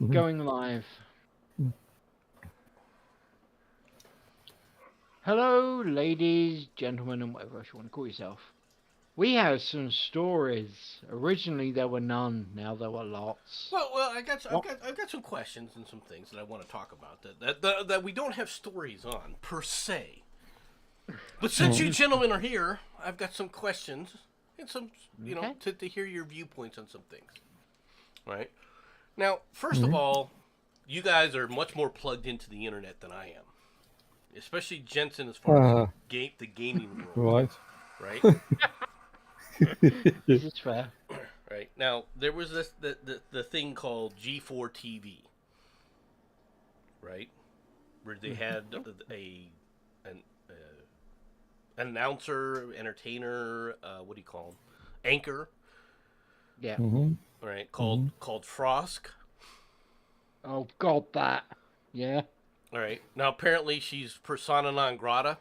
Going live. Hello, ladies, gentlemen, and whatever else you want to call yourself. We have some stories. Originally, there were none. Now there were lots. Well, I've got some questions and some things that I want to talk about that we don't have stories on per se. But since you gentlemen are here, I've got some questions and some, Okay. to hear your viewpoints on some things. Right now, first of all, you guys are much more plugged into the internet than I am, especially Jensen as far as the gaming world. Right. Right. This is fair. Right now, there was the thing called G4 TV, right, where they had an announcer, entertainer, what do you call him, anchor, Yeah. right, called Frosk. Oh, God, that. Yeah. All right. Now, apparently, she's persona non grata.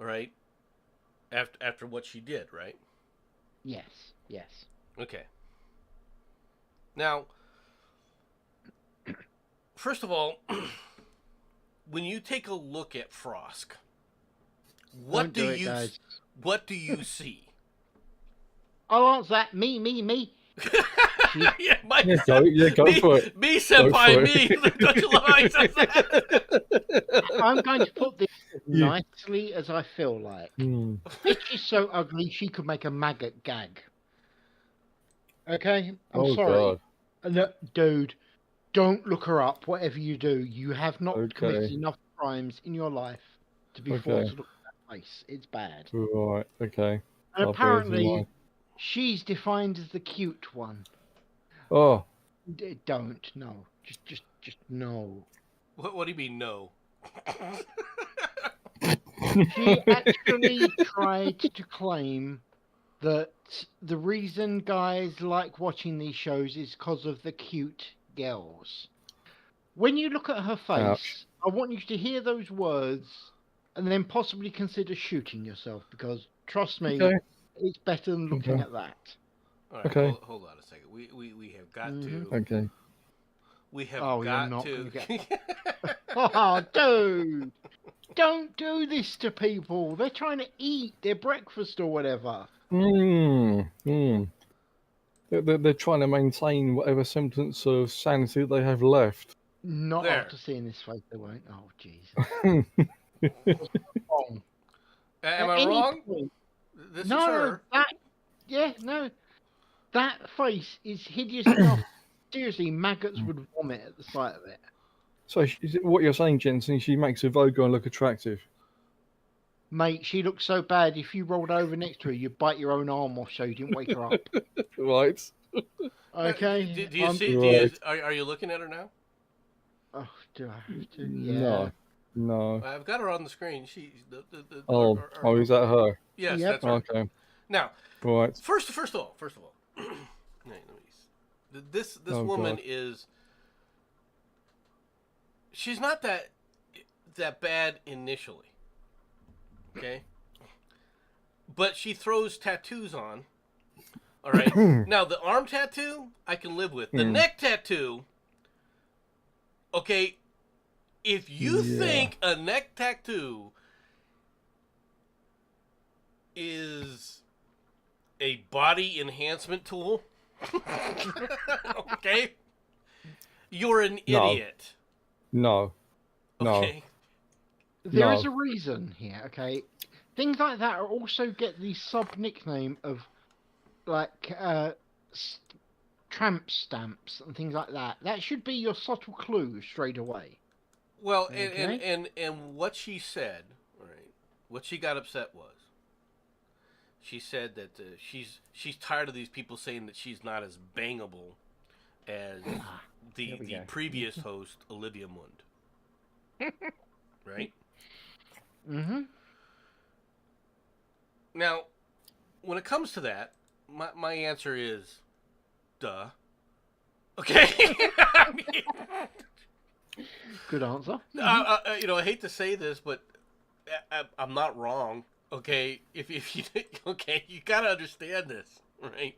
All right. After what she did, right? Yes. Yes. Okay. Now, first of all, when you take a look at Frosk, Don't do it, guys. what do you see? I'll answer that. Me. Yeah, Mike. Go for it. Me, senpai, for me. Don't you love how he says that? I'm going to put this as nicely as I feel like. Mm. Bitch is so ugly, she could make a maggot gag. Okay? I'm Oh, sorry. God. Look, dude, don't look her up, whatever you do. You have not committed Okay. enough crimes in your life to be Okay. forced to look at that face. It's bad. Right. Okay. And I'll bear it in apparently, mind. she's defined as the cute one. Oh. Don't. No. Just no. What do you mean, no? She actually tried to claim that the reason guys like watching these shows is because of the cute girls. When you look at her face, Ouch. I want you to hear those words and then possibly consider shooting yourself because, trust me, Okay. it's better than looking Okay. at that. All right, Okay. hold on a second. We have got to. Okay. We have Oh, you're got not to. gonna get. Oh, dude! Don't do this to people. They're trying to eat their breakfast or whatever. They're trying to maintain whatever semblance of sanity they have left. Not There. after seeing this face, they won't. Oh, Jesus. What's wrong? Am At I any wrong? point- This is No, her. no. That face is hideous enough. Seriously, maggots would vomit at the sight of it. So what you're saying, Jensen, she makes a Vogon look attractive. Mate, she looks so bad, if you rolled over next to her, you'd bite your own arm off so you didn't wake her up. Right. Okay? Do you see? Right. Are you looking at her now? Oh, do I have to? Yeah. No. I've got her on the screen. She's Oh, is that her? Yes, Yep. that's her. Okay. Now, Right. first of all, this Oh, woman God. is. She's not that bad initially. Okay. But she throws tattoos on. All right. Now the arm tattoo I can live with. The neck tattoo. Okay. If you think a neck tattoo is a body enhancement tool, okay, you're an idiot. No. Okay. There is a reason here, okay? Things like that are also get the sub nickname of like tramp stamps and things like that. That should be your subtle clue straight away. Well, Okay. and what she said, right? What she got upset was, she said that she's tired of these people saying that she's not as bangable as the go. previous host Olivia Munn. Right? Mm-hmm. Now, when it comes to that, my answer is, duh. Okay. I mean, Good answer. I hate to say this, but I'm not wrong. Okay, if you you gotta understand this, right?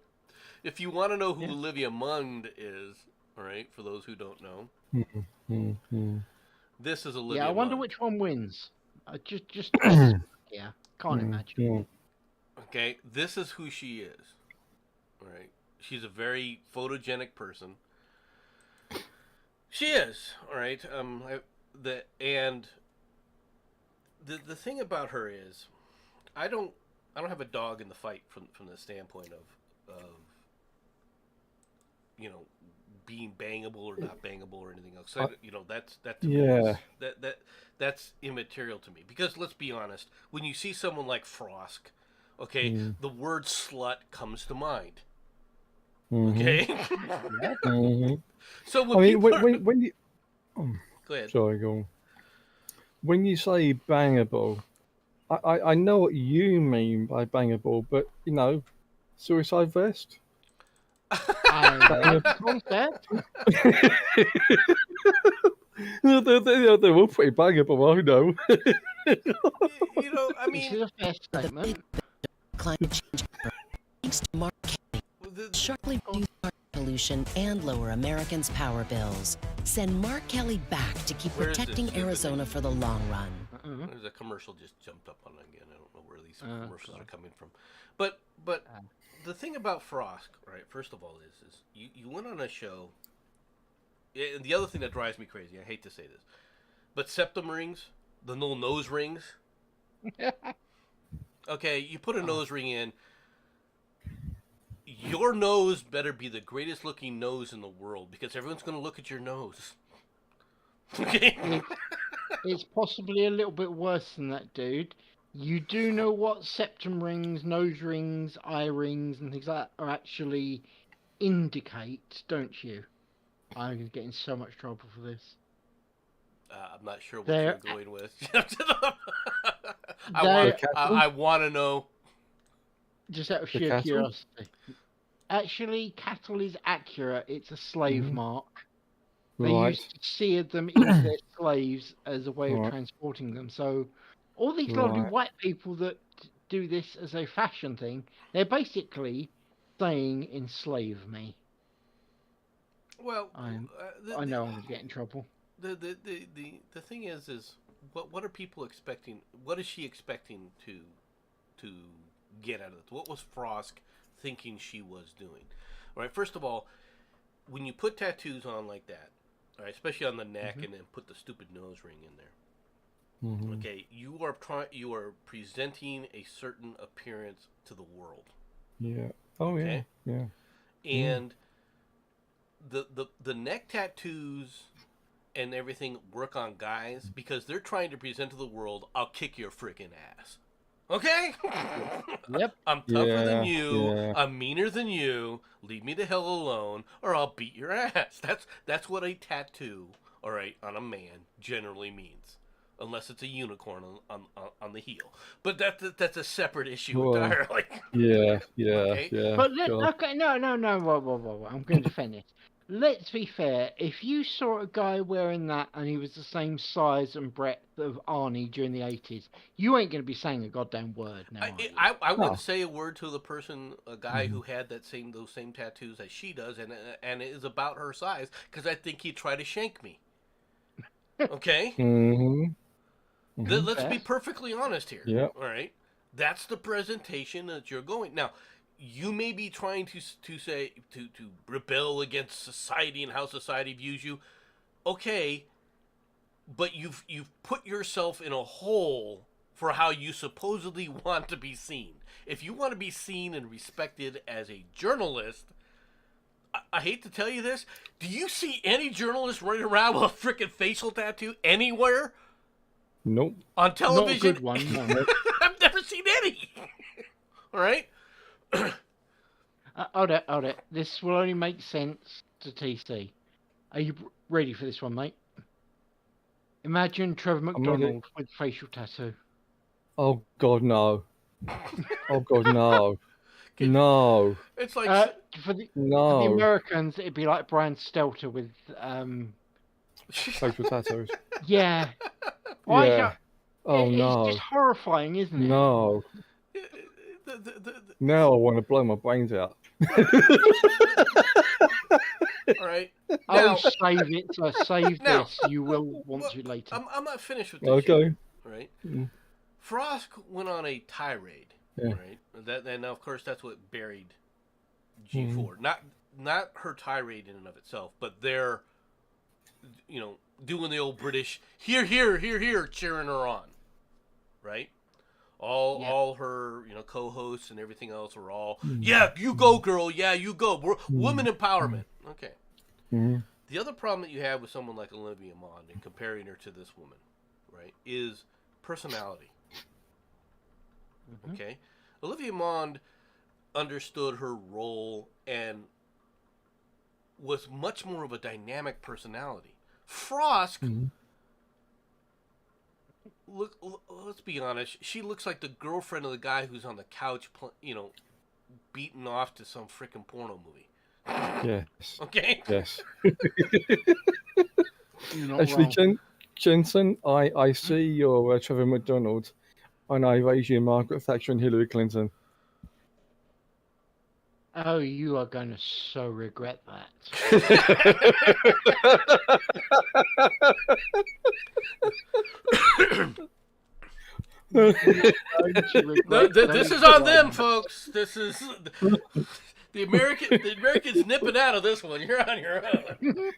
If you want to know who Olivia Munn is, All right, for those who don't know, this is Olivia. Yeah, I wonder Munn. which one wins. Just guess. Yeah, can't imagine. Okay, this is who she is. All right, she's a very photogenic person. She is. All right. The thing about her is, I don't have a dog in the fight from the standpoint of being bangable or not bangable or anything else. So, that's to me, that's immaterial to me, because let's be honest, when you see someone like Frosk, okay, the word slut comes to mind. Okay. So when when you go ahead. Sorry, go on. When you say bangable, I know what you mean by bangable, but suicide vest. I like the concept. They were pretty bangable, I know. I mean, This is a fair statement. Climate change thanks to Mark Kelly, sharply reduce air pollution and lower Americans' power bills. Send Mark Kelly back to keep protecting Arizona for the long run. There's a commercial just jumped up on again. I don't know where these commercials are coming from, but the thing about Frosk, right? First of all, is you went on a show. And the other thing that drives me crazy, I hate to say this, but septum rings, the little nose rings. Okay, you put a nose ring in. Your nose better be the greatest looking nose in the world, because everyone's going to look at your nose. Okay. It's possibly a little bit worse than that, dude. You do know what septum rings, nose rings, eye rings, and things like that are actually indicate, don't you? I'm going to get in so much trouble for this. I'm not sure what you're going with. They're- I want to know. Just out of sheer cattle? curiosity. Actually, cattle is accurate. It's a slave mark. They Right. used to sear them into their slaves as a way of Right. transporting them. So all these lovely Right. white people that do this as a fashion thing, they're basically saying enslave me. Well, I know I'm going to get in trouble. The thing is what are people expecting? What is she expecting to get out of it? What was Frosk thinking she was doing? All right, first of all, when you put tattoos on like that, all right, especially on the neck, and then put the stupid nose ring in there. Okay, you are presenting a certain appearance to the world. Yeah. Oh yeah. Okay? Yeah. And the neck tattoos and everything work on guys because they're trying to present to the world, I'll kick your freaking ass. Okay? Yep. I'm tougher than Yeah, you. yeah. I'm meaner than you. Leave me the hell alone, or I'll beat your ass. That's what a tattoo, all right, on a man generally means, unless it's a unicorn on the heel. But that's a separate issue Well, entirely. Yeah. Yeah. Okay. Yeah. But God. okay, no. Whoa. I'm going to defend this. Let's be fair. If you saw a guy wearing that and he was the same size and breadth of Arnie during the 80s, you ain't going to be saying a goddamn word now. I No. would say a word to a guy who had those same tattoos as she does, and it is about her size, because I think he'd try to shank me. Okay. Let's be perfectly honest here. Yep. All right. That's the presentation that you're going now. You may be trying to say to rebel against society and how society views you. Okay, but you've put yourself in a hole for how you supposedly want to be seen. If you want to be seen and respected as a journalist, I hate to tell you this, do you see any journalist running around with a freaking facial tattoo anywhere? Nope. On television? Not a good one. No. I've never seen any. All right? Hold it. This will only make sense to TC. Are you ready for this one, mate? Imagine Trevor McDonald with facial tattoo. Oh God, no. Oh God, no. No. It's like for the No. Americans, it'd be like Brian Stelter with Facial tattoos. yeah. Yeah. Oh It's no. just horrifying, isn't it? No. Now I want to blow my brains out. All right. Oh, Now, save it. Save Now- this. You will want well, to later. I'm not finished with this Okay. yet. All right. Mm. Frosk went on a tirade. Yeah. Right. And now, of course, that's what buried G4. Not her tirade in and of itself, but they're, doing the old British here, cheering her on, right? All her, co-hosts and everything else were all, yeah, you go, girl, yeah, you go. Woman empowerment. Okay. Mm. The other problem that you have with someone like Olivia Munn and comparing her to this woman, right, is personality. Okay? Olivia Munn understood her role and was much more of a dynamic personality. Frosk, let's be honest, she looks like the girlfriend of the guy who's on the couch, beaten off to some freaking porno movie. Yes. Okay? Yes. You're not Actually, wrong. Jensen, I see your Trevor McDonald, and I raise you Margaret Thatcher and Hillary Clinton. Oh, you are going to so regret that. You're going to regret This those is on them, words. folks. This is the Americans nipping out of this one. You're on your own.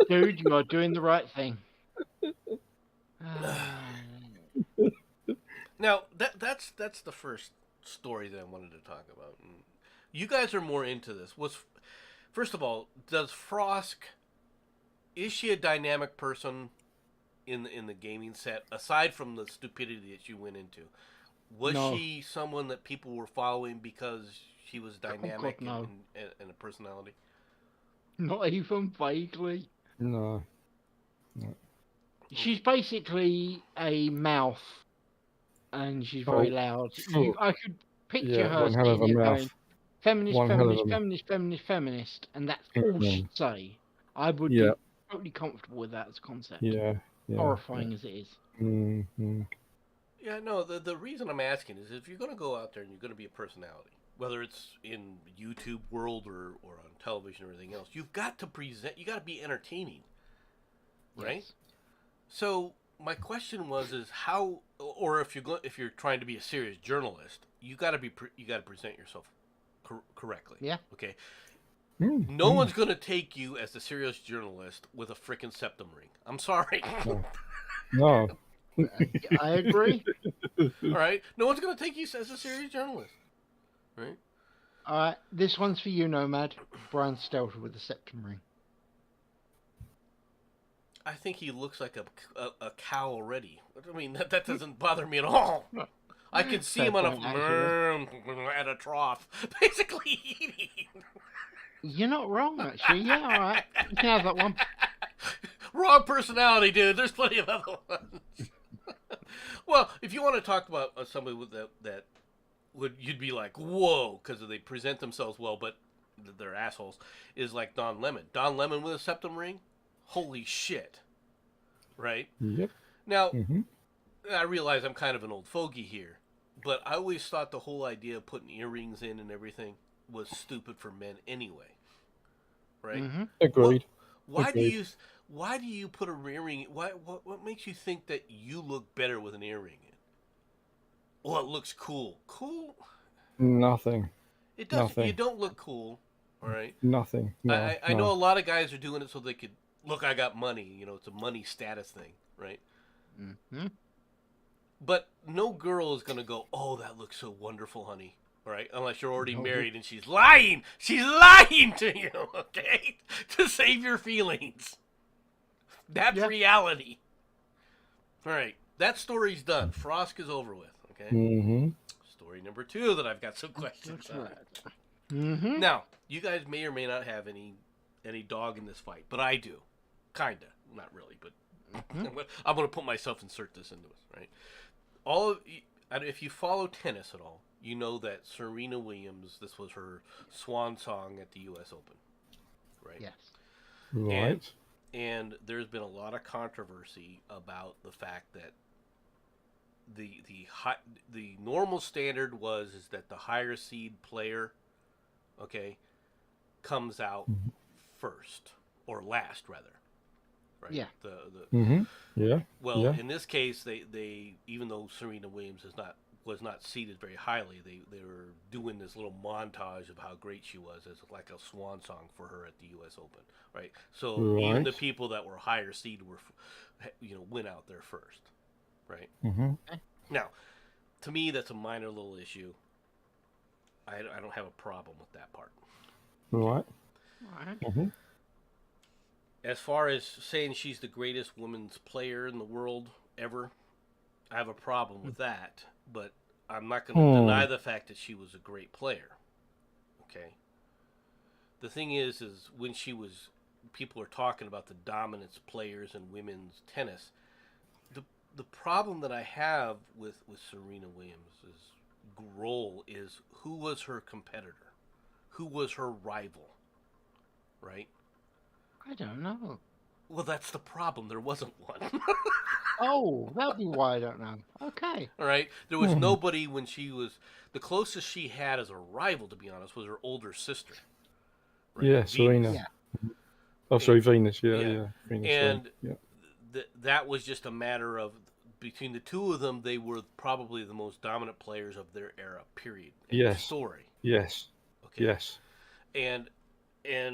Dude, you are doing the right thing. Now that's the first story that I wanted to talk about. And you guys are more into this. First of all, does Frosk, is she a dynamic person in the gaming set aside from the stupidity that you went into? Was No. she someone that people were following because she was dynamic no. and a personality? Not even vaguely. No. She's basically a mouth, and she's very loud. I could picture her one hell of sitting a there mouth. going, feminist, One hell of feminist, a mouth. feminist, feminist, feminist, and that's all she'd say. I would Yeah. be totally comfortable with that as a concept. Yeah. Horrifying as it is. Mm-hmm. Yeah, no, the reason I'm asking is if you're going to go out there and you're going to be a personality, whether it's in YouTube world or on television or anything else, you've got to present, you got to be entertaining, right? Yes. So my question is how, or if you're trying to be a serious journalist, you got to present yourself correctly. Yeah. Okay. Mm-hmm. No one's going to take you as a serious journalist with a frickin' septum ring. I'm sorry. No. I agree. All right. No one's going to take you as a serious journalist. Right? All right, this one's for you, Nomad. Brian Stelter with the septum ring. I think he looks like a cow already. I mean, that doesn't bother me at all. I can see him on at a trough, basically eating. You're not wrong, actually. Yeah, all right. You can have that one. Wrong personality, dude. There's plenty of other ones. Well, if you want to talk about somebody with that you'd be like, whoa, because they present themselves well, but they're assholes, is like Don Lemon. Don Lemon with a septum ring? Holy shit. Right? Yep. Now, I realize I'm kind of an old fogey here, but I always thought the whole idea of putting earrings in and everything was stupid for men anyway. Right? Mm-hmm. Agreed. Why do you put a earring? What makes you think that you look better with an earring in? Well, it looks cool. Cool? Nothing. It doesn't. Nothing. You don't look cool. All right. Nothing. No, I know a lot of guys are doing it so they could look. I got money. It's a money status thing, right? Mm-hmm. But no girl is gonna go, "Oh, that looks so wonderful, honey." All right, unless you're already married and she's lying. She's lying to you, okay, to save your feelings. That's reality. All right, that story's done. Frosk is over with. Okay. Mm-hmm. Story number 2 that I've got some questions on. Mm-hmm. Now, you guys may or may not have any dog in this fight, but I do, kinda, not really, but I'm gonna put myself insert this into it, right? If you follow tennis at all, you know that Serena Williams, this was her swan song at the U.S. Open, right? Yes. Right. And there's been a lot of controversy about the fact that the normal standard is that the higher seed player, okay, comes out first or last, rather. Right. Yeah. Yeah. Well, Yeah. in this case, they even though Serena Williams was not seated very highly, they were doing this little montage of how great she was as like a swan song for her at the U.S. Open, right? So even the Right. people that were higher seeded were, went out there first, right? Mm-hmm. Now, to me, that's a minor little issue. I don't have a problem with that part. Right. All right. Mm-hmm. As far as saying she's the greatest women's player in the world ever, I have a problem with that, but I'm not going to deny the fact that she was a great player. Okay. The thing is when people are talking about the dominance players in women's tennis. The problem that I have with Serena Williams' role is who was her competitor, who was her rival, right? I don't know. Well, that's the problem. There wasn't one. Oh, that'd be why I don't know. Okay. All right. There was nobody when she was the closest she had as a rival, to be honest, was her older sister. Right? Yeah, Serena. Yeah. Oh, sorry, Venus. Yeah, Yeah. yeah. Venus. And yeah. that was just a matter of between the two of them, they were probably the most dominant players of their era. Period. End of story. Yes. Okay. Yes. And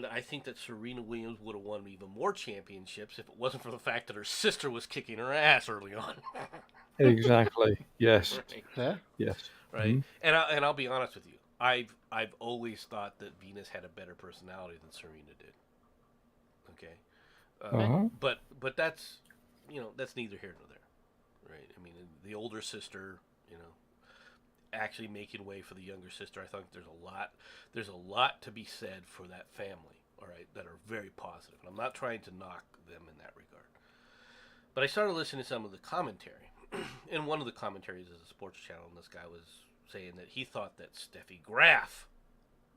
I think that Serena Williams would have won even more championships if it wasn't for the fact that her sister was kicking her ass early on. Exactly. Yes. Right. Fair. Yes. Right. And I'll be honest with you. I've always thought that Venus had a better personality than Serena did. Okay. But that's that's neither here nor there. Right. I mean, the older sister, actually making way for the younger sister. I think there's a lot to be said for that family, all right, that are very positive. And I'm not trying to knock them in that regard. But I started listening to some of the commentary. And one of the commentaries is a sports channel, and this guy was saying that he thought that Steffi Graf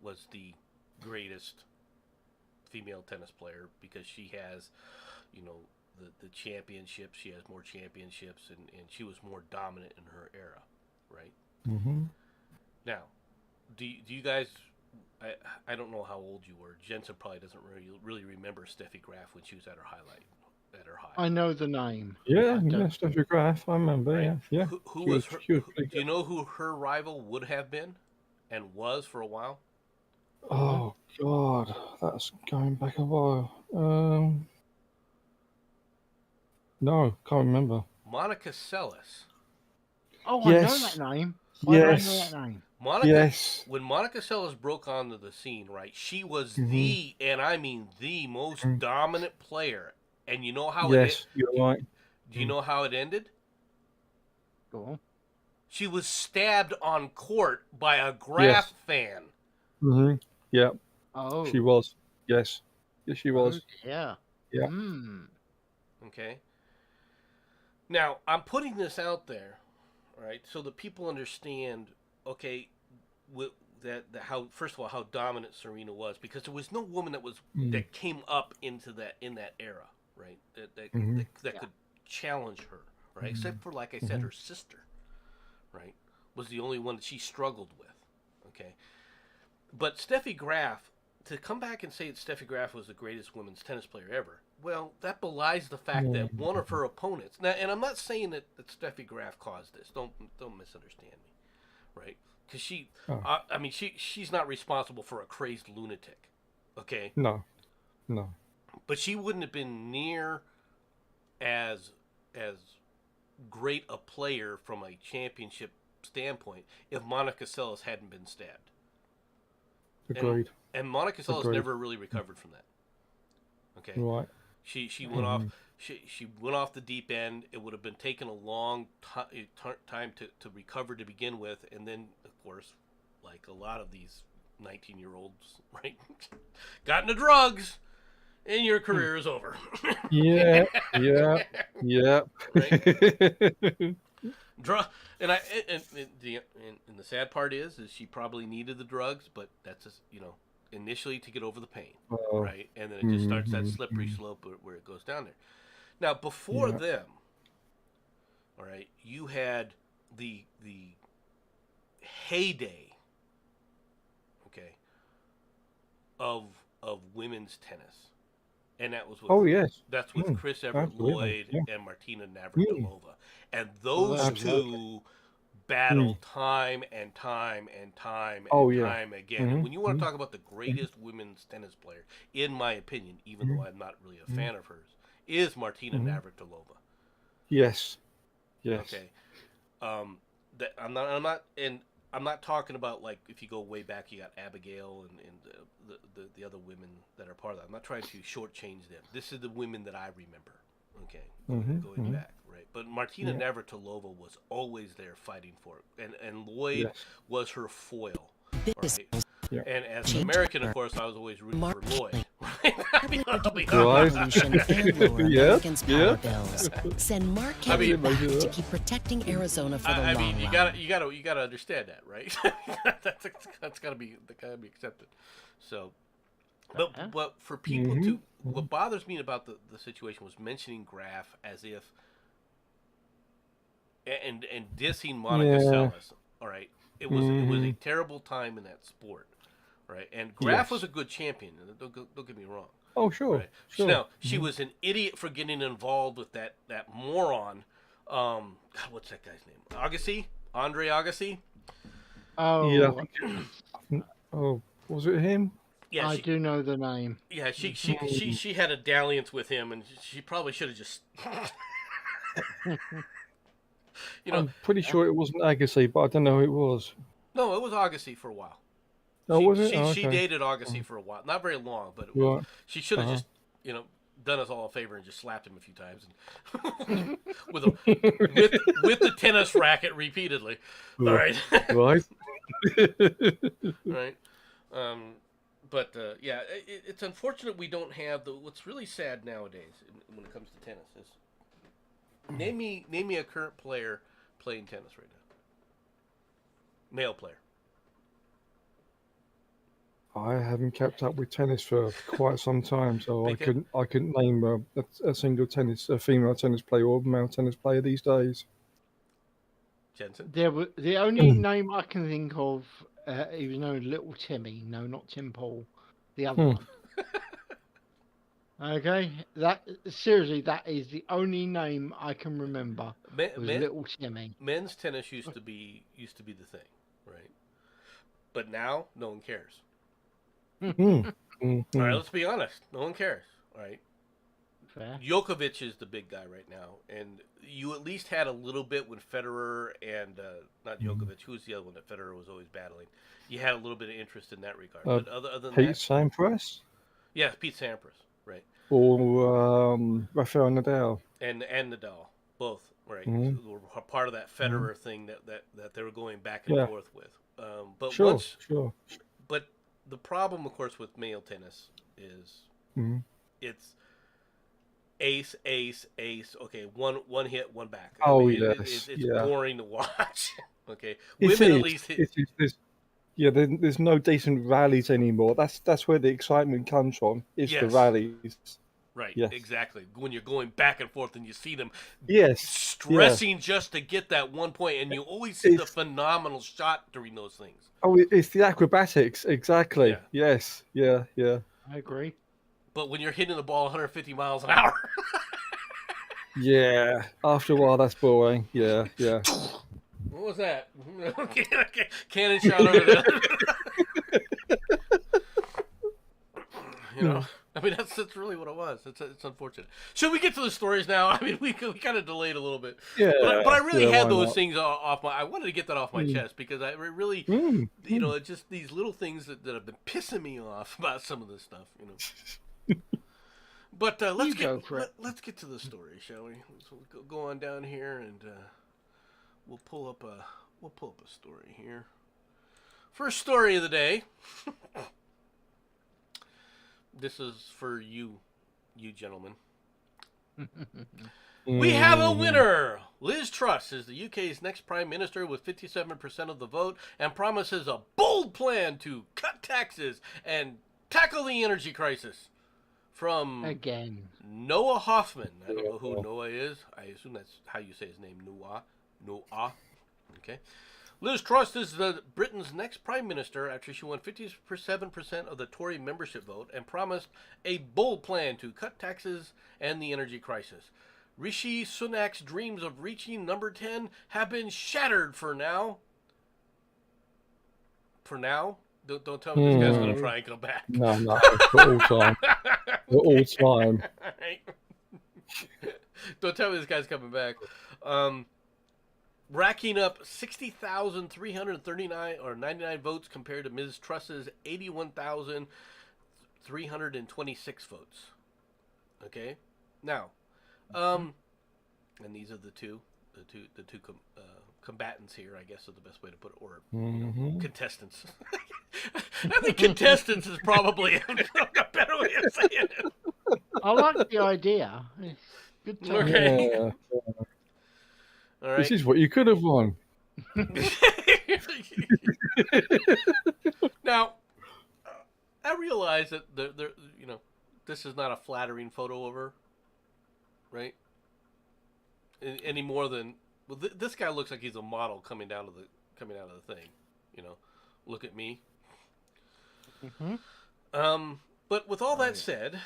was the greatest female tennis player because she has, the championships. She has more championships, and she was more dominant in her era, right? Mm-hmm. Now, do you guys? I don't know how old you were. Jensen probably doesn't really remember Steffi Graf when she was at her high. I know the name. Yeah, Steffi Graf. I remember. Right? Yeah. Who was her? Do you know who her rival would have been, and was for a while? Oh God, that's going back a while. No, can't remember. Monica Seles. Oh, I know that name. Why do I know that name? When Monica Seles broke onto the scene, right, she was the, and I mean the most dominant player. And you know how you're right. Do you know how it ended? Go on. She was stabbed on court by a Graf fan. Mm-hmm. Yeah. Oh. She was. Yes. Yes, she was. Yeah. Yeah. Okay. Now, I'm putting this out there, right, so that people understand, okay, how first of all how dominant Serena was, because there was no woman that came up in that era, right, that could challenge her, right, except for, like I said, her sister, right, was the only one that she struggled with, okay. But Steffi Graf, to come back and say that Steffi Graf was the greatest women's tennis player ever, well, that belies the fact that one of her opponents. Now, and I'm not saying that Steffi Graf caused this. Don't misunderstand me, right? Because she's not responsible for a crazed lunatic, okay? No. But she wouldn't have been near as great a player from a championship standpoint if Monica Seles hadn't been stabbed. Agreed. And Monica Seles never really recovered from that. Okay. Right. She went off. She went off the deep end. It would have been taken a long time to recover to begin with, and then of course, like a lot of these 19-year-olds, right, got into drugs, and your career is over. Yeah. Right? And the sad part is she probably needed the drugs, but that's just, initially to get over the pain, right? And then it just starts that slippery slope where it goes down there. Now, before them, all right, you had the heyday, okay, of of women's tennis, and that was with Oh yes. that's with Chris Everett Absolutely. Lloyd Yeah. and Martina Navratilova, and those Absolutely. two battle time and time and time and Oh yeah. time again. And when you want to talk about the greatest women's tennis player, in my opinion, even though I'm not really a fan of hers, is Martina Navratilova. Yes. Yes. Okay, that I'm not talking about, like, if you go way back, you got Abigail and the other women that are part of that. I'm not trying to shortchange them. This is the women that I remember. Okay, going back, right? But Martina Navratilova was always there fighting for it, and Lloyd was her foil, right? Yeah. And as an American, of course, I was always rooting for Lloyd. Revolution and lower Americans' power Yeah. bills. Send Mark Kelly back to keep protecting Arizona for the long run. You gotta understand that, right? that's gotta be accepted. So, but for people to, what bothers me about the situation was mentioning Graf as if and dissing Monica Seles. All right, it was a terrible time in that sport, right? And Graf was a good champion. Don't get me wrong. Oh sure. Right. Sure. Now she was an idiot for getting involved with that moron. God, what's that guy's name? Agassi, Andre Agassi. Oh, Yeah. Oh, was it him? Yeah, I do know the name. Yeah, she had a dalliance with him, and she probably should have just. I'm pretty sure it wasn't Agassi, but I don't know who it was. No, it was Agassi for a while. Oh, was it? She dated Agassi for a while, not very long, but she should have just done us all a favor and just slapped him a few times, and with the tennis racket repeatedly. All right, right, right. But yeah, it's unfortunate we don't have what's really sad nowadays when it comes to tennis is name me a current player playing tennis right now. Male player. I haven't kept up with tennis for quite some time, so I couldn't name a single female tennis player or male tennis player these days. Jenson? The only name I can think of, he was known as Little Timmy. No, not Tim Paul. The other one. Okay, that is the only name I can remember. Little Timmy. Men's tennis used to be the thing, right? But now no one cares. All right, let's be honest. No one cares. All right. Fair. Djokovic is the big guy right now, and you at least had a little bit when Federer and not Djokovic. Who's the other one that Federer was always battling? You had a little bit of interest in that regard. But other than Pete that, Sampras? Yeah, Pete Sampras, right? Or Rafael Nadal? And Nadal, both, right? So were part of that Federer thing that they were going back and forth with. But sure. But the problem, of course, with male tennis is it's ace, ace, ace. Okay, one hit, one back. It's boring to watch. Okay, women at least hit. There's no decent rallies anymore. That's where the excitement comes from. It's the rallies. Right, exactly. When you're going back and forth and you see them stressing just to get that 1 point, and you always see the phenomenal shot during those things. Oh, it's the acrobatics, exactly. Yeah. Yes, yeah. I agree. But when you're hitting the ball 150 miles an hour. Yeah, after a while that's boring. Yeah. What was that? Okay. Cannon shot over there. I mean, that's really what it was. It's unfortunate. Should we get to the stories now? I mean, we kind of delayed a little bit. Yeah. But I really had those things off I wanted to get that off my chest because I really, it's just these little things that have been pissing me off about some of this stuff, But let's get to the story, shall we? Let's go on down here and we'll pull up a story here. First story of the day. This is for you gentlemen. We have a winner! Liz Truss is the UK's next Prime Minister with 57% of the vote and promises a bold plan to cut taxes and tackle the energy crisis. From Noah Hoffman. I don't know who Noah is. I assume that's how you say his name, Noah. Okay. Liz Truss is Britain's next prime minister after she won 57% of the Tory membership vote and promised a bold plan to cut taxes and the energy crisis. Rishi Sunak's dreams of reaching number 10 have been shattered for now. For now? Don't tell me this guy's going to try and come back. No, for all time. For all time. Don't tell me this guy's coming back. Racking up 60,339 or 99 votes compared to Ms. Truss's 81,326 votes. Okay, now, and these are the two combatants here, I guess is the best way to put it, or contestants. I think contestants is probably a better way of saying it. I like the idea. It's good to Okay. Yeah. All right. This is what you could have won. Now, I realize that this is not a flattering photo of her, right? Any more than this guy looks like he's a model coming out of the thing. Look at me. Mm-hmm. But with all that said,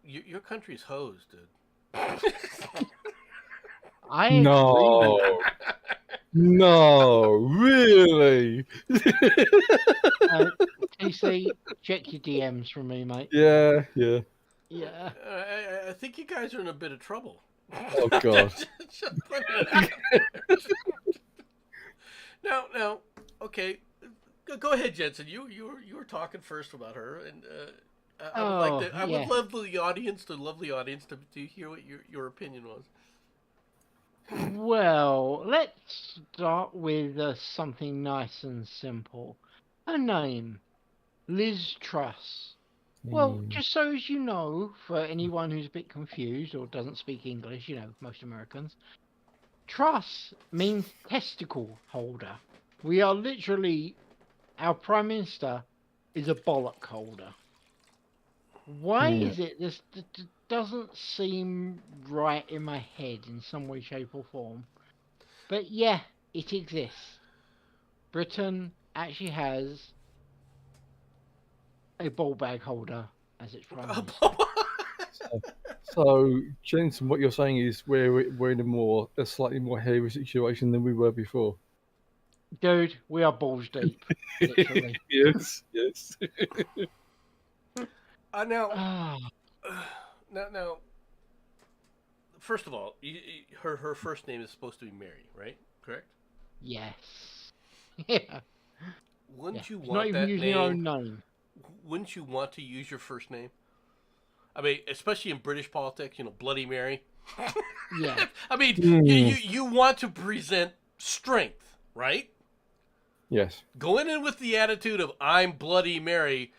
your country's hosed, dude. I No, really? TC, check your DMs from me, mate. Yeah. Yeah. I think you guys are in a bit of trouble. Oh God. Now, okay. Go ahead, Jensen. You were talking first about her, and I would love the audience, to hear what your opinion was. Well, let's start with something nice and simple. Her name, Liz Truss. Well, just so as you know, for anyone who's a bit confused or doesn't speak English, most Americans, Truss means testicle holder. We are literally, our Prime Minister is a bollock holder. Why is it this doesn't seem right in my head in some way, shape or form? But yeah, it exists. Britain actually has a ball bag holder as its prime minister. So, Jensen, what you're saying is we're in a slightly more hairy situation than we were before. Dude, we are balls deep. Literally. Yes. Now, first of all, her first name is supposed to be Mary, right? Correct? Yes. Yeah. Wouldn't you She's want not even that using name? her own name. Wouldn't you want to use your first name? I mean, especially in British politics, Bloody Mary. Yeah. I mean, you want to present strength, right? Yes. Going in with the attitude of I'm Bloody Mary,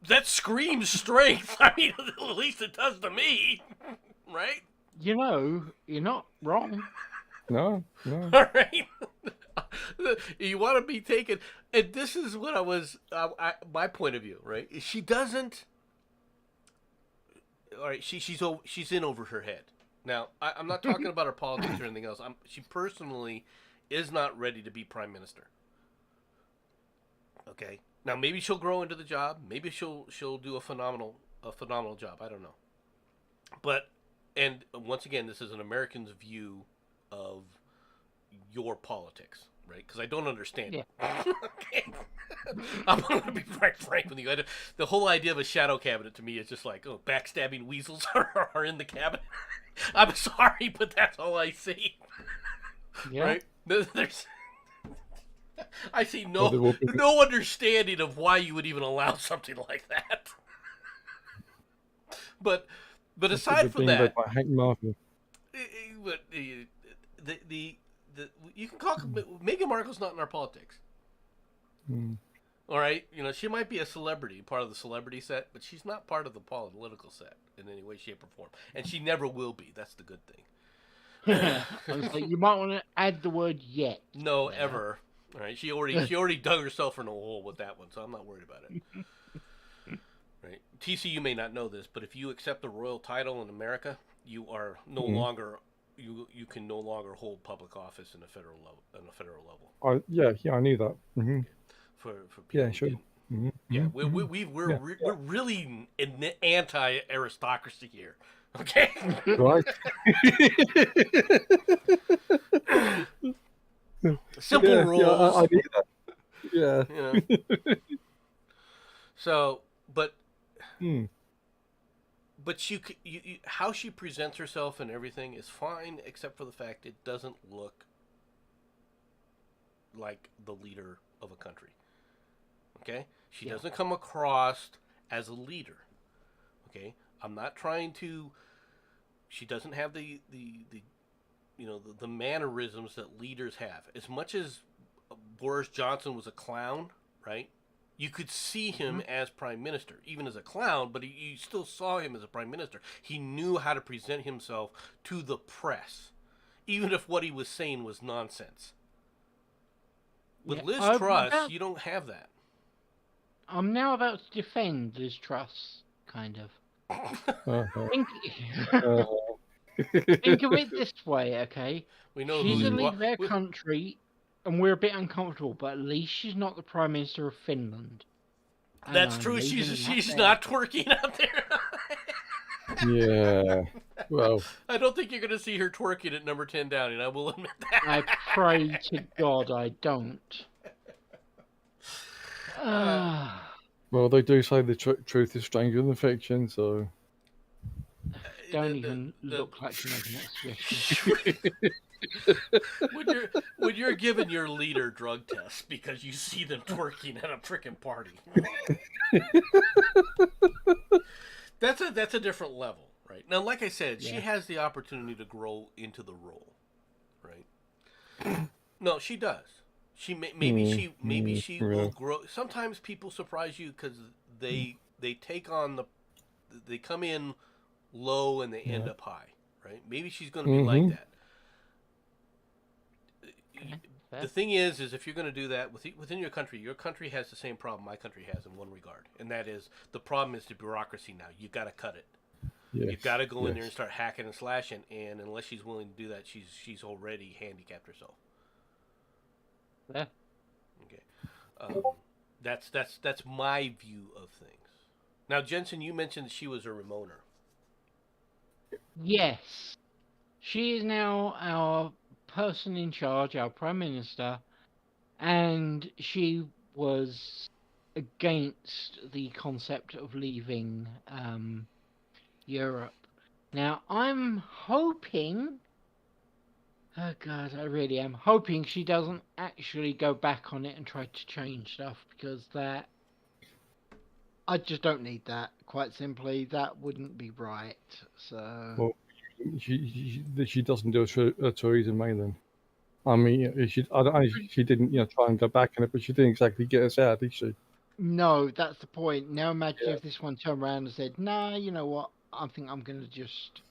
that screams strength. I mean, at least it does to me, right? You're not wrong. No. All right. You want to be taken, and this is what my point of view, right? She doesn't. All right, she's in over her head. Now, I'm not talking about her politics or anything else. She personally is not ready to be prime minister. Okay. Now, maybe she'll grow into the job. Maybe she'll do a phenomenal job. I don't know. But, and once again, this is an American's view of your politics, right? Because I don't understand it. Okay. I'm going to be quite frank with you. The whole idea of a shadow cabinet to me is just like, backstabbing weasels are in the cabinet. I'm sorry, but that's all I see. Yeah. Right? I see no understanding of why you would even allow something like that. But aside from that, by Hank Marvin. You can call Meghan Markle's not in our politics. All right, she might be a celebrity, part of the celebrity set, but she's not part of the political set in any way, shape, or form, and she never will be. That's the good thing. I was like, you might want to add the word yet. No, ever. All right, she already dug herself in a hole with that one, so I'm not worried about it. Right, TC, you may not know this, but if you accept the royal title in America, you are no longer you can no longer hold public office in a federal level. I knew that. For people Yeah, who sure. didn't. Mm-hmm. Yeah, Mm-hmm. we're really an anti-aristocracy here. Okay. Right. Simple I rules. knew that. Yeah. You know. So, but Mm. how she presents herself and everything is fine, except for the fact it doesn't look like the leader of a country. Okay, she doesn't come across as a leader. Okay, I'm not trying to. She doesn't have the mannerisms that leaders have. As much as Boris Johnson was a clown, right? You could see him as prime minister, even as a clown, but you still saw him as a prime minister. He knew how to present himself to the press, even if what he was saying was nonsense. With Liz Truss, you don't have that. I'm now about to defend Liz Truss, kind of. Think of it this way, okay? We know she's a leader of our country, and we're a bit uncomfortable, but at least she's not the Prime Minister of Finland. That's true. She's not twerking out there. Yeah. Well, I don't think you're going to see her twerking at number 10 Downing. I will admit that. I pray to God I don't. Well, they do say the truth is stranger than fiction, so. Don't even look like you're making that suggestion. when you're giving your leader drug tests because you see them twerking at a frickin' party. That's a different level, right? Now, like I said, she has the opportunity to grow into the role, right? No, she does. Maybe she will grow. Sometimes people surprise you because they take on they come in low and they end up high, right? Maybe she's going to be like that. The thing is if you're going to do that within your country has the same problem my country has in one regard, and that is the problem is the bureaucracy. Now you got to cut it. Yes. You've got to go in there and start hacking and slashing, and unless she's willing to do that, she's already handicapped herself. Yeah. Okay. That's my view of things. Now, Jensen, you mentioned she was a Ramoner. Yes. She is now our person in charge, our Prime Minister, and she was against the concept of leaving Europe. Now, I'm hoping... Oh God, I really am hoping she doesn't actually go back on it and try to change stuff, because that... I just don't need that, quite simply. That wouldn't be right, so... Well, she doesn't do a Theresa May then. I mean, she didn't try and go back on it, but she didn't exactly get us out, did she? No, that's the point. Now imagine if this one turned around and said, nah, you know what, I think I'm going to just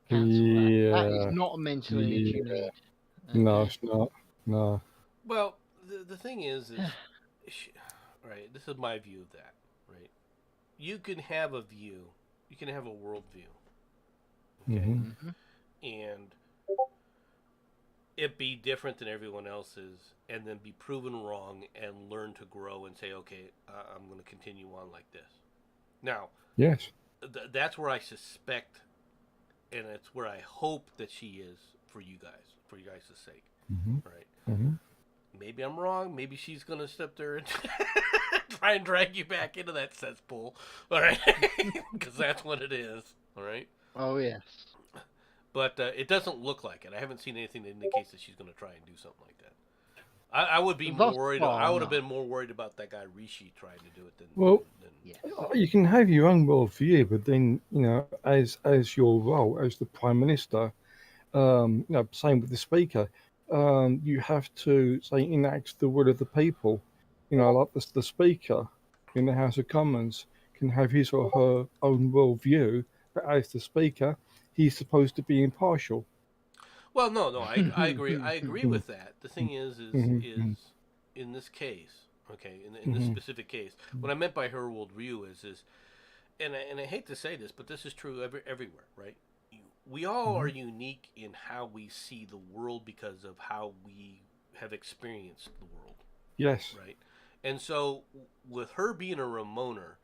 cancel that. That is not a mental image you need. Okay. No, it's not. No. Well, the thing is right, this is my view of that, right? You can have a view, you can have a world view, okay? Mm-hmm. And it be different than everyone else's, and then be proven wrong and learn to grow and say, okay, I'm going to continue on like this. Now, yes, that's where I suspect, and it's where I hope that she is for you guys' sake, right? Mm-hmm. Maybe I'm wrong. Maybe she's going to step there and try and drag you back into that cesspool, all right? Because that's what it is, all right? Oh, yes. But it doesn't look like it. I haven't seen anything that indicates that she's going to try and do something like that. I would be more worried. I would have been more worried about that guy Rishi trying to do it than. You can have your own world view, but then as your role as the Prime Minister, same with the Speaker, you have to enact the will of the people. Like the Speaker in the House of Commons can have his or her own world view, but as the Speaker, he's supposed to be impartial. Well, no, I agree. I agree with that. The thing is in this case, okay, in this specific case, what I meant by her worldview is, and I hate to say this, but this is true everywhere, right? we all are unique in how we see the world because of how we have experienced the world. Yes. Right. And so, with her being a Ramoner,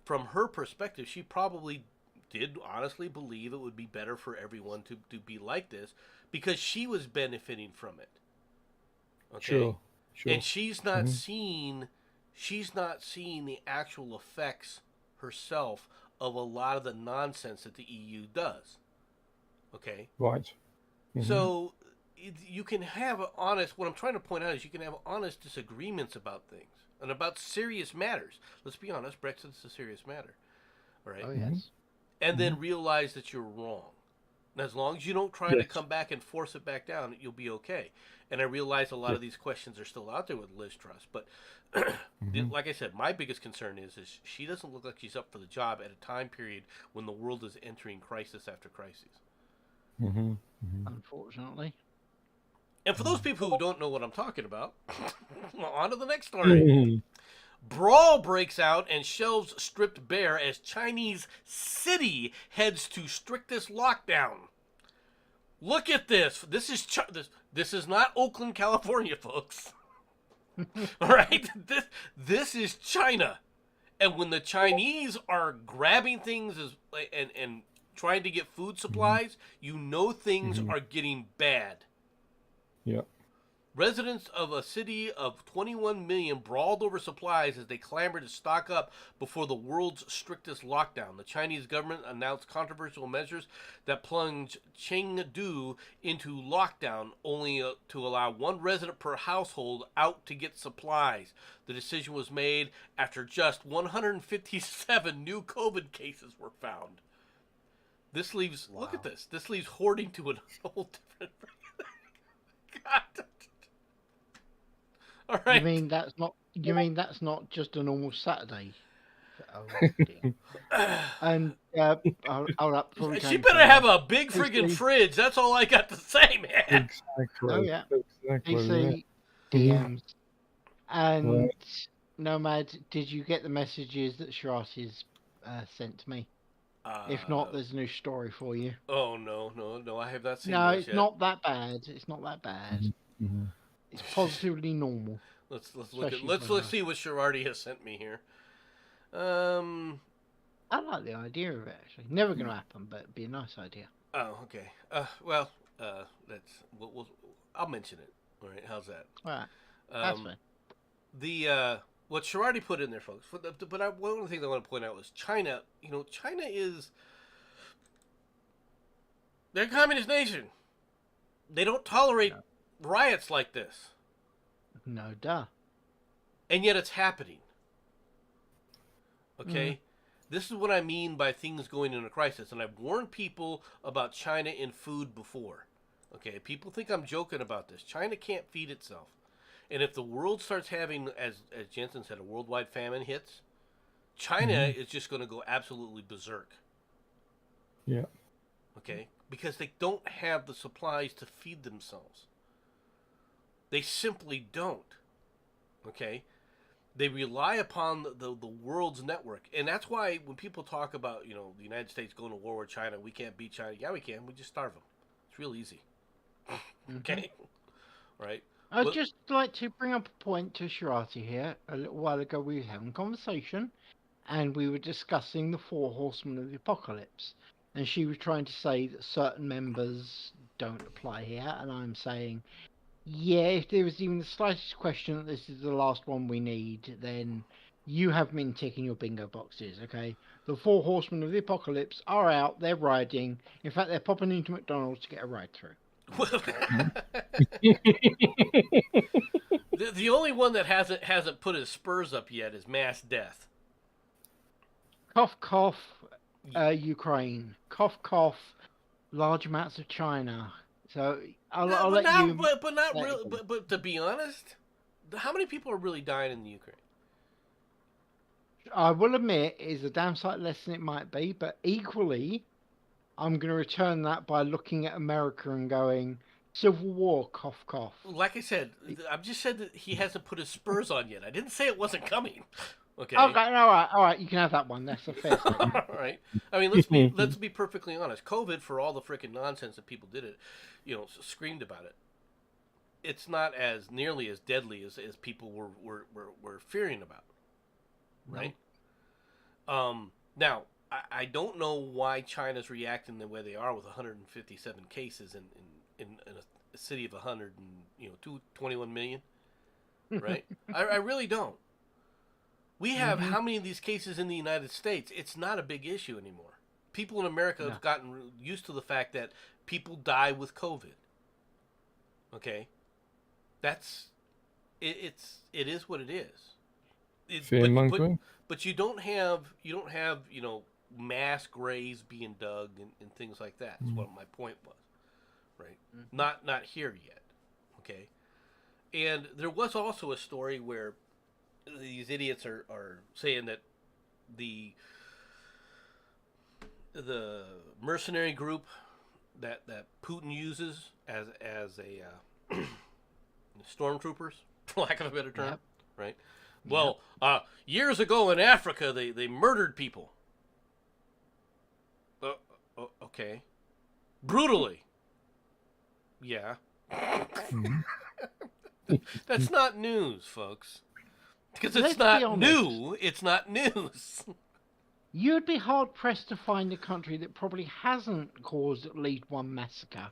from her perspective, she probably did honestly believe it would be better for everyone to be like this because she was benefiting from it. Okay. Sure. And she's not seeing the actual effects herself of a lot of the nonsense that the EU does. Okay. Right. So you can have what I'm trying to point out is you can have honest disagreements about things and about serious matters. Let's be honest, Brexit's a serious matter. All right. Oh yes. And then realize that you're wrong. And as long as you don't try to come back and force it back down, you'll be okay. And I realize a lot of these questions are still out there with Liz Truss, but like I said, my biggest concern is she doesn't look like she's up for the job at a time period when the world is entering crisis after crisis. Unfortunately. And for those people who don't know what I'm talking about, on to the next story. Brawl breaks out and shelves stripped bare as Chinese city heads to strictest lockdown. Look at this. This is not Oakland, California, folks. All right? This is China. And when the Chinese are grabbing things and trying to get food supplies, you know things are getting bad. Yep. Residents of a city of 21 million brawled over supplies as they clamored to stock up before the world's strictest lockdown. The Chinese government announced controversial measures that plunged Chengdu into lockdown, only to allow one resident per household out to get supplies. The decision was made after just 157 new COVID cases were found. This leaves, look at this, this leaves hoarding to a whole different... God. All right. You mean that's not just a normal Saturday? Oh, dear. And I'll up for She better have a big friggin' fridge. That's all I got to say, man. Exactly. Oh yeah. Exactly. DMs. And Nomad, did you get the messages that Sharati's sent to me? If not, there's a new story for you. Oh no! I have not seen. No, those it's yet. not that bad. It's not that bad. It's positively normal. Let's see what Sharati has sent me here. I like the idea of it actually. Never going to happen, but it'd be a nice idea. Oh, okay. I'll mention it. All right, how's that? All right, that's fine. What Sharati put in there, folks. One of the things I want to point out was China. You know, China is they're a communist nation. They don't tolerate riots like this. No duh. And yet it's happening. Okay? This is what I mean by things going into crisis. And I've warned people about China in food before. Okay? People think I'm joking about this. China can't feed itself. And if the world starts having, as Jensen said, a worldwide famine hits, China is just going to go absolutely berserk. Yeah. Okay? Because they don't have the supplies to feed themselves. They simply don't. Okay? They rely upon the world's network. And that's why when people talk about, the United States going to war with China, we can't beat China. Yeah, we can. We just starve them. It's real easy. Okay? Right? I'd just like to bring up a point to Sharati here. A little while ago we were having a conversation and we were discussing the 4 horsemen of the apocalypse. And she was trying to say that certain members don't apply here. And I'm saying, yeah, if there was even the slightest question that this is the last one we need, then you have been ticking your bingo boxes, okay? The 4 horsemen of the apocalypse are out, they're riding. In fact, they're popping into McDonald's to get a ride through. The only one that hasn't put his spurs up yet is mass death. Cough, cough, Ukraine. Cough, cough, large amounts of China. So I'll let you. But not really. But to be honest, how many people are really dying in the Ukraine? I will admit, it's a damn sight less than it might be, but equally, I'm going to return that by looking at America and going, Civil War, cough, cough. Like I said, I've just said that he hasn't put his spurs on yet. I didn't say it wasn't coming. Okay. Okay, all right. You can have that one. That's a fair statement. All right. I mean, let's be perfectly honest. COVID, for all the freaking nonsense that people did it, screamed about it. It's not as nearly as deadly as people were fearing about, right? No. Now I don't know why China's reacting the way they are with 157 cases in a city of 21 million, right? I really don't. We have how many of these cases in the United States? It's not a big issue anymore. People in America have gotten used to the fact that people die with COVID. Okay, that's it is what it is. But you don't have mass graves being dug and things like that. Is what my point was, right? Not here yet. Okay, and there was also a story where these idiots are saying that the mercenary group that Putin uses as a stormtroopers, for lack of a better term, right? Well, years ago in Africa, they murdered people. Okay, brutally. Yeah. That's not news, folks. Because it's not new, it's not news. You'd be hard-pressed to find a country that probably hasn't caused at least one massacre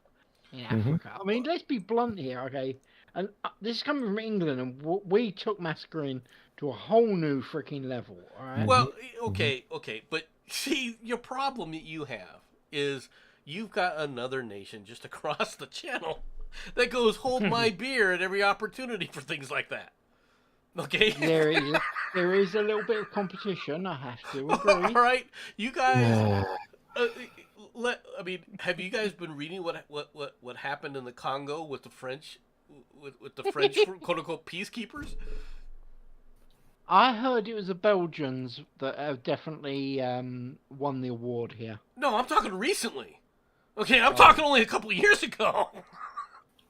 in Africa. I mean, let's be blunt here, okay? And this is coming from England, and we took massacring to a whole new freaking level, all right? Well, okay, but see, your problem that you have is you've got another nation just across the channel that goes, hold my beer at every opportunity for things like that. Okay. There is a little bit of competition. I have to agree. All right, you guys. Have you guys been reading what happened in the Congo with the French, with the French quote unquote peacekeepers? I heard it was the Belgians that have definitely won the award here. No, I'm talking recently. Okay, I'm talking only a couple of years ago.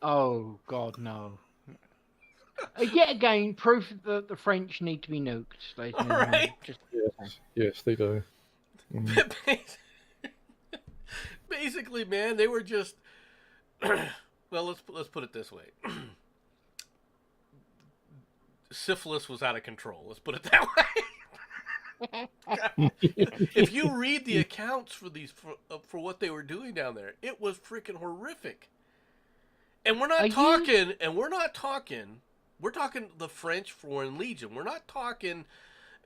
Oh God, no. Yet again, proof that the French need to be nuked. All right. Yes, they do. Basically, man, they were just. Well, let's put it this way. Syphilis was out of control. Let's put it that way. If you read the accounts for what they were doing down there, it was freaking horrific. And we're not talking. We're talking the French Foreign Legion. We're not talking,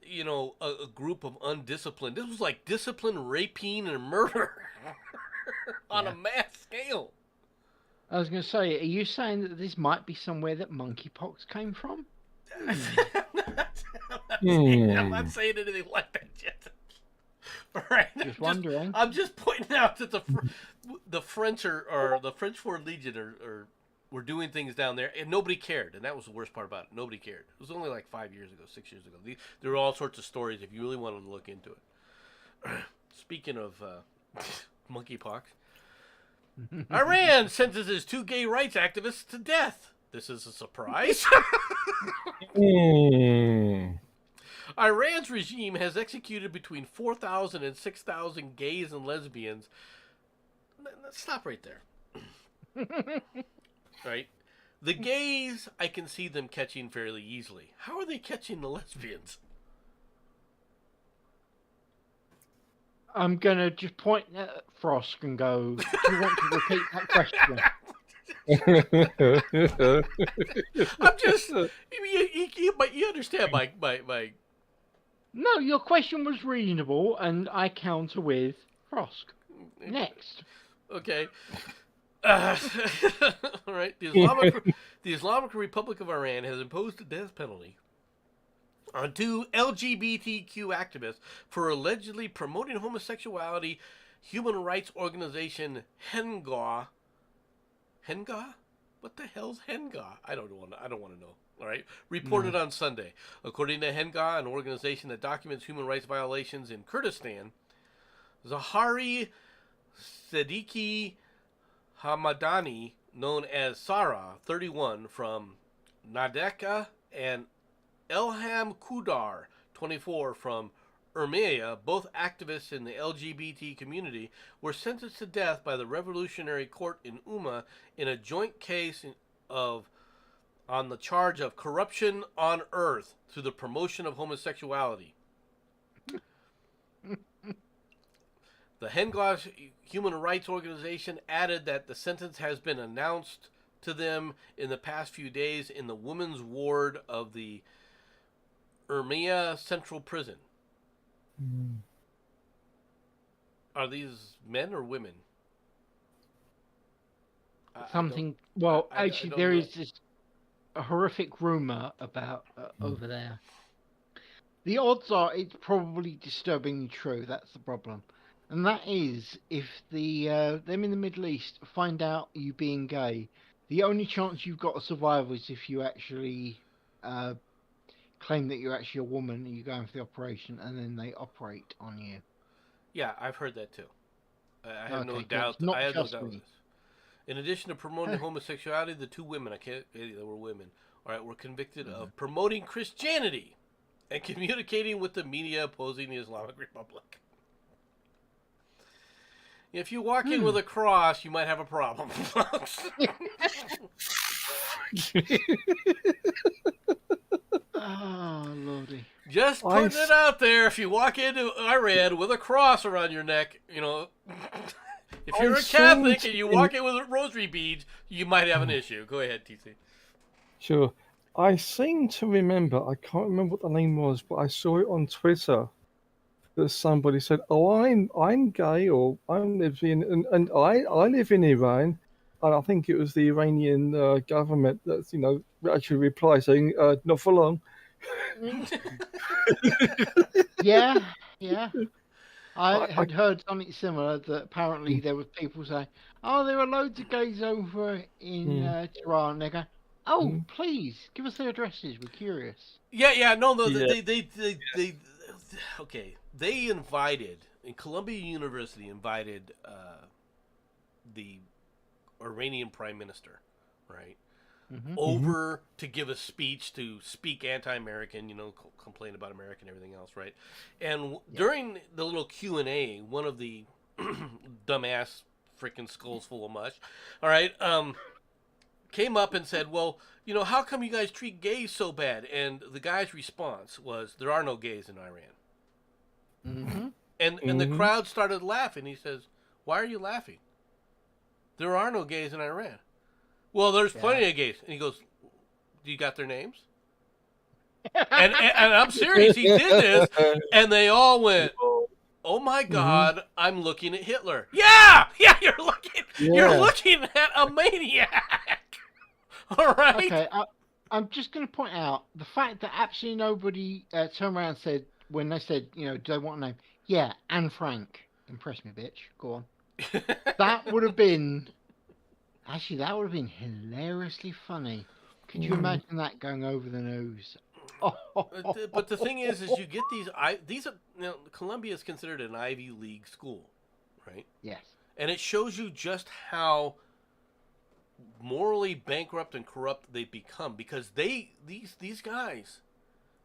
a group of undisciplined. This was like disciplined raping and murder on a mass scale. I was going to say, are you saying that this might be somewhere that monkeypox came from? I'm not saying anything like that yet. All right. Just wondering. I'm just pointing out that the French or the French Foreign Legion were doing things down there, and nobody cared, and that was the worst part about it. Nobody cared. It was only like 5 years ago, 6 years ago. There were all sorts of stories if you really wanted to look into it. Speaking of monkeypox, Iran sentences 2 gay rights activists to death. This is a surprise. Iran's regime has executed between 4,000 and 6,000 gays and lesbians. Stop right there. Right? The gays, I can see them catching fairly easily. How are they catching the lesbians? I'm going to just point at Frost and go, do you want to repeat that question? I'm just... You understand my... No, your question was reasonable, and I counter with Frost. Next. Okay. All right. The Islamic Republic of Iran has imposed the death penalty on 2 LGBTQ activists for allegedly promoting homosexuality. Human rights organization Henga. Henga? What the hell's Henga? I don't want to know. All right. Reported on Sunday. According to Henga, an organization that documents human rights violations in Kurdistan, Zahari Siddiqui Hamadani, known as Sarah, 31, from Nadeka, and Elham Kudar, 24 from Urmia, both activists in the LGBT community, were sentenced to death by the Revolutionary Court in Umma in a joint case on the charge of corruption on Earth through the promotion of homosexuality. The Henglas Human Rights Organization added that the sentence has been announced to them in the past few days in the women's ward of the Urmia Central Prison. Are these men or women? Something. Actually, there is this a horrific rumor about over there. The odds are it's probably disturbingly true. That's the problem, and that is if them in the Middle East find out you being gay, the only chance you've got of survival is if you actually claim that you're actually a woman and you're going for the operation, and then they operate on you. Yeah, I've heard that too. I have no good. doubt. Not I have no just doubt me. with this. In addition to promoting homosexuality, the two women, they were women, all right, were convicted of promoting Christianity and communicating with the media opposing the Islamic Republic. If you walk in with a cross, you might have a problem. Oh, lordy. Just putting it out there. If you walk into Iran with a cross around your neck, you know, if you're a Catholic and you walk in with rosary beads, you might have an issue. Go ahead, TC. Sure. I seem to remember, I can't remember what the name was, but I saw it on Twitter that somebody said, "Oh, I'm gay, or I'm living, and I live in Iran," and I think it was the Iranian government that's actually replied saying, "Not for long." Yeah. I had heard something similar, that apparently there were people saying, "Oh, there are loads of gays over in Tehran." They go, "Oh, please give us their addresses. We're curious." Yeah. No. Yeah. They okay. They invited, Columbia University invited the Iranian Prime Minister, right, over to give a speech to speak anti-American, complain about America and everything else, right? And during the little Q&A, one of the dumbass freaking skulls full of mush, all right, came up and said, "Well, how come you guys treat gays so bad?" And the guy's response was, "There are no gays in Iran." And the crowd started laughing. He says, "Why are you laughing? There are no gays in Iran." "Well, there's plenty of gays." And he goes, "Do you got their names?" and I'm serious. He did this, and they all went, "Oh my God, I'm looking at Hitler." Yeah, you're looking at a maniac. All right. Okay, I'm just going to point out the fact that absolutely nobody turned around and said, when they said, do they want a name? Yeah, Anne Frank. Impress me, bitch. Go on. That would have been hilariously funny. Could you imagine that going over the nose? But the thing is you get these are, Columbia is considered an Ivy League school, right? Yes. And it shows you just how morally bankrupt and corrupt they become, because these guys,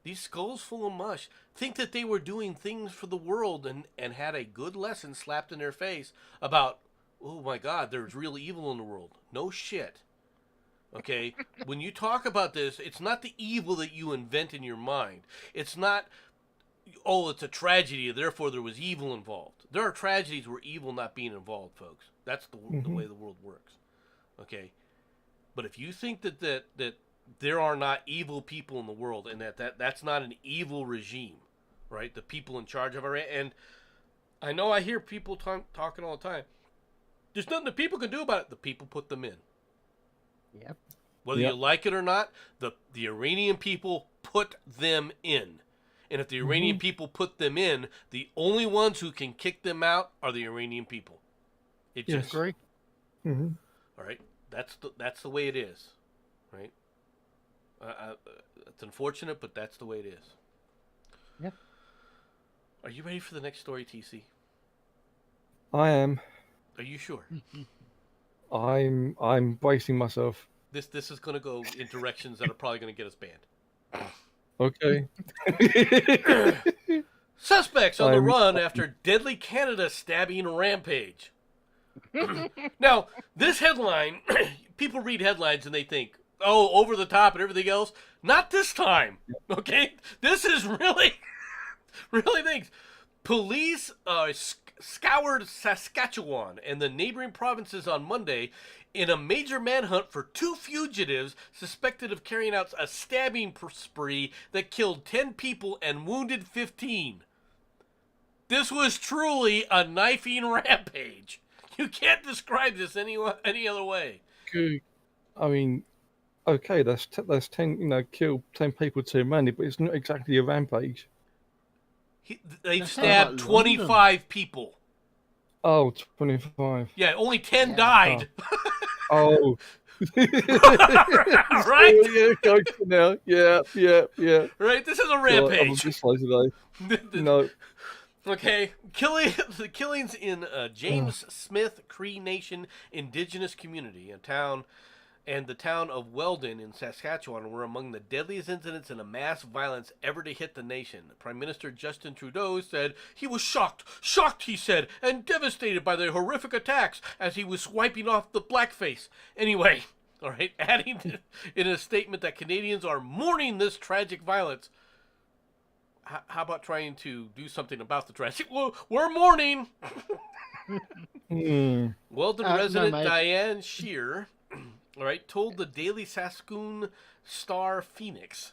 these skulls full of mush, think that they were doing things for the world and had a good lesson slapped in their face about, oh my God, there's real evil in the world. No shit. Okay? When you talk about this, it's not the evil that you invent in your mind. It's not, oh, it's a tragedy, therefore there was evil involved. There are tragedies where evil not being involved, folks. That's the way the world works. Okay? But if you think that there are not evil people in the world, and that's not an evil regime, right? The people in charge of Iran. And I know I hear people talking all the time. There's nothing the people can do about it. The people put them in. Yep. Whether you like it or not, the Iranian people put them in. And if the Iranian people put them in, the only ones who can kick them out are the Iranian people. It just agree. All right. That's the way it is, right? It's unfortunate, but that's the way it is. Yeah. Are you ready for the next story, TC? I am. Are you sure? I'm bracing myself. This is going to go in directions that are probably going to get us banned. Okay. Suspects on the run after deadly Canada stabbing rampage. Now, this headline, people read headlines and they think, oh, over the top and everything else. Not this time, okay? This is really, really things. Police scoured Saskatchewan and the neighboring provinces on Monday in a major manhunt for 2 fugitives suspected of carrying out a stabbing spree that killed 10 people and wounded 15. This was truly a knifing rampage. You can't describe this any other way. I mean, okay, that's 10. Killed 10 people too many, but it's not exactly a rampage. They've stabbed 25 people. Oh, 25. Yeah, only 10 died. Oh. Right? Yeah, go now. Yeah. Right, this is a rampage. No. Okay, the killings in James Smith Cree Nation Indigenous community, and the town of Weldon in Saskatchewan were among the deadliest incidents in a mass violence ever to hit the nation. Prime Minister Justin Trudeau said he was shocked, he said, and devastated by the horrific attacks as he was wiping off the blackface. Anyway, all right, adding in a statement that Canadians are mourning this tragic violence. How about trying to do something about the tragic? Well, we're mourning. Weldon resident Diane Shear, all right, told the Daily Saskatoon Star Phoenix.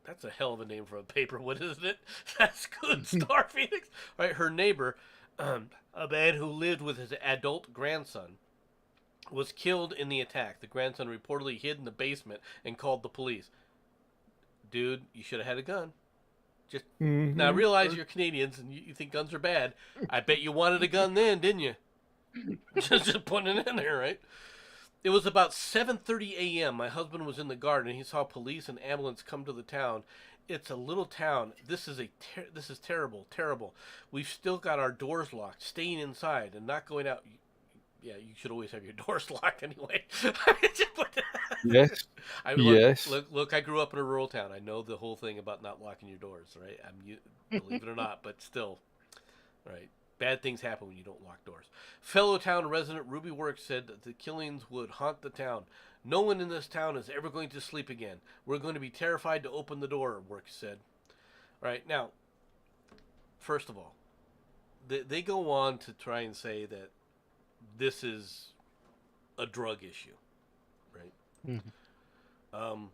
That's a hell of a name for a paper, what isn't it? Saskatoon Star Phoenix. All right, her neighbor, a man who lived with his adult grandson, was killed in the attack. The grandson reportedly hid in the basement and called the police. Dude, you should have had a gun. Just now, I realize you're Canadians and you think guns are bad. I bet you wanted a gun then, didn't you? just putting it in there, right? It was about 7:30 a.m. My husband was in the garden and he saw police and ambulance come to the town. It's a little town. This is terrible, terrible. We've still got our doors locked, staying inside and not going out. Yeah, you should always have your doors locked anyway. Yes. Yes. Look, I grew up in a rural town. I know the whole thing about not locking your doors, right? Believe it or not, but still, right? Bad things happen when you don't lock doors. Fellow town resident Ruby Works said that the killings would haunt the town. No one in this town is ever going to sleep again. We're going to be terrified to open the door, Works said. All right, now, first of all, they go on to try and say that this is a drug issue, right? Mm-hmm.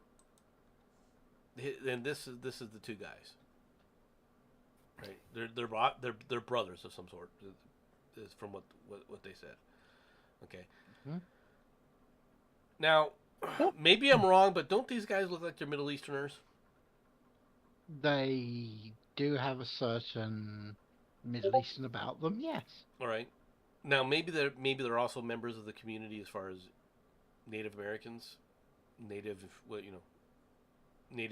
And this is the 2 guys, right? They're brothers of some sort, is from what they said. Okay. Mm-hmm. Now, maybe I'm wrong, but don't these guys look like they're Middle Easterners? They do have a certain Middle Eastern about them, yes. All right. Now, maybe they're also members of the community as far as Native Americans, Native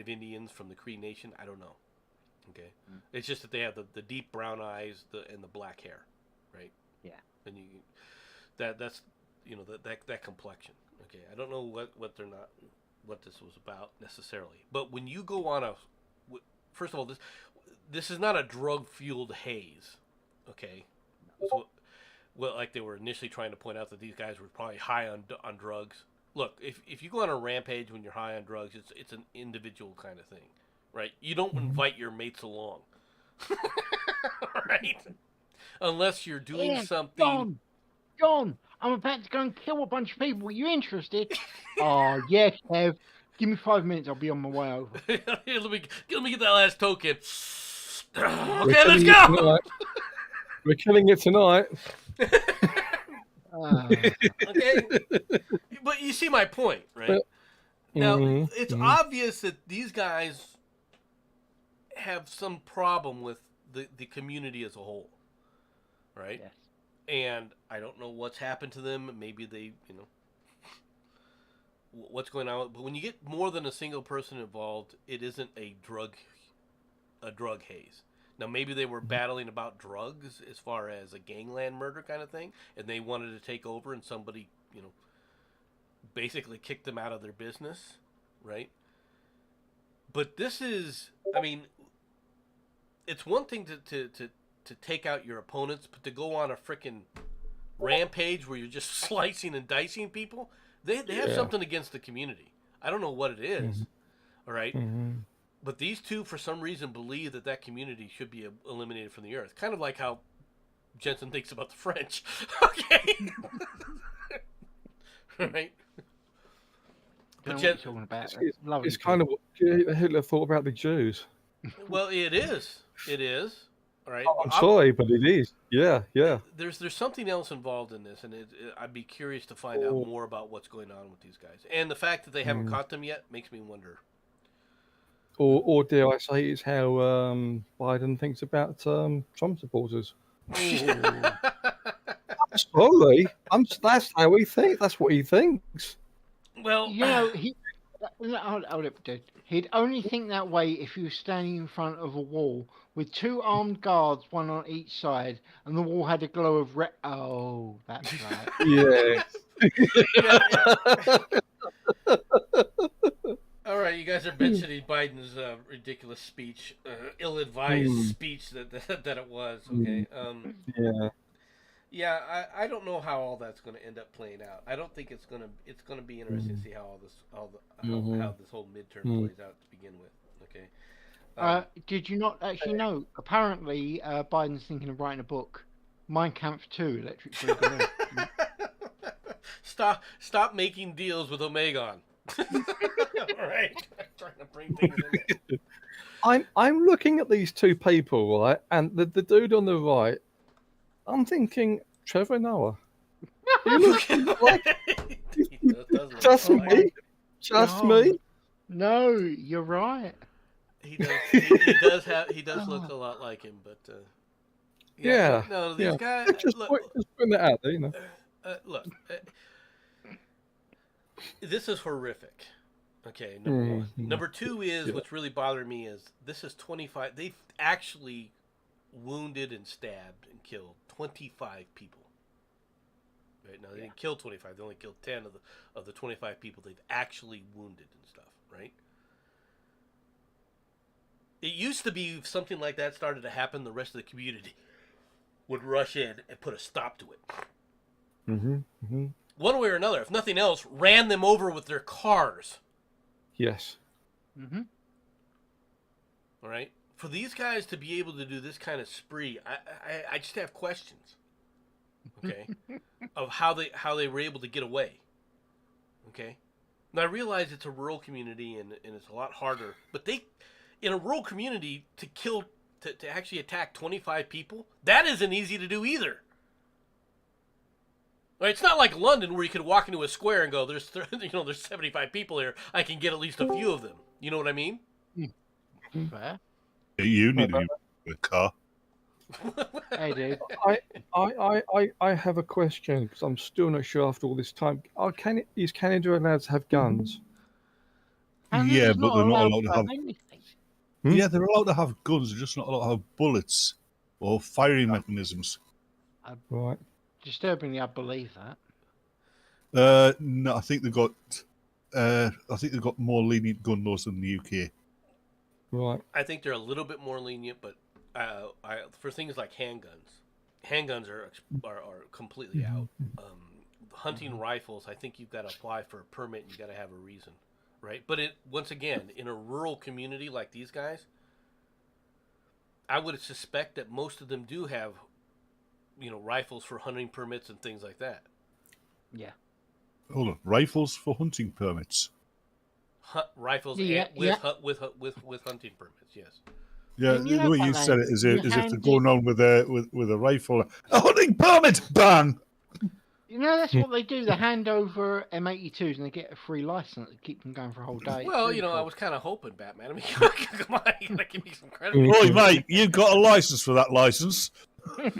Indians from the Cree Nation. I don't know. Okay, It's just that they have the deep brown eyes and the black hair, right? Yeah. And that's that complexion. Okay, I don't know what this was about necessarily, but when you go on first of all, this is not a drug fueled haze. Okay. So, well, like they were initially trying to point out that these guys were probably high on drugs. Look, if you go on a rampage when you're high on drugs, it's an individual kind of thing, right? You don't invite your mates along, right? Unless you're doing something. John, I'm about to go and kill a bunch of people. Are you interested? Oh, yes, Kev. Give me 5 minutes. I'll be on my way over. let me get that last token. Okay, let's go. We're killing it tonight. Okay, but you see my point, right? Now, it's obvious that these guys have some problem with the community as a whole, right? Yes. And I don't know what's happened to them. Maybe they, what's going on. But when you get more than a single person involved, it isn't a drug haze. Now, maybe they were battling about drugs as far as a gangland murder kind of thing, and they wanted to take over, and somebody, basically kicked them out of their business, right? But this is, I mean, it's one thing to take out your opponents, but to go on a freaking rampage where you're just slicing and dicing people, they have something against the community. I don't know what it is, all right? But these two, for some reason, believe that community should be eliminated from the earth. Kind of like how Jensen thinks about the French. Okay. Right? But But what you're talking about. It's kind of what Hitler thought about the Jews. Well, it is. It is. All right. I'm sorry, but it is. Yeah. There's something else involved in this, and I'd be curious to find out more about what's going on with these guys. And the fact that they haven't caught them yet makes me wonder. Or dare I say, it's how Biden thinks about Trump supporters. Sorry, that's how he thinks. That's what he thinks. Well, You know, he'd only think that way if he was standing in front of a wall with two armed guards, one on each side, and the wall had a glow of red. Oh, that's right. Yeah. All right, you guys are mentioning Biden's ridiculous speech, ill-advised speech that it was. Okay. Yeah. Yeah, I don't know how all that's going to end up playing out. I don't think it's going to be interesting to see how how this whole midterm plays out to begin with. Okay. Did you not actually know? Apparently, Biden's thinking of writing a book, Mein Kampf 2, Electric Boogaloo. Stop making deals with Omegon. All right, I'm trying to bring things in there. I'm looking at these two people, right, and the dude on the right. I'm thinking Trevor Noah. He looks like just me. Just me. No, you're right. He does look a lot like him, but yeah. No, these guys. Just putting that out there, you know. Look, this is horrific. Okay, number one. Number two is what's really bothering me is this is 25. They've actually wounded and stabbed and killed 25 people. Right now, they didn't kill 25. They only killed 10 of the 25 people they've actually wounded and stuff. Right. It used to be if something like that started to happen, the rest of the community would rush in and put a stop to it. One way or another, if nothing else, ran them over with their cars. Yes. All right. For these guys to be able to do this kind of spree, I just have questions. Okay, of how they were able to get away. Okay, now I realize it's a rural community and it's a lot harder, but in a rural community to actually attack 25 people, that isn't easy to do either. Right? It's not like London where you could walk into a square and go, there's 75 people here. I can get at least a few of them. You know what I mean? Fair. You need to be a car. Hey, dude. I have a question because I'm still not sure after all this time. Is Canada allowed to have guns? Yeah, but they're not allowed to have. anything. Yeah, they're allowed to have guns. They're just not allowed to have bullets or firing mechanisms. Right. Disturbingly, I believe that. No, I think they've got. I think they've got more lenient gun laws than the UK. Right. I think they're a little bit more lenient, but for things like handguns are completely out. Hunting rifles, I think you've got to apply for a permit and you got to have a reason, right? But once again, in a rural community like these guys, I would suspect that most of them do have, rifles for hunting permits and things like that. Yeah. Hold on, rifles for hunting permits. Rifles with hunting permits, yes. Yeah, the way you said it is if they're going on with a rifle, a hunting permit, bang. That's what they do. They hand over M82s and they get a free license to keep them going for a whole day. Well, I was kind of hoping, Batman. I mean, come on, you gotta give me some credit. Oi, mate, you've got a license for that license. I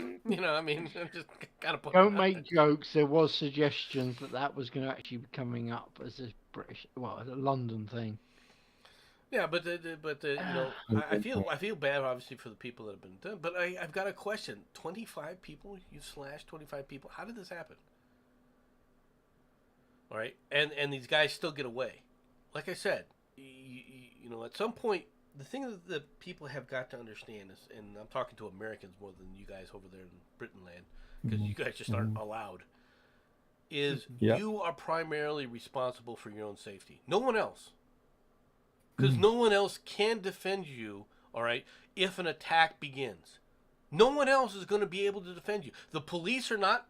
mean, I'm just kind of. Don't make jokes. There was suggestions that was going to actually be coming up as a a London thing. Yeah, but I feel bad obviously for the people that have been done. But I've got a question. 25 people? You slashed 25 people? How did this happen? All right, and these guys still get away. Like I said, at some point, the thing that people have got to understand is, and I'm talking to Americans more than you guys over there in Britain land, because you guys just aren't allowed, is you are primarily responsible for your own safety. No one else. Because no one else can defend you, all right, if an attack begins. No one else is going to be able to defend you. The police are not,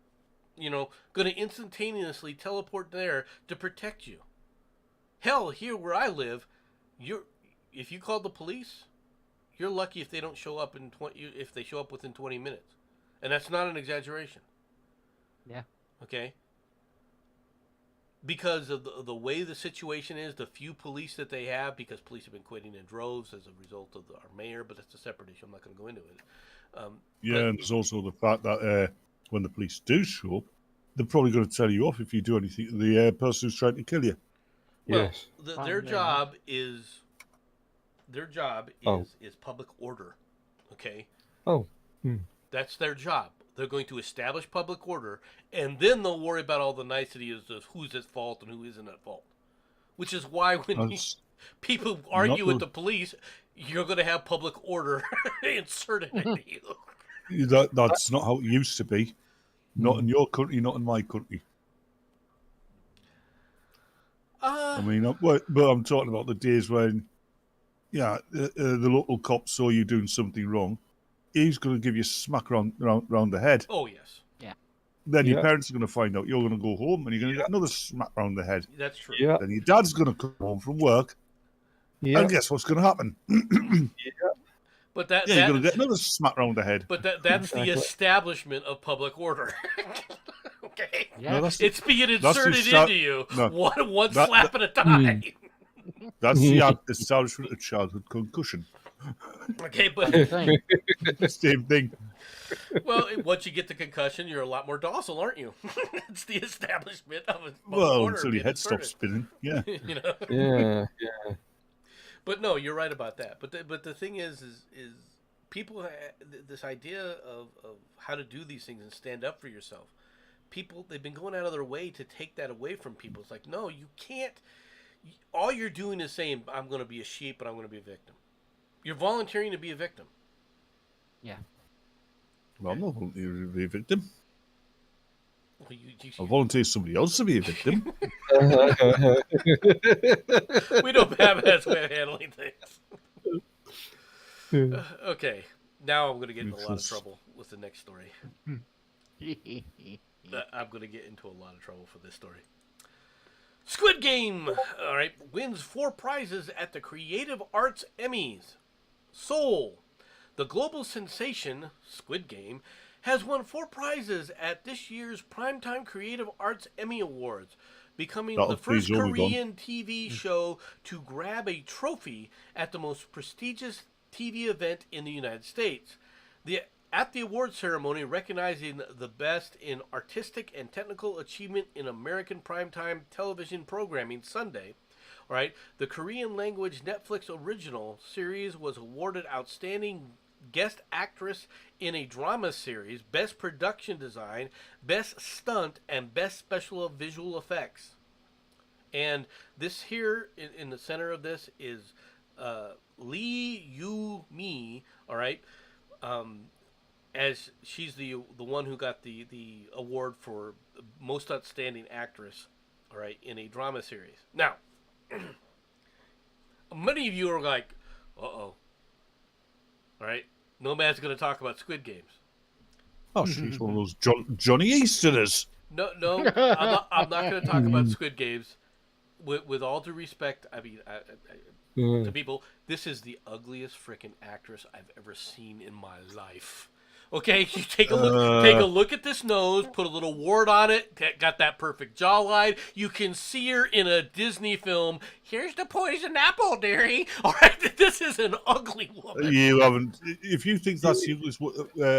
going to instantaneously teleport there to protect you. Hell, here where I live, if you call the police, you're lucky if they don't show up if they show up within 20 minutes. And that's not an exaggeration. Yeah. Okay? Because of the way the situation is, the few police that they have, because police have been quitting in droves as a result of our mayor, but that's a separate issue. I'm not going to go into it. And there's also the fact that when the police do show up, they're probably going to tell you off if you do anything to the person who's trying to kill you. Well, Yes. Their job is public order. Okay? Oh. That's their job. They're going to establish public order, and then they'll worry about all the niceties of who's at fault and who isn't at fault. Which is why when people argue with the police, you're going to have public order inserted into you. That's not how it used to be. Not in your country, not in my country. I mean, but I'm talking about the days when, the local cop saw you doing something wrong. He's going to give you a smack round the head. Oh, yes. Yeah. Then your parents are going to find out. You're going to go home and you're going to get another smack round the head. That's true. Yeah. Then your dad's going to come home from work. Yeah. And guess what's going to happen? But you're going to get another smack round the head. But that's the establishment of public order. Okay? Yeah. No, it's being inserted into you one slap at a time. That's the establishment of childhood concussion. Okay, but same thing. Well, once you get the concussion, you're a lot more docile, aren't you? It's the establishment of a until your head stops spinning. Yeah. Yeah. But no, you're right about that. But the thing is people this idea of how to do these things and stand up for yourself. People, they've been going out of their way to take that away from people. It's like, no, you can't. All you're doing is saying, I'm going to be a sheep and I'm going to be a victim. You're volunteering to be a victim. Yeah. Well, I'm not volunteering to be a victim. Well, I'll volunteer somebody else to be a victim. We don't have that way of handling things. Okay. Now I'm going to get into a lot of trouble with the next story. I'm going to get into a lot of trouble for this story. Squid Game, all right, wins 4 prizes at the Creative Arts Emmys. Seoul, the global sensation, Squid Game, has won 4 prizes at this year's Primetime Creative Arts Emmy Awards, becoming the first Korean TV show to grab a trophy at the most prestigious TV event in the United States. At the award ceremony recognizing the best in artistic and technical achievement in American primetime television programming Sunday, all right, the Korean language Netflix original series was awarded Outstanding Guest Actress in a Drama Series, Best Production Design, Best Stunt, and Best Special Visual Effects. And this here in the center of this is Lee Yu-mi, all right, as she's the one who got the award for most outstanding actress, all right, in a drama series. Now, many of you are like, all right, Nomad's going to talk about Squid Games. Oh, she's one of those Johnny Easterners. No, I'm not going to talk about Squid Games. With all due respect, I mean, to people, this is the ugliest freaking actress I've ever seen in my life. Okay, you take a look at this nose, put a little wart on it, got that perfect jawline. You can see her in a Disney film. Here's the poison apple, dearie. All right, this is an ugly woman. You haven't. If you think that's the ugliest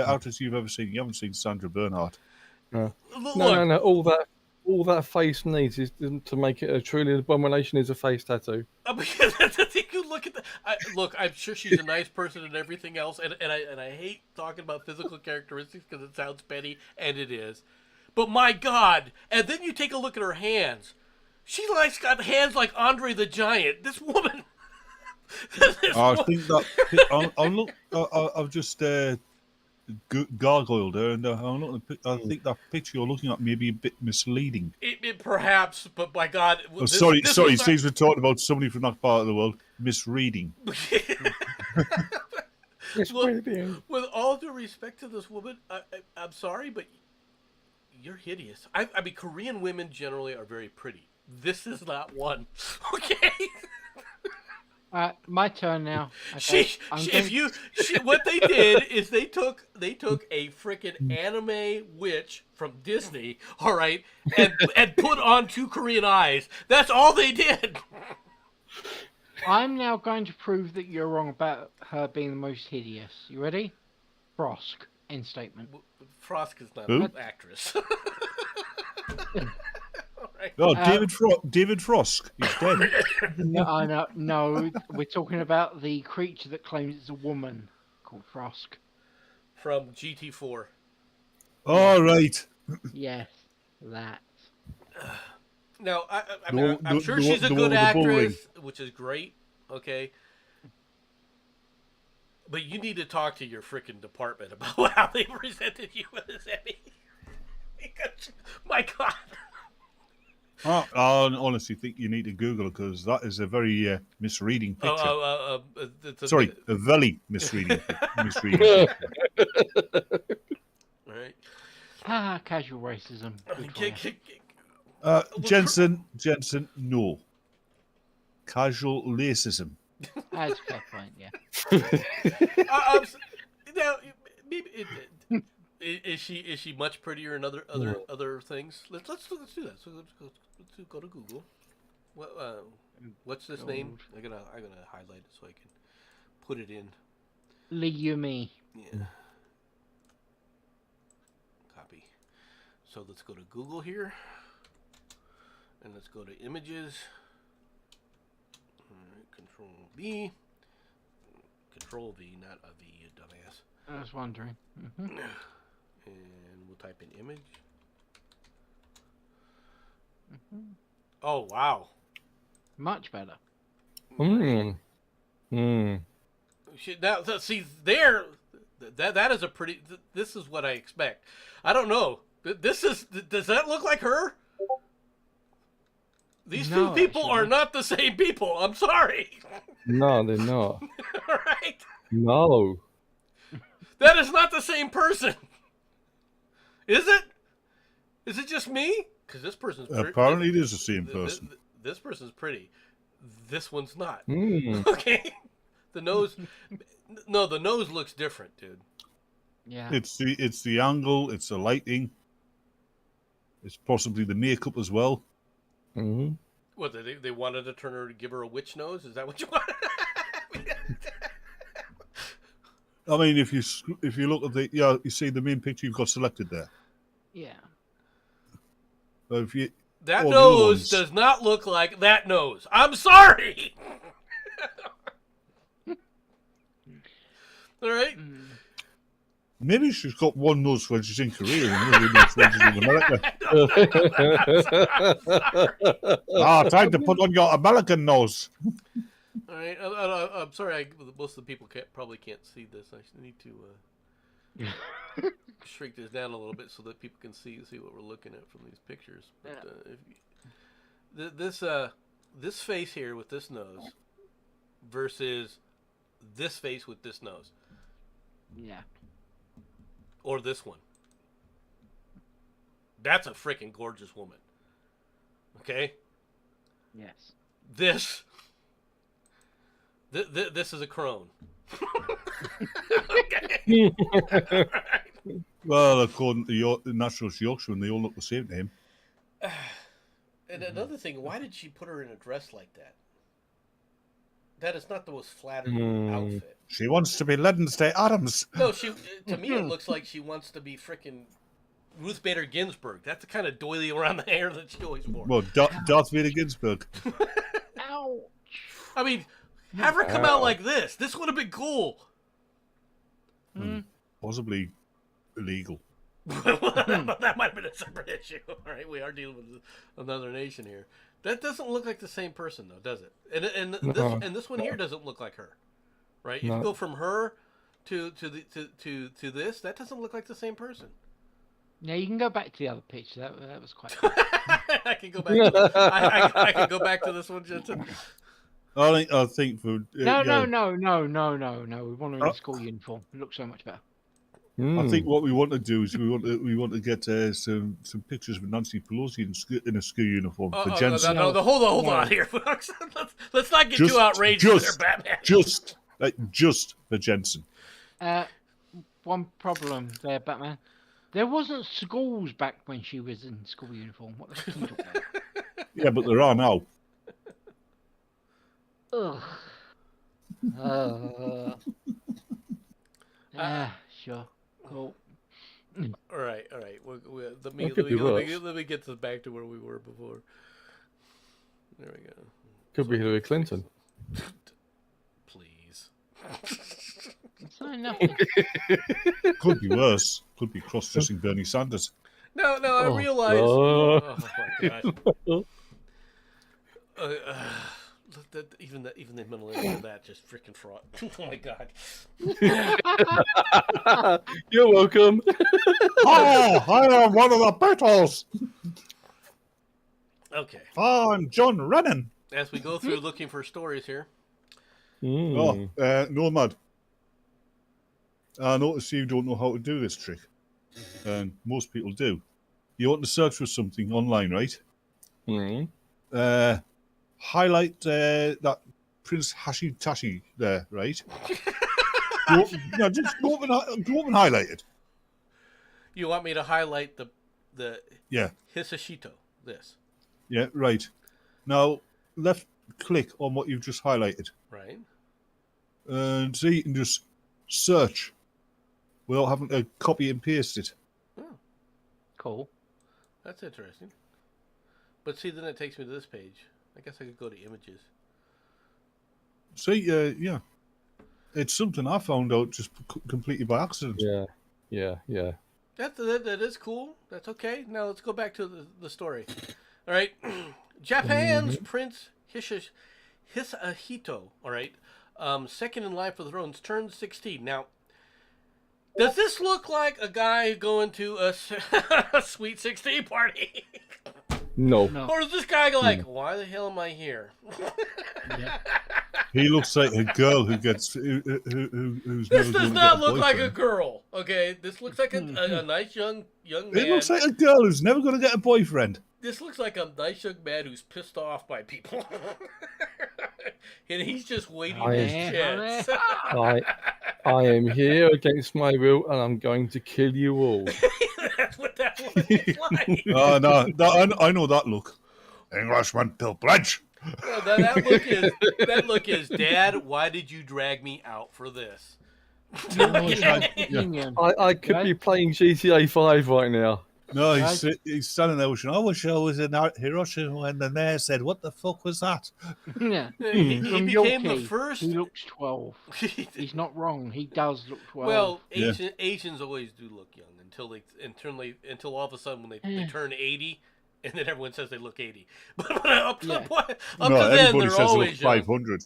actress you've ever seen, you haven't seen Sandra Bernhard. No. All that face needs is to make it a truly abomination is a face tattoo. Because I think you look at look, I'm sure she's a nice person and everything else, and I hate talking about physical characteristics because it sounds petty, and it is. But my God! And then you take a look at her hands. She got hands like Andre the Giant. This woman, I think that I'll look. I've just gargoyled her, and I think that picture you're looking at may be a bit misleading. It perhaps, but by God, Oh, this sorry. was It seems we're talking about somebody from that part of the world misreading. With all due respect to this woman, I'm sorry, but you're hideous. I mean, Korean women generally are very pretty. This is not one. Okay. My turn now. Okay. What they did is they took a freaking anime witch from Disney, all right, and put on 2 Korean eyes. That's all they did. I'm now going to prove that you're wrong about her being the most hideous. You ready? Frosk. End statement. Frosk is not Who? an actress. Right. Oh, David Frosk. He's dead. No, we're talking about the creature that claims it's a woman called Frosk. From GT4. All right. Yes, that. Now, I'm sure she's a good actress, which is great, okay? But you need to talk to your freaking department about how they presented you with this Emmy. Because, my God. I honestly think you need to Google it because that is a very misreading picture. Sorry, a very misreading. Misreading. Right. Casual racism. Jenson, no. Casual racism. That's a fair point, yeah. Now, maybe is she much prettier in other things? Let's do that. So let's go to Google. What's this name? I'm gonna highlight it so I can put it in. Liyumi. Yeah. Copy. So let's go to Google here, and let's go to images. All right, Control V. Control V, not a V, you dumbass. I was wondering. Mm-hmm. And we'll type in image. Mm-hmm. Oh, wow. Much better. Now, see, there, that is a pretty, this is what I expect. I don't know. Does that look like her? These two people are not the same people. I'm sorry. No, they're not. All right. No. That is not the same person. Is it? Is it just me? Because this person's pretty. Apparently it is the same person. This person's pretty. This one's not. Mm. Okay. The nose. No, the nose looks different, dude. Yeah. It's the angle. It's the lighting. It's possibly the makeup as well. Mm-hmm. What, they wanted to turn her to give her a witch nose? Is that what you wanted? I mean, if you look at you see the main picture you've got selected there. Yeah. That nose does not look like that nose. I'm sorry. All right. Maybe she's got one nose when she's in Korea and another nose when she's in America. Time to put on your American nose. All right. I'm sorry. Most of the people probably can't see this. I need to shrink this down a little bit so that people can see what we're looking at from these pictures. But, this face here with this nose versus this face with this nose. Yeah. Or this one. That's a freaking gorgeous woman. Okay? Yes. This is a crone. Okay. Well, according to the natural Yorkshireman, they all look the same to him. And another thing, why did she put her in a dress like that? That is not the most flattering outfit. She wants to be Wednesday Adams. No, to me it looks like she wants to be freaking Ruth Bader Ginsburg. That's the kind of doily around the hair that she always wore. Well, Darth Vader Ginsburg. Ouch. I mean, have her come out like this. This would have been cool. Possibly illegal. That might have been a separate issue. All right, we are dealing with another nation here. That doesn't look like the same person, though, does it? And No. this one here doesn't look like her, right? If No. you go from her to this, that doesn't look like the same person. Yeah, you can go back to the other picture. That was quite. I can go back. I can go back to this one, Jensen. I think for No. yeah, We want her in school uniform. It looks so much better. I think what we want to do is we want to get some pictures of Nancy Pelosi in a school uniform for Jensen. No, hold on here, folks. Let's not get too outraged there, Batman. Just for Jensen. One problem there, Batman. There wasn't schools back when she was in school uniform. What the fuck are you talking about? Yeah, but there are now. Ugh. Sure. Cool. All right. Let me get this back to where we were before. There we go. Could be Hillary Clinton. Please. It's not nothing. Could be worse. Could be cross-dressing Bernie Sanders. No, I realize. Oh my god. Even the middle end of that just freaking fraud. Oh my god. You're welcome. Oh, I am one of the battles. Okay. I'm John Rennan. As we go through looking for stories here. Nomad. I notice you don't know how to do this trick, and most people do. You want to search for something online, right? Highlight that Prince Hashitashi there, right? Just go up and highlight it. You want me to highlight the Yeah. Hisashito, this. Yeah, right. Now, left click on what you've just highlighted. Right. And so you can just search without having to copy and paste it. Oh. Cool. That's interesting. But see, then it takes me to this page. I guess I could go to images. See, yeah. It's something I found out just completely by accident. Yeah. That is cool. That's okay. Now let's go back to the story. All right. Japan's Prince Hisahito, all right, second in line for the throne, turned 16. Now, does this look like a guy going to a Sweet 16 party? No. Or is this guy like, why the hell am I here? Yeah. He looks like a girl who's This does not look like a girl. Okay, this looks like a nice young man. It looks like a girl who's never going to get a boyfriend. This looks like a nice young man who's pissed off by people. And he's just waiting his chance. I am here against my will, and I'm going to kill you all. That's what that looks like. Oh, no, I know that look. Englishman Pilbridge. No, that look is, Dad, why did you drag me out for this? I could be playing GTA 5 right now. No, he's standing there wishing, I wish I was in Hiroshima when the mayor said, what the fuck was that? Yeah. He became the first. He looks 12. He's not wrong. He does look 12. Well, Asians always do look young until all of a sudden when they turn 80, and then everyone says they look 80. But up to then, they're always young. 500.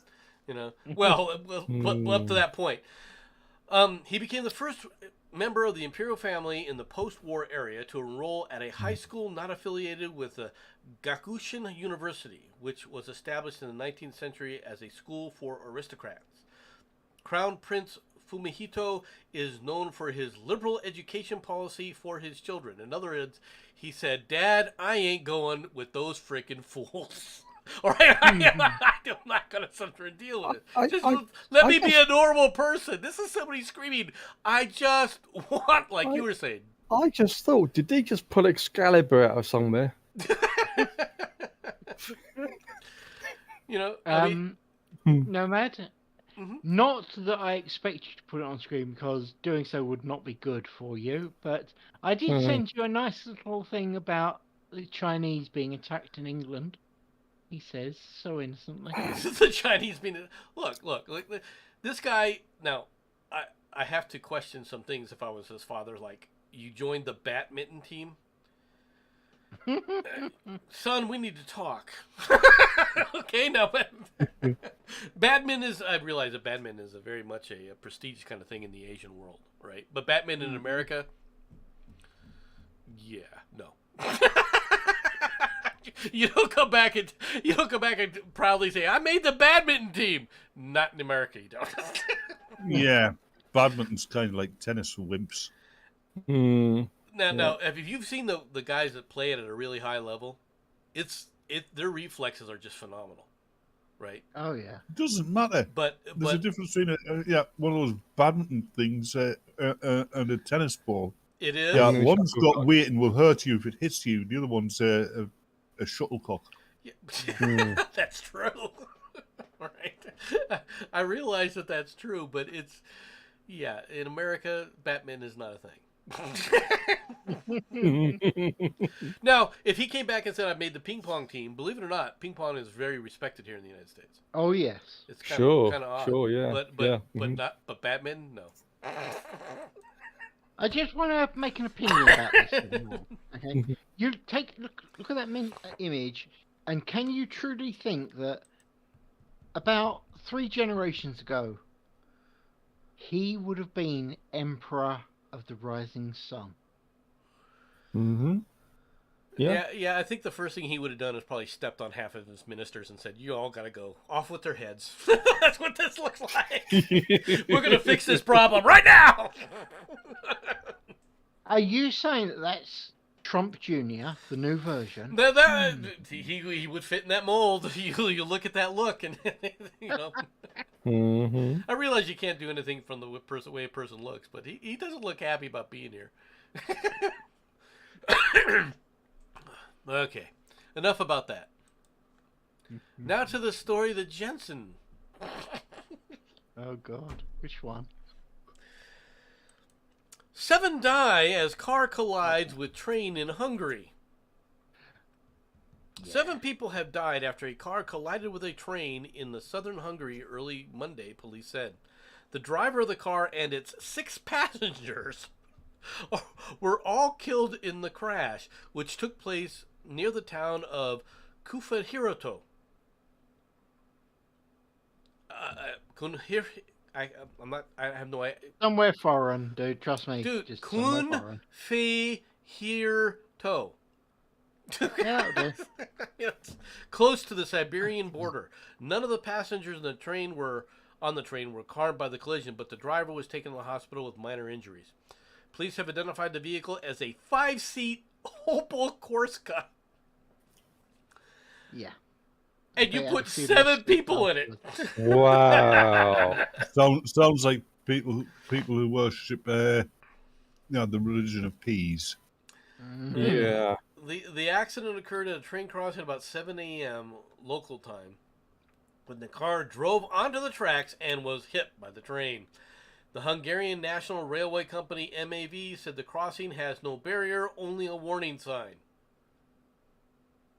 You know, well, up to that point. He became the first member of the imperial family in the post-war area to enroll at a high school not affiliated with the Gakushin University, which was established in the 19th century as a school for aristocrats. Crown Prince Fumihito is known for his liberal education policy for his children. In other words, he said, Dad, I ain't going with those freaking fools. All right, I'm not going to sit there and deal with it. Let me be a normal person. This is somebody screaming, I just want, like you were saying. I just thought, did they just pull Excalibur out of somewhere? You know, I mean, Nomad, not that I expect you to put it on screen because doing so would not be good for you, but I did send you a nice little thing about the Chinese being attacked in England. He says so innocently. The Chinese being look. This guy. Now, I have to question some things. If I was his father, like you joined the badminton team. Son, we need to talk. Okay, now, Batman is, I realize that Batman is very much a prestige kind of thing in the Asian world, right? But Batman in America, yeah, no. You don't come back and proudly say, I made the badminton team. Not in America, you don't. Yeah, badminton's kind of like tennis for wimps. Now, if you've seen the guys that play it at a really high level, their reflexes are just phenomenal, right? Oh yeah. It doesn't matter. But There's a difference between one of those badminton things and a tennis ball. it is. Yeah, one's got weight and will hurt you if it hits you. The other one's a shuttlecock. Yeah. That's true. Right. I realize that that's true, but in America, Batman is not a thing. Now, if he came back and said, I made the ping pong team, believe it or not, ping pong is very respected here in the United States. Oh yes. It's kind of odd. Sure, yeah. But Batman, no. I just want to make an opinion about this. Okay, you look at that image, and can you truly think that about 3 generations ago, he would have been Emperor of the Rising Sun? Mm-hmm. Yeah. I think the first thing he would have done is probably stepped on half of his ministers and said, "You all got to go off with their heads." That's what this looks like. We're gonna fix this problem right now. Are you saying that that's Trump Jr., the new version? He would fit in that mold. You look at that look, and you know. Mm-hmm. I realize you can't do anything from the way a person looks, but he doesn't look happy about being here. Okay, enough about that. Now to the story that Jensen. Oh God, which one? 7 die as car collides with train in Hungary. 7 people have died after a car collided with a train in the southern Hungary early Monday, police said. The driver of the car and its 6 passengers were all killed in the crash, which took place near the town of Kufahirato. I have no idea. Somewhere foreign, dude. Trust me. Dude, just somewhere foreign. Kufahirato. Yeah, okay. It's close to the Siberian border. None of the passengers on the train were harmed by the collision, but the driver was taken to the hospital with minor injuries. Police have identified the vehicle as a 5-seat Opel Corsica. Yeah. And you put 7 people in it. Wow. Sounds like people who worship the religion of peas. Mm-hmm. Yeah. The accident occurred at a train crossing at about 7 a.m. local time when the car drove onto the tracks and was hit by the train. The Hungarian National Railway Company, MAV, said the crossing has no barrier, only a warning sign.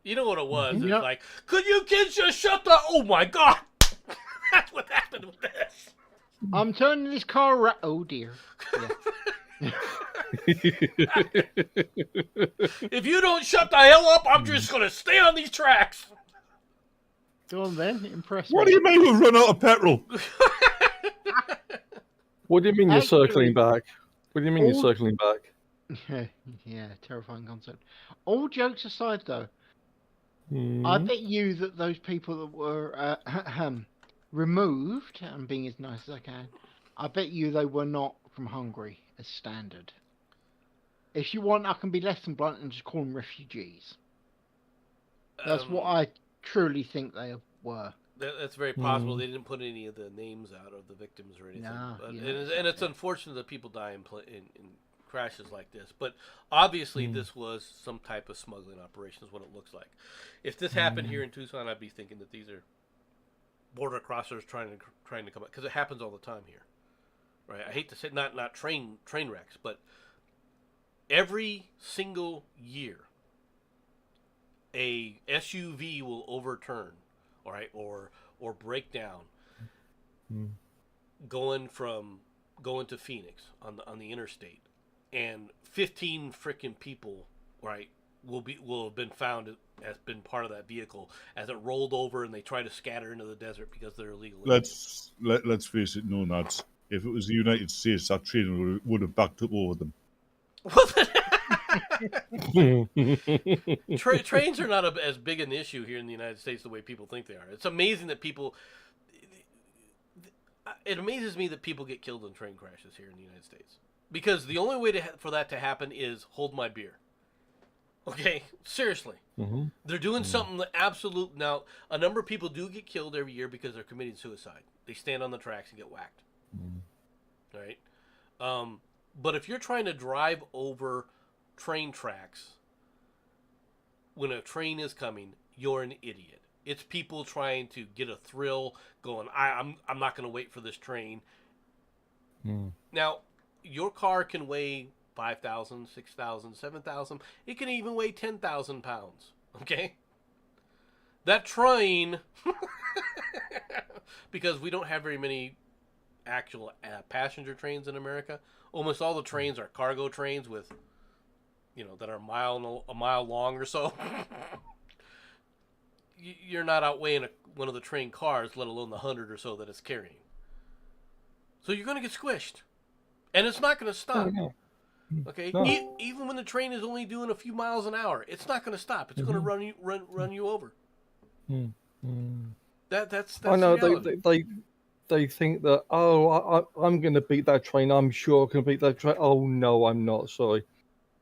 You know what it was? It's like, could you kids just shut the... Oh my God! That's what happened with this. I'm turning this car around. Oh dear. Yeah. If you don't shut the hell up, I'm just going to stay on these tracks. Go on then, impress What me. do you mean we've run out of petrol? What do you mean you're Actually, circling back? What do you mean you're circling back? Yeah, terrifying concept. All jokes aside, though, I Mm. bet you that those people that were removed, and being as nice as I can, I bet you they were not from Hungary as standard. If you want, I can be less than blunt and just call them refugees. That's what I truly think they were. That's very possible. They didn't put any of the names out of the victims or anything. No, but, yeah, and it's unfortunate that people die in crashes like this. But obviously, this was some type of smuggling operation, is what it looks like. If this happened here in Tucson, I'd be thinking that these are border crossers trying to come out, because it happens all the time here, right? I hate to say not train wrecks, but every single year, a SUV will overturn, all right, or break down, going to Phoenix on the interstate, and 15 freaking people, right, will have been found as been part of that vehicle as it rolled over and they try to scatter into the desert because they're illegal. Let's face it, Nomads. If it was the United States, that train would have backed up over them. Trains are not as big an issue here in the United States the way people think they are. It's amazing that people. It amazes me that people get killed in train crashes here in the United States, because the only way for that to happen is hold my beer. Okay, seriously. Mm-hmm. They're doing something that absolute. Now, a number of people do get killed every year because they're committing suicide. They stand on the tracks and get whacked. Mm-hmm. Right? But if you're trying to drive over train tracks when a train is coming, you're an idiot. It's people trying to get a thrill, going, I'm not going to wait for this train. Mm. Now, your car can weigh 5,000, 6,000, 7,000. It can even weigh 10,000 pounds. Okay? That train, because we don't have very many actual passenger trains in America. Almost all the trains are cargo trains with, that are a mile long or so. You're not outweighing one of the train cars, let alone the 100 or so that it's carrying. So you're going to get squished. And it's not going to stop. Oh, no. Okay? No. Even when the train is only doing a few miles an hour, it's not going to stop. It's going to run you over. That's I know reality. They think that, I'm going to beat that train. I'm sure I can beat that train. Oh, no, I'm not. Sorry.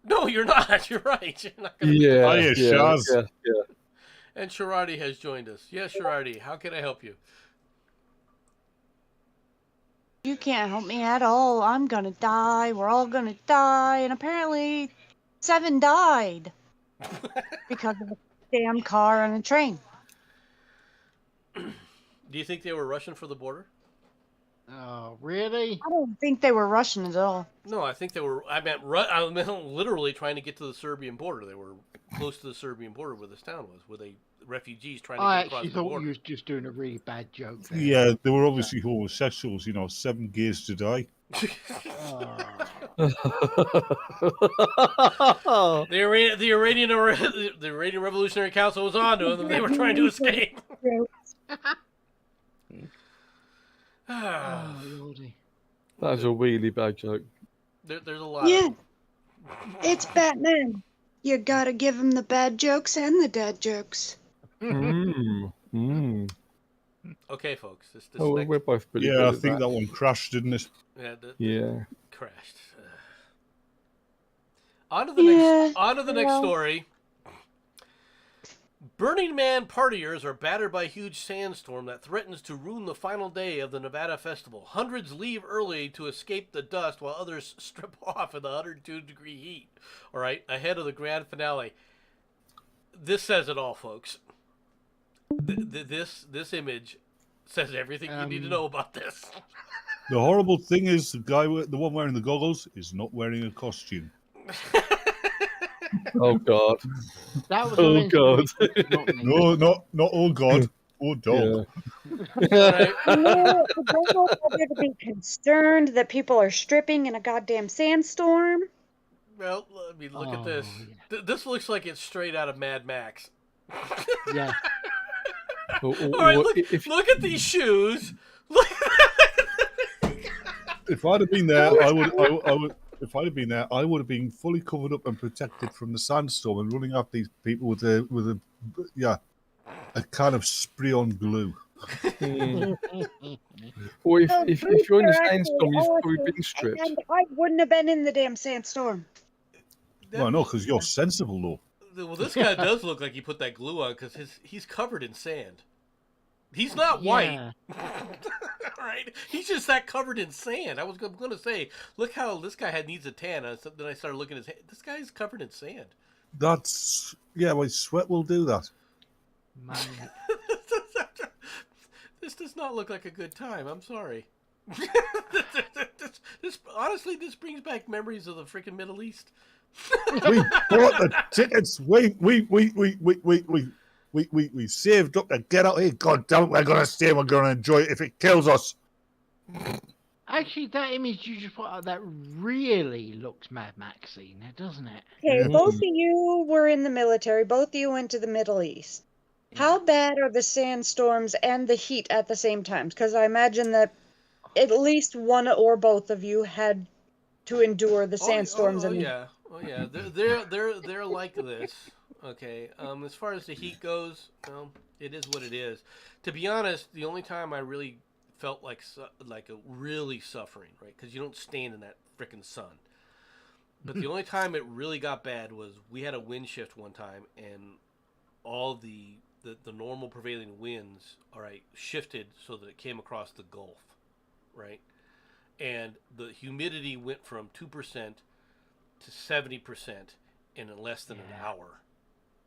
No, you're not. You're right. You're not going to beat that train. Yeah. And Sharadi has joined us. Yes, Sharadi, how can I help you? You can't help me at all. I'm going to die. We're all going to die. And apparently 7 died because of a damn car and a train. Do you think they were rushing for the border? Oh, really? I don't think they were Russian at all. No, I think they were. I meant literally trying to get to the Serbian border. They were close to the Serbian border where this town was, where they refugees trying to get across the border. I actually thought you was just doing a really bad joke there. Yeah, they were obviously homosexuals. 7 gays to die. The Iranian Revolutionary Council was on to them, and they were trying to escape. Oh, Lordy. That's a really bad joke. There's a lot. Yeah, it's Batman. You gotta give him the bad jokes and the dad jokes. Okay, folks. We're both pretty good. Yeah, I think that one crashed, didn't it? Yeah. Crashed. On to the next story. Burning Man partiers are battered by a huge sandstorm that threatens to ruin the final day of the Nevada Festival. Hundreds leave early to escape the dust while others strip off in the 102-degree heat. All right, ahead of the grand finale. This says it all, folks. This image says everything you need to know about this. The horrible thing is the one wearing the goggles, is not wearing a costume. Oh God! That was God! No, not oh God! Oh dog! Yeah. I don't know whether to be concerned that people are stripping in a goddamn sandstorm. Well, I mean, look at this. Yeah. This looks like it's straight out of Mad Max. Yeah. All right, look at these shoes. If I'd have been there, I would. If I'd have been there, I would have been fully covered up and protected from the sandstorm and running after these people with a kind of spray on glue. Or if you're in the sandstorm, you've probably been stripped. And I wouldn't have been in the damn sandstorm. Well, no, because you're sensible, though. Well, this guy does look like he put that glue on because he's covered in sand. He's not white. Right? He's just that covered in sand. I'm going to say, look how this guy needs a tan. Then I started looking at his hand. This guy's covered in sand. Well, sweat will do that. This does not look like a good time. I'm sorry. Honestly, this brings back memories of the freaking Middle East. We bought the tickets. We saved up to get out here. God damn it, we're going to stay. We're going to enjoy it if it kills us. Actually, that image you just put up, that really looks Mad Maxy now, doesn't it? Okay, Yeah. both of you were in the military. Both of you went to the Middle East. How bad are the sandstorms and the heat at the same time? Because I imagine that at least one or both of you had to endure the sandstorms and the yeah, oh yeah. They're like this. Okay. As far as the heat goes, it is what it is. To be honest, the only time I really felt like a really suffering, right? Because you don't stand in that frickin' sun. But the only time it really got bad was we had a wind shift one time, and all the normal prevailing winds, all right, shifted so that it came across the Gulf, right? And the humidity went from 2% to 70% in less than an hour,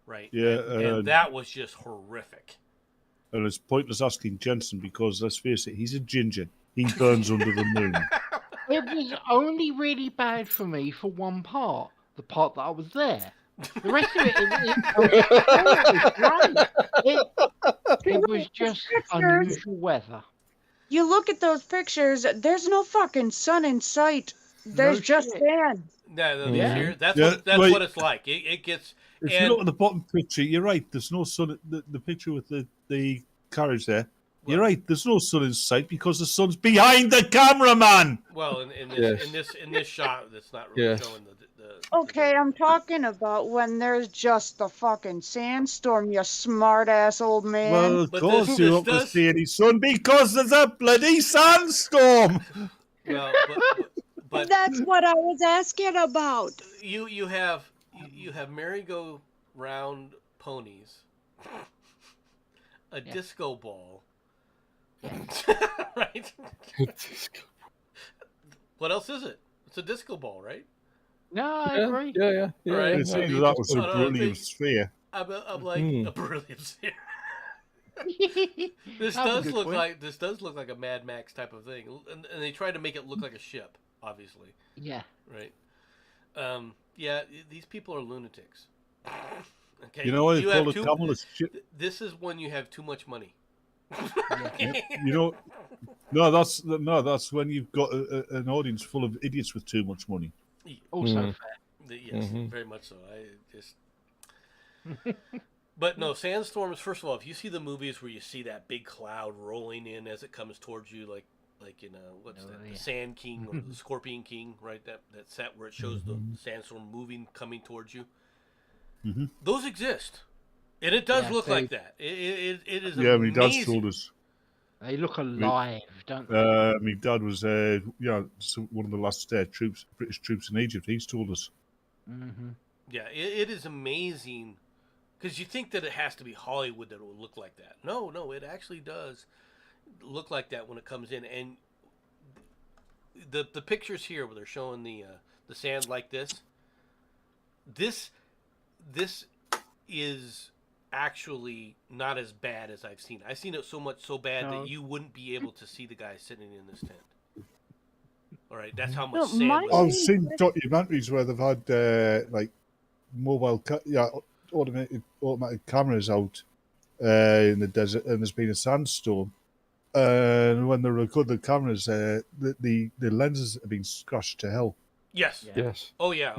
right? Yeah, and that was just horrific. And it's pointless asking Jensen because, let's face it, he's a ginger. He burns under the moon. It was only really bad for me for one part, the part that I was there. The rest of it was just unusual weather. You look at those pictures, there's no fucking sun in sight. There's just sand. That's Yeah, what it's like. It gets. If you look at the bottom picture, you're right. There's no sun. The picture with the carriage there. You're right. There's no sun in sight because the sun's behind the cameraman. Well, in this shot, that's not really showing the. Okay, I'm talking about when there's just the fucking sandstorm, you smart ass old man. Well, of course you don't see any sun because there's a bloody sandstorm. Well, but that's what I was asking about. You have merry-go-round ponies, a disco ball, right? What else is it? It's a disco ball, right? No, I agree. Yeah. Right. It seems that was a brilliant sphere. I'm like a brilliant sphere. This does look like a Mad Max type of thing, and they tried to make it look like a ship, obviously. Yeah. Right. Yeah, these people are lunatics. Okay. You know what they call it? Camelot ship. This is when you have too much money. You know, that's when you've got an audience full of idiots with too much money. Also fair. Yes, very much so. I just. But no, sandstorms. First of all, if you see the movies where you see that big cloud rolling in as it comes towards you, like in what's that? The Sand King or the Scorpion King, right? That set where it shows the sandstorm moving, coming towards you. Those exist, and it does look like that. It is. Yeah, amazing. my dad told us. They look alive, don't they? My dad was one of the last British troops in Egypt. He's told us. Yeah, it is amazing. Because you think that it has to be Hollywood that it will look like that. No, it actually does look like that when it comes in. And the pictures here where they're showing the sand like this is actually not as bad as I've seen. I've seen it so bad that you wouldn't be able to see the guy sitting in this tent. All right, that's how much sand was. I've seen documentaries where they've had like mobile, automatic cameras out in the desert, and there's been a sandstorm. And when they record the cameras, the lenses have been scratched to hell. Yes. Yes. Oh yeah.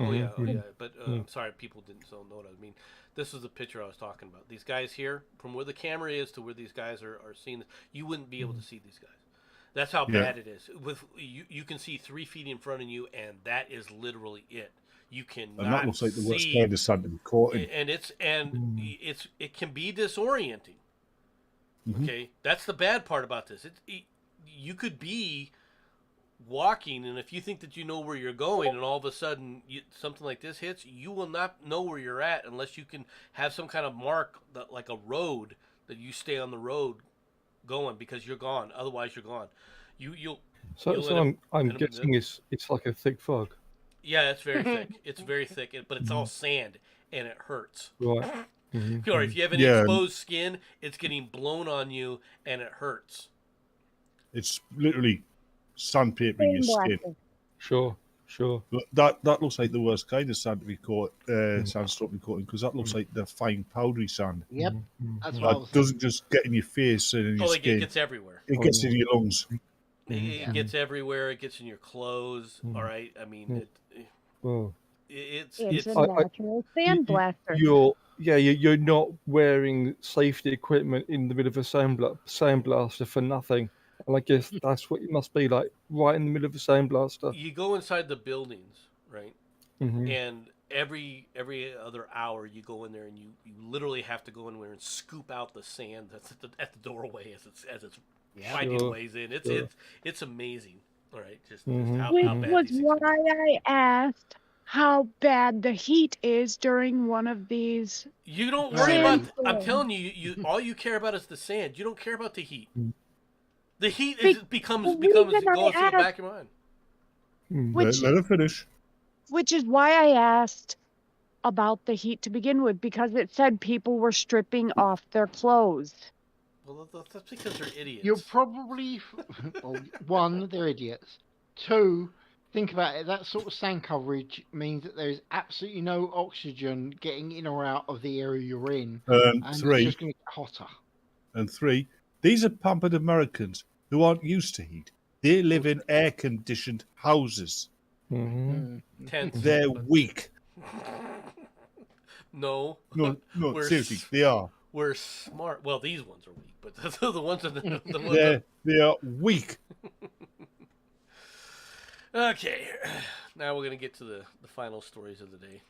But I'm sorry, people didn't know what I mean. This is the picture I was talking about. These guys here, from where the camera is to where these guys are seeing this, you wouldn't be able to see these guys. That's how bad it is. With you can see 3 feet in front of you, and that is literally it. You cannot. And that looks like the worst kind of sand to be caught in. And it can be disorienting. Okay, that's the bad part about this. You could be walking, and if you think that you know where you're going, and all of a sudden something like this hits, you will not know where you're at unless you can have some kind of mark, like a road, that you stay on the road going, because you're gone. Otherwise, you're gone. I'm guessing it's like a thick fog. Yeah, it's very thick. It's very thick, but it's all sand, and it hurts. Right. Or if you have any exposed skin, it's getting blown on you, and it hurts. It's literally sandpapering your skin. Sure. But that looks like the worst kind of sand to be caught, sandstorm to be caught in, because that looks like the fine powdery sand. Yep. That's what That doesn't just get in your face and in your skin. It gets everywhere. It gets in your lungs. It gets everywhere. It gets in your clothes. All right. I mean, Well, it's It's a I- natural sandblaster. you're not wearing safety equipment in the middle of a sandblaster for nothing. And I guess that's what it must be like, right in the middle of a sandblaster. you go inside the buildings, right? Hmm. And every other hour you go in there and you literally have to go in there and scoop out the sand that's at the doorway as it's finding Sure, ways in. sure. It's amazing. All right, just Mhm, how Which bad was these things why can be. I asked how bad the heat is during one of these. You don't worry about. I'm Sandstorm. telling you, all you care about is the sand. You don't care about the heat. Mm. The heat Be- becomes the reason I goes through the asked- back of your mind. mm. Which Let her finish. which is why I asked about the heat to begin with, because it said people were stripping off their clothes. Well, that's because they're idiots. You're probably, well, one, they're idiots. Two, think about it. That sort of sand coverage means that there's absolutely no oxygen getting in or out of the area you're in, and it's Three, just going to get hotter. and three. These are pampered Americans who aren't used to heat. They live in air-conditioned houses. Mhm. Tense. They're weak. No. No, We're seriously, s- they are. We're smart. Well, these ones are weak, but the ones that the ones that, They are weak. okay. Now we're gonna get to the final stories of the day.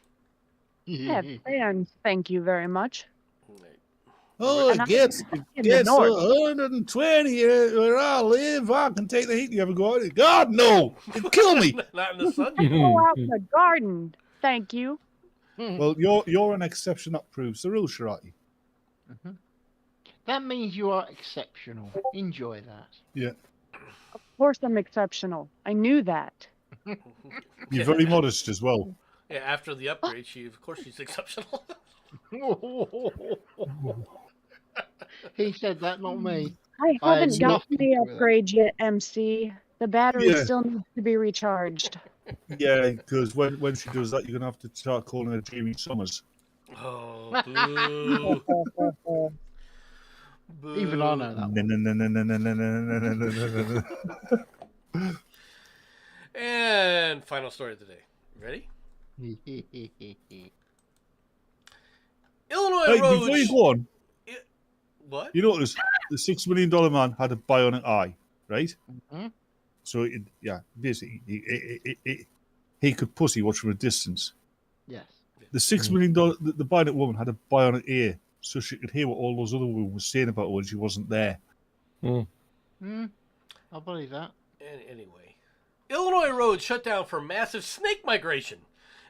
And thank you very much. All right. Oh, And it I'm gets in the north. 120 where I live. I can take the heat. You ever go out? God, no. It'd kill me. Not in the sun. I go out in the garden. Thank you. Well, you're an exception that proves the rule, Sharati. That means you are exceptional. Enjoy that. Yeah. Of course I'm exceptional. I knew that. You're very modest as well. Yeah, after the upgrade, of course she's exceptional. He said that, not me. I I had haven't gotten nothing to the do with it. upgrade yet, MC. The battery Yeah. still needs to be recharged. Yeah, because when she does that, you're going to have to start calling her Jamie Summers. Oh, boo. Boo. Even I know that. No, no, no, no, no, no, no, no, no, no, no, no. And final story of the day. Ready? Illinois Hey, roads. before you go on, What? you notice the $6 million man had a bionic eye, right? Mhm. So, basically, he could pussy watch from a distance. Yes. The $6 million, the bionic woman had a bionic ear, so she could hear what all those other women were saying about her when she wasn't there. I believe that. Anyway, Illinois roads shut down for massive snake migration,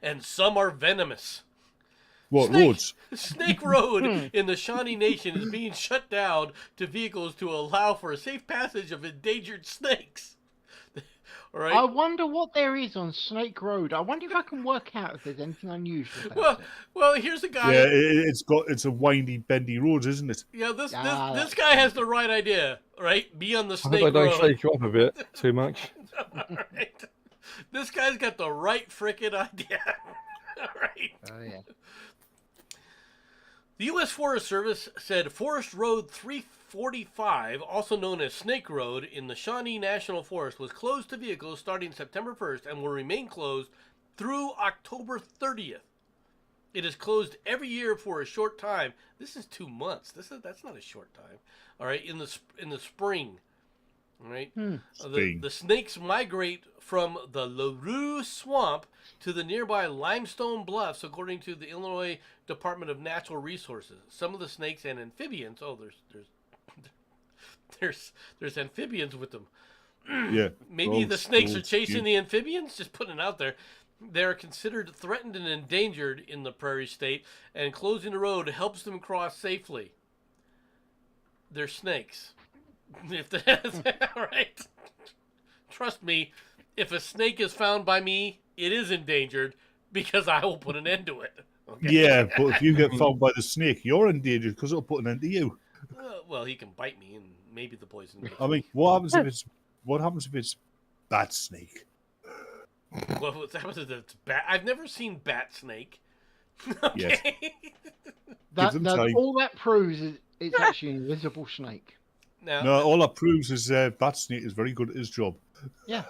and some are venomous. What, Snake- roads? Snake Road in the Shawnee Nation is being shut down to vehicles to allow for a safe passage of endangered snakes. All right. I wonder what there is on Snake Road. I wonder if I can work out if there's anything unusual about well, it. well, here's a guy. Yeah, it's a windy, bendy road, isn't it? Yeah, this Ah, this guy has the right idea, right? Be on the I hope Snake I don't Road. shake you up a bit too much. All right. This guy's got the right frickin' idea. All right. Oh yeah. The U.S. Forest Service said Forest Road 345, also known as Snake Road in the Shawnee National Forest, was closed to vehicles starting September 1st and will remain closed through October 30th. It is closed every year for a short time. This is 2 months. That's not a short time. All right, in the spring. All right. Spring. The snakes migrate from the LaRue Swamp to the nearby Limestone Bluffs, according to the Illinois Department of Natural Resources. Some of the snakes and amphibians. Oh, there's amphibians with them. Yeah. Maybe the Roads, snakes are roads, chasing you- the amphibians. Just putting it out there. They are considered threatened and endangered in the Prairie State, and closing the road helps them cross safely. They're snakes. All right. Trust me, if a snake is found by me, it is endangered because I will put an end to it. Okay? Yeah, but if you get found by the snake, you're endangered because it'll put an end to you. Well, he can bite me, and maybe the poison. Gets I mean, what happens if it's bat snake? what happens if it's bat? I've never seen bat snake. Yes. Okay. That, them that time. all that proves is it's actually an invisible snake. Now, No, all that proves is Bat Snake is very good at his job. Yeah.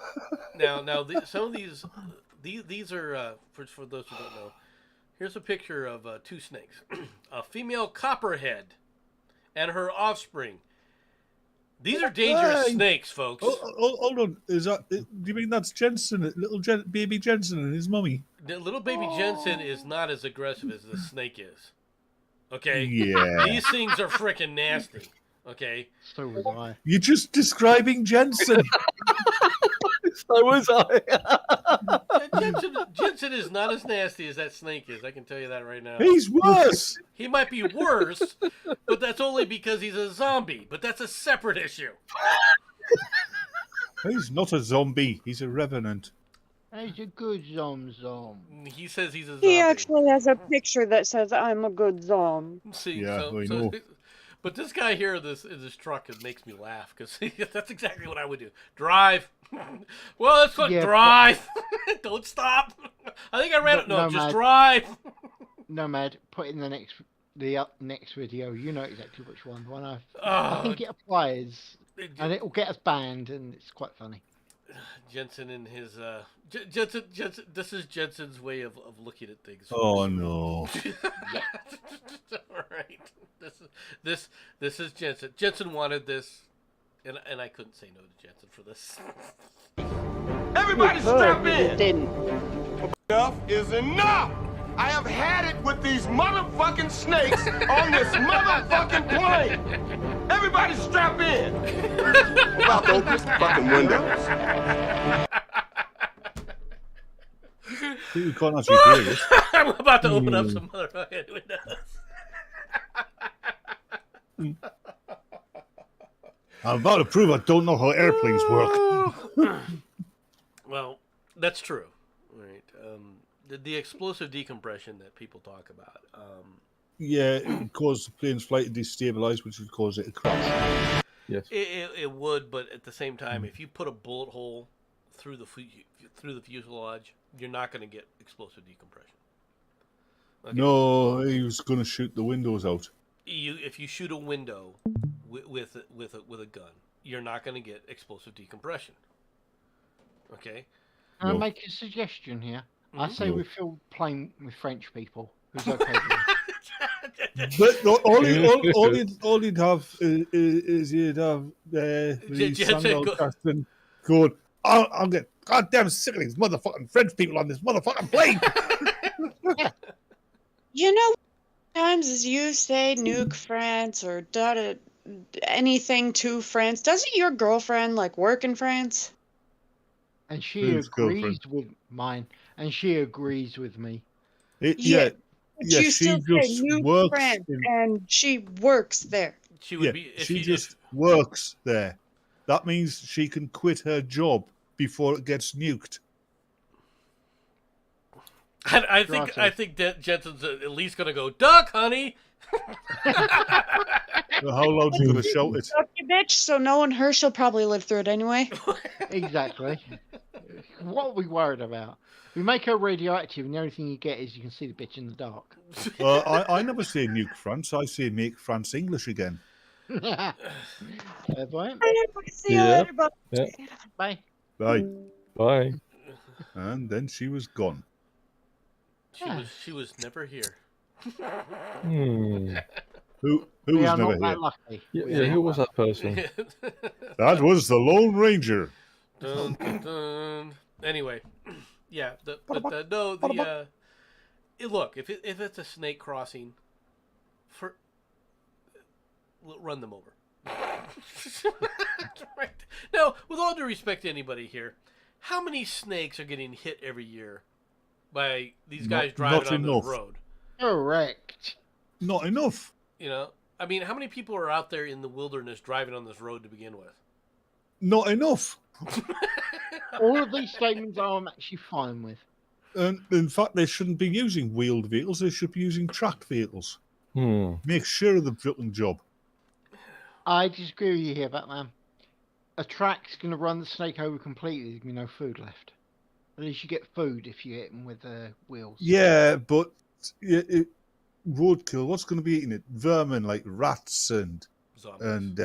now, some of these are for those who don't know. Here's a picture of two snakes, a female copperhead and her offspring. These are dangerous Hey! snakes, folks. Hold on. Do you mean that's Jensen, baby Jensen and his mummy? The little baby Jensen is not as aggressive as the snake is. Okay? Yeah. These things are freaking nasty. Okay? So was I. You're just describing Jensen. So was I. Jensen is not as nasty as that snake is. I can tell you that right now. He's worse. He might be worse, but that's only because he's a zombie. But that's a separate issue. He's not a zombie. He's a revenant. He's a good zom. He says he's a zombie. He actually has a picture that says, "I'm a good zom." See, Yeah, we know. But this guy here in this truck, it makes me laugh because that's exactly what I would do. Drive. Well, let's drive. Don't stop. I think I read it. No, just drive. Nomad, put in the next video. You know exactly which one. I think it applies, and it will get us banned, and it's quite funny. Jensen and his Jensen. This is Jensen's way of looking at things. Oh no! All right. This is Jensen. Jensen wanted this, and I couldn't say no to Jensen for this. Everybody strap in. Didn't. Enough is enough. I have had it with these motherfucking snakes on this motherfucking plane. Everybody strap in. I'm about to open some fucking windows. You can't actually hear this. I'm about to open up some motherfucking windows. I'm about to prove I don't know how airplanes work. Well, that's true. Right. The explosive decompression that people talk about. Yeah, it causes the plane's flight to destabilize, which would cause it to crash. Yes. It would, but at the same time, if you put a bullet hole through the fuselage, you're not going to get explosive decompression. Okay? No, he was going to shoot the windows out. If you shoot a window with a gun, you're not going to get explosive decompression. Okay. Can I make a suggestion here? I say we fill plane with French people. Who's okay with it? But all he'd have is he'd have Samuel Jackson going, I'll get goddamn sick of these motherfucking French people on this motherfucking plane. You know, times as you say nuke France or anything to France, doesn't your girlfriend like work in France? And she agrees with mine. And she agrees with me. Yeah, you she still just say nuke works France, in, and she works there. She would be. She just works there. That means she can quit her job before it gets nuked. I think Jensen's at least going to go, duck, honey. Well, how loud are you going to shout it? Fuck you, bitch. So knowing her, she'll probably live through it anyway. Exactly. What are we worried about? We make her radioactive, and the only thing you get is you can see the bitch in the dark. I never say nuke France. I say make France English again. Fair point. See you later, bud. Yeah. Bye. Bye. Bye. And then she was gone. She was never here. Hmm. Who We was are never not that here? lucky. Yeah, who was that person? That was the Lone Ranger. Dun, dun, dun. Anyway, yeah. Look, if it's a snake crossing, run them over. Right. Now, with all due respect to anybody here, how many snakes are getting hit every year by these guys driving on the road? Correct. Not enough. You know, I mean, how many people are out there in the wilderness driving on this road to begin with? Not enough. All of these statements I'm actually fine with. And in fact, they shouldn't be using wheeled vehicles. They should be using tracked vehicles. Make sure of the fucking job. I disagree with you here, Batman. A track's going to run the snake over completely. There's going to be no food left. At least you get food if you hit them with wheels. Yeah, but roadkill, what's going to be eating it? Vermin like rats and Zombies. And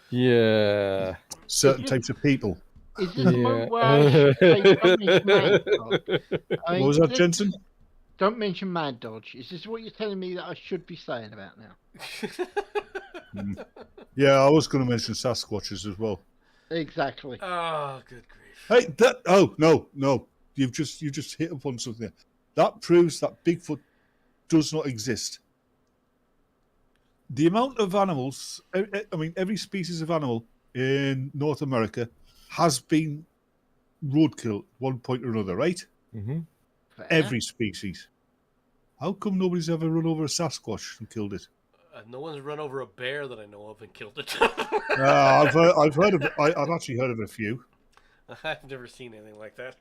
Yeah. certain types of people. Is this the moment where I should say don't mention Mad Dodge? What was that, Jensen? Don't mention Mad Dodge. Is this what you're telling me that I should be saying about now? Yeah, I was going to mention Sasquatches as well. Exactly. Oh, good grief. Hey, no. You've just hit upon something. That proves that Bigfoot does not exist. The amount of animals, I mean, every species of animal in North America has been roadkill at one point or another, right? Mm-hmm. Every species. How come nobody's ever run over a Sasquatch and killed it? No one's run over a bear that I know of and killed it. I've heard of. I've actually heard of a few. I've never seen anything like that.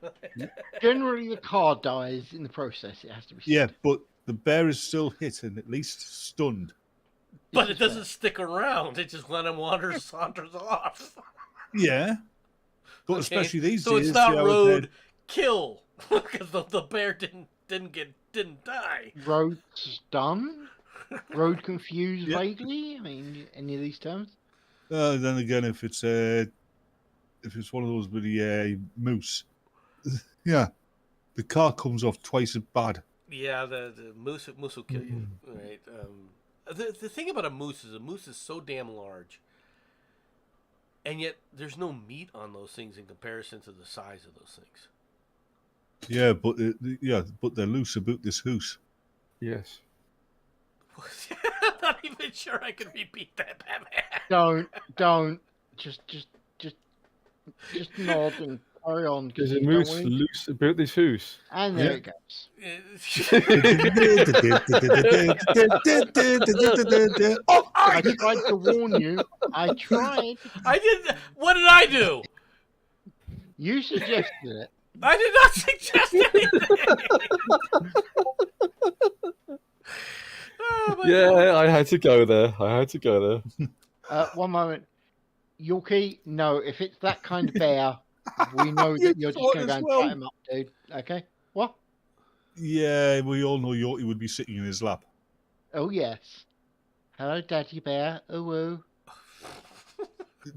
Generally, the car dies in the process. It has to be. Yeah, but the bear is still hit and at least stunned. But it doesn't stick around. It just let him saunters off. Yeah, but Okay, especially these so days. it's not yeah, road kill because the bear didn't die. Road stun? Road confused vaguely? I mean, any of these terms? Then again, if it's one of those with the moose, yeah, the car comes off twice as bad. Yeah, the moose will kill you, right? The thing about a moose is so damn large, and yet there's no meat on those things in comparison to the size of those things. Yeah, but they're loose about this hoose. Yes. I'm not even sure I can repeat that, Batman. Don't. Just nod and carry on. There's a moose loose about this house. And there it goes. I tried to warn you. I tried. I did. What did I do? You suggested it. I did not suggest anything. Oh, Yeah, God. I had to go there. One moment. Yorkie, no, if it's that kind of bear, we know that you're just going to go and chat him up, dude. Okay? What? Yeah, we all know Yorkie would be sitting in his lap. Oh, yes. Hello, Daddy Bear. Oh, woo.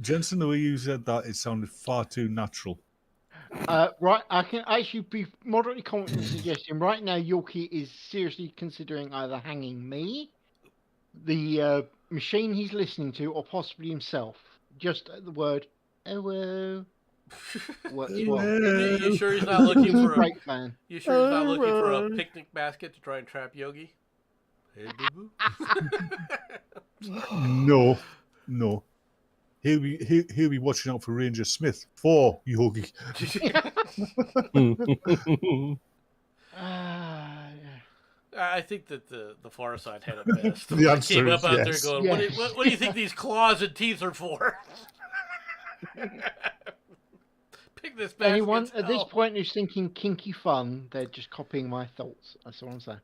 Jensen, the way you said that, it sounded far too natural. Right, I can actually be moderately confident in suggesting right now Yorkie is seriously considering either hanging me, the machine he's listening to, or possibly himself. Just at the word, hello. You sure he's not looking for a great fan? You sure he's not looking for a picnic basket to try and trap Yogi? Hey, boo-boo. No. He'll be watching out for Ranger Smith for Yogi. I think that the Far Side had it best. The answer came is up out yes. there going, what do you think these claws and teeth are for? Pick this basket. Anyone at this point who's thinking kinky fun, they're just copying my thoughts. That's all I'm saying.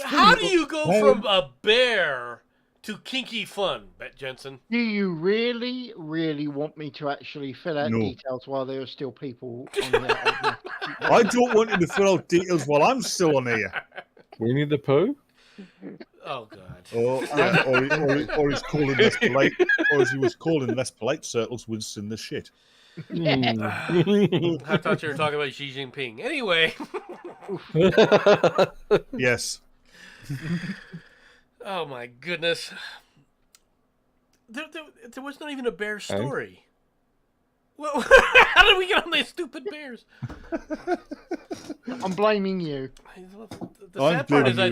How do you go from a bear to kinky fun, Jensen? Do you really, really want me to actually fill out details while there are still people on there? I don't want you to fill out details while I'm still on here. Winnie the Pooh? Oh, God. Or he's calling less polite, or as he was calling less polite circles, Winston the shit. I thought you were talking about Xi Jinping. Anyway. Yes. Oh my goodness. There was not even a bear story. Well, how did we get on these stupid bears? I'm blaming you. The sad part is I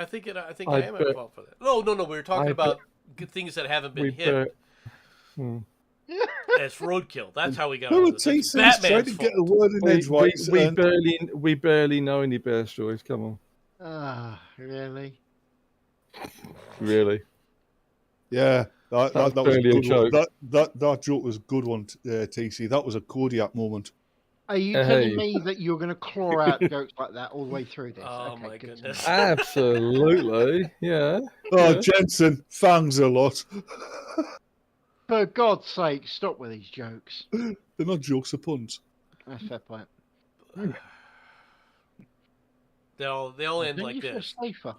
think I am at fault for that. No, we were talking about good things that haven't been hit. As roadkill. That's how we got on this. Batman's trying to get a word in edgewise. We barely know any bear stories. Come on. Really? Really? Yeah, that was a barely a good joke. one. That joke was a good one, TC. That was a Kodiak moment. Are you telling me that you're going to claw out jokes like that all the way through this? Oh, my goodness. Absolutely, yeah. Oh, Jensen, fangs a lot. For God's sake, stop with these jokes. They're not jokes, they're puns. That's fair point. They all end like this. Safer?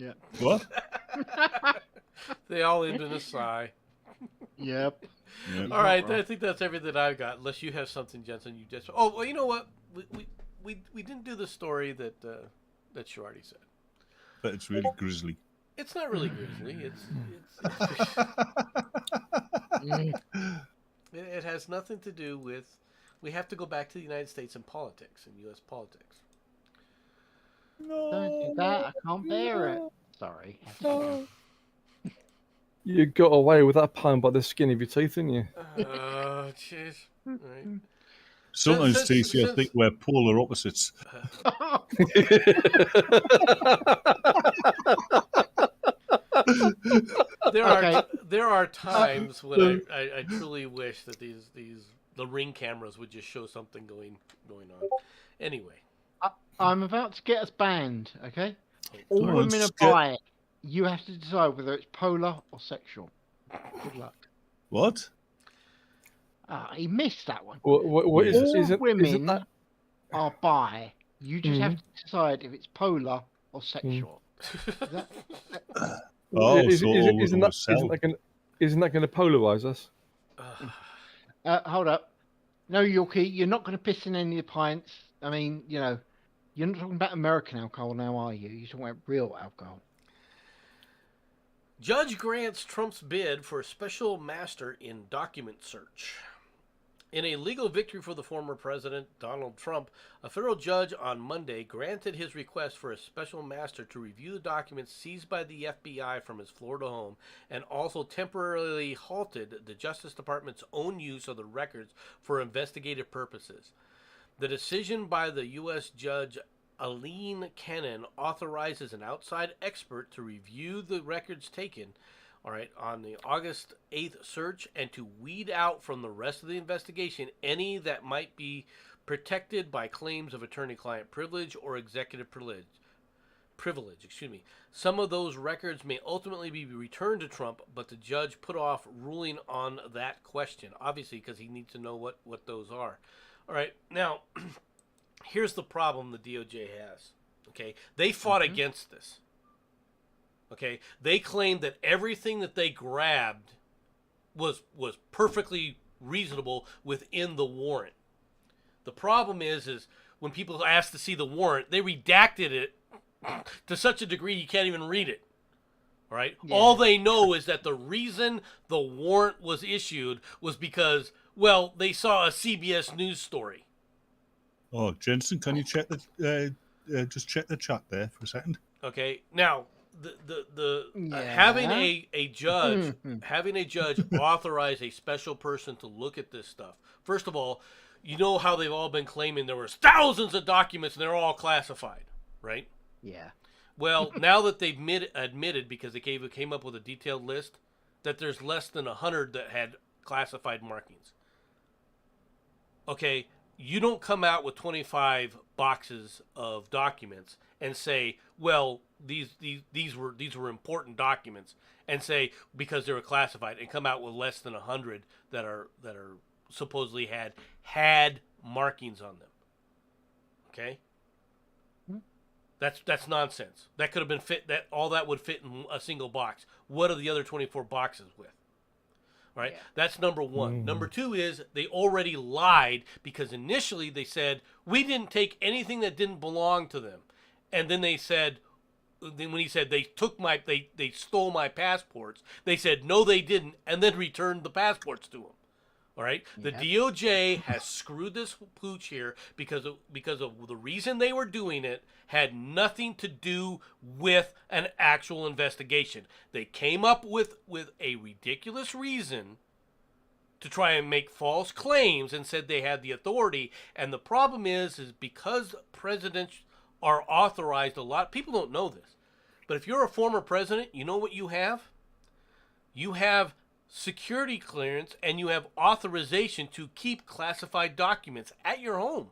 Yeah. What? They all end in a sigh. Yep. Yeah. All right, wrong. I think that's everything I've got. Unless you have something, Jensen, you just. Oh, well, you know what? We didn't do the story that that Shorty said. But it's really grisly. It's not really grisly. It's Mm. it has nothing to do with. We have to go back to the United States and politics and U.S. politics. Don't do that. I can't bear it. Sorry. You got away with that pun by the skin of your teeth, didn't you? Oh, jeez. All right. Sometimes, Since- Stacey, I since- think we're polar opposites. Okay. There are times when I truly wish that the Ring cameras would just show something going on. Anyway, I'm about to get us banned, okay? All Oh, women are it's good. bi. You have to decide whether it's polar or sexual. Good luck. What? Ah, he missed that one. What is, All isn't women that? are bi. You just have to decide if it's polar or sexual. Is that- Oh, Is, so is, all isn't women that are self. isn't that going to polarize us? hold up. No, Yorkie, you're not going to piss in any of the pints. I mean, you know, you're not talking about American alcohol now, are you? You're talking about real alcohol. Judge grants Trump's bid for a special master in document search. In a legal victory for the former president, Donald Trump, a federal judge on Monday granted his request for a special master to review the documents seized by the FBI from his Florida home and also temporarily halted the Justice Department's own use of the records for investigative purposes. The decision by the U.S. Judge Aline Cannon authorizes an outside expert to review the records taken on the August 8th search and to weed out from the rest of the investigation any that might be protected by claims of attorney-client privilege or executive privilege. Some of those records may ultimately be returned to Trump, but the judge put off ruling on that question, obviously because he needs to know what those are. All right, now, here's the problem the DOJ has. Okay, they fought against this. Okay, they claimed that everything that they grabbed was perfectly reasonable within the warrant. The problem is when people ask to see the warrant, they redacted it to such a degree you can't even read it. All right? Yeah. All they know is that the reason the warrant was issued was because, well, they saw a CBS News story. Oh, Jensen, can you check just check the chat there for a second? Okay, now having a judge authorize a special person to look at this stuff. First of all, you know how they've all been claiming there was thousands of documents and they're all classified, right? Yeah. Well, now that they've admitted because they came up with a detailed list that there's less than 100 that had classified markings. Okay, you don't come out with 25 boxes of documents and say, well, these were important documents, and say because they were classified, and come out with less than 100 that are supposedly had markings on them. Okay, that's nonsense. That could have been fit. All that would fit in a single box. What are the other 24 boxes with? All right, that's number one. Number two is they already lied because initially they said we didn't take anything that didn't belong to them, and then they said. Then when he said they stole my passports, they said no they didn't, and then returned the passports to him. All right, the DOJ has screwed this pooch here because of the reason they were doing it had nothing to do with an actual investigation. They came up with a ridiculous reason to try and make false claims and said they had the authority. And the problem is because presidents are authorized a lot. People don't know this. But if you're a former president, you know what you have? You have security clearance and you have authorization to keep classified documents at your home.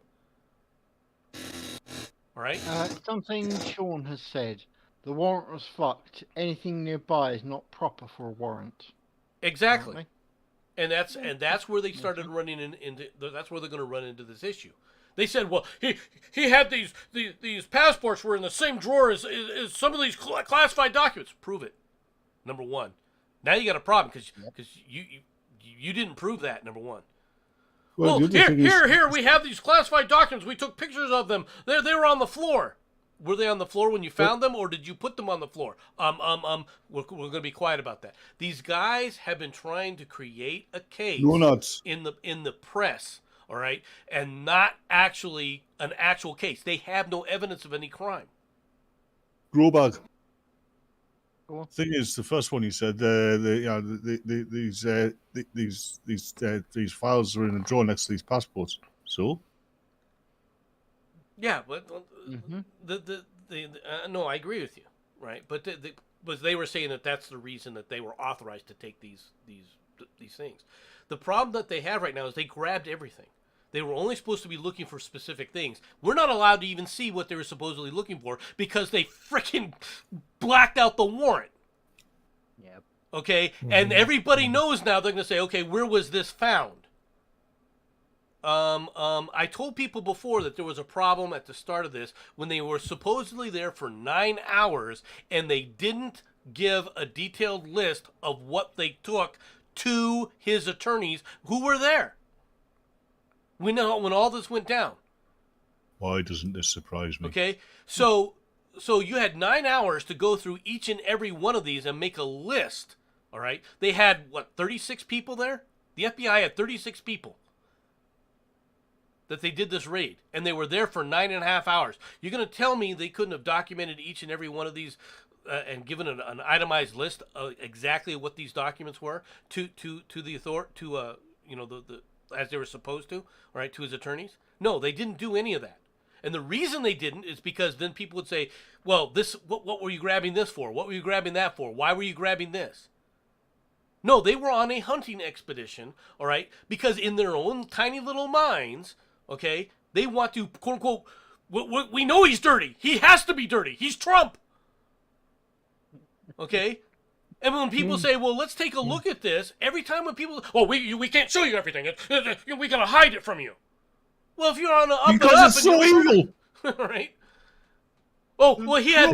All right? Something Sean has said. The warrant was fucked. Anything nearby is not proper for a warrant. Exactly. And that's where they started running into. That's where they're going to run into this issue. They said, well, he had these passports were in the same drawer as some of these classified documents. Prove it. Number one. Now you got a problem because you didn't prove that. Number one. Well, here we have these classified documents. We took pictures of them. They were on the floor. Were they on the floor when you found them, or did you put them on the floor? We're going to be quiet about that. These guys have been trying to create a case in the press, all right, and not actually an actual case. They have no evidence of any crime. Grobag. Thing is, the first one you said, these files are in a drawer next to these passports. So. Yeah, but no, I agree with you, right? But they were saying that that's the reason that they were authorized to take these things. The problem that they have right now is they grabbed everything. They were only supposed to be looking for specific things. We're not allowed to even see what they were supposedly looking for because they freaking blacked out the warrant. Yep. Okay, and everybody knows now. They're going to say, okay, where was this found? I told people before that there was a problem at the start of this when they were supposedly there for 9 hours and they didn't give a detailed list of what they took to his attorneys who were there. We know when all this went down. Why doesn't this surprise me? Okay, so you had 9 hours to go through each and every one of these and make a list. All right, they had 36 people there. The FBI had 36 people that they did this raid, and they were there for 9.5 hours. You're going to tell me they couldn't have documented each and every one of these and given an itemized list of exactly what these documents were to the authority, as they were supposed to, right, to his attorneys? No, they didn't do any of that. And the reason they didn't is because then people would say, well, what were you grabbing this for? What were you grabbing that for? Why were you grabbing this? No, they were on a hunting expedition, all right, because in their own tiny little minds, okay, they want to, quote unquote, we know he's dirty. He has to be dirty. He's Trump. Okay? And when people say, well, let's take a look at this, every time when people, we can't show you everything. We got to hide it from you. Well, if you're on the up because and up, it's so evil. Right? Oh, well, he had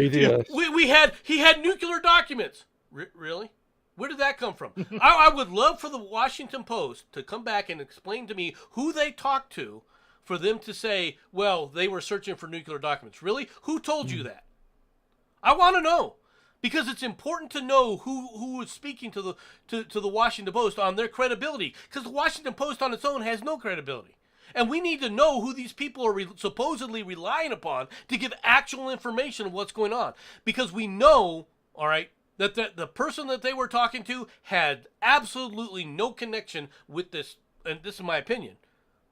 nuclear documents. Really? Where did that come from? I would love for the Washington Post to come back and explain to me who they talked to for them to say, well, they were searching for nuclear documents. Really? Who told you that? I want to know. Because it's important to know who was speaking to the Washington Post on their credibility. Because the Washington Post on its own has no credibility. And we need to know who these people are supposedly relying upon to give actual information of what's going on. Because we know, all right, that the person that they were talking to had absolutely no connection with this. And this is my opinion.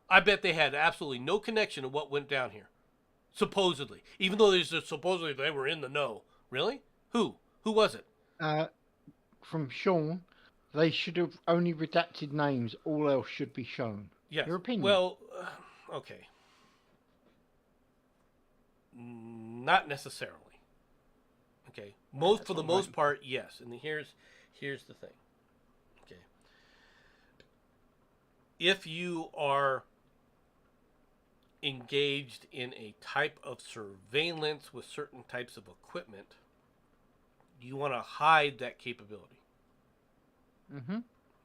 I bet they had absolutely no connection to what went down here. Supposedly. Even though supposedly they were in the know. Really? Who? Who was it? From Sean, they should have only redacted names. All else should be shown. Yes. Your opinion. Well, okay. Not necessarily. Okay. For the most part, yes. And here's the thing. Okay. If you are engaged in a type of surveillance with certain types of equipment, you want to hide that capability. Mm-hmm.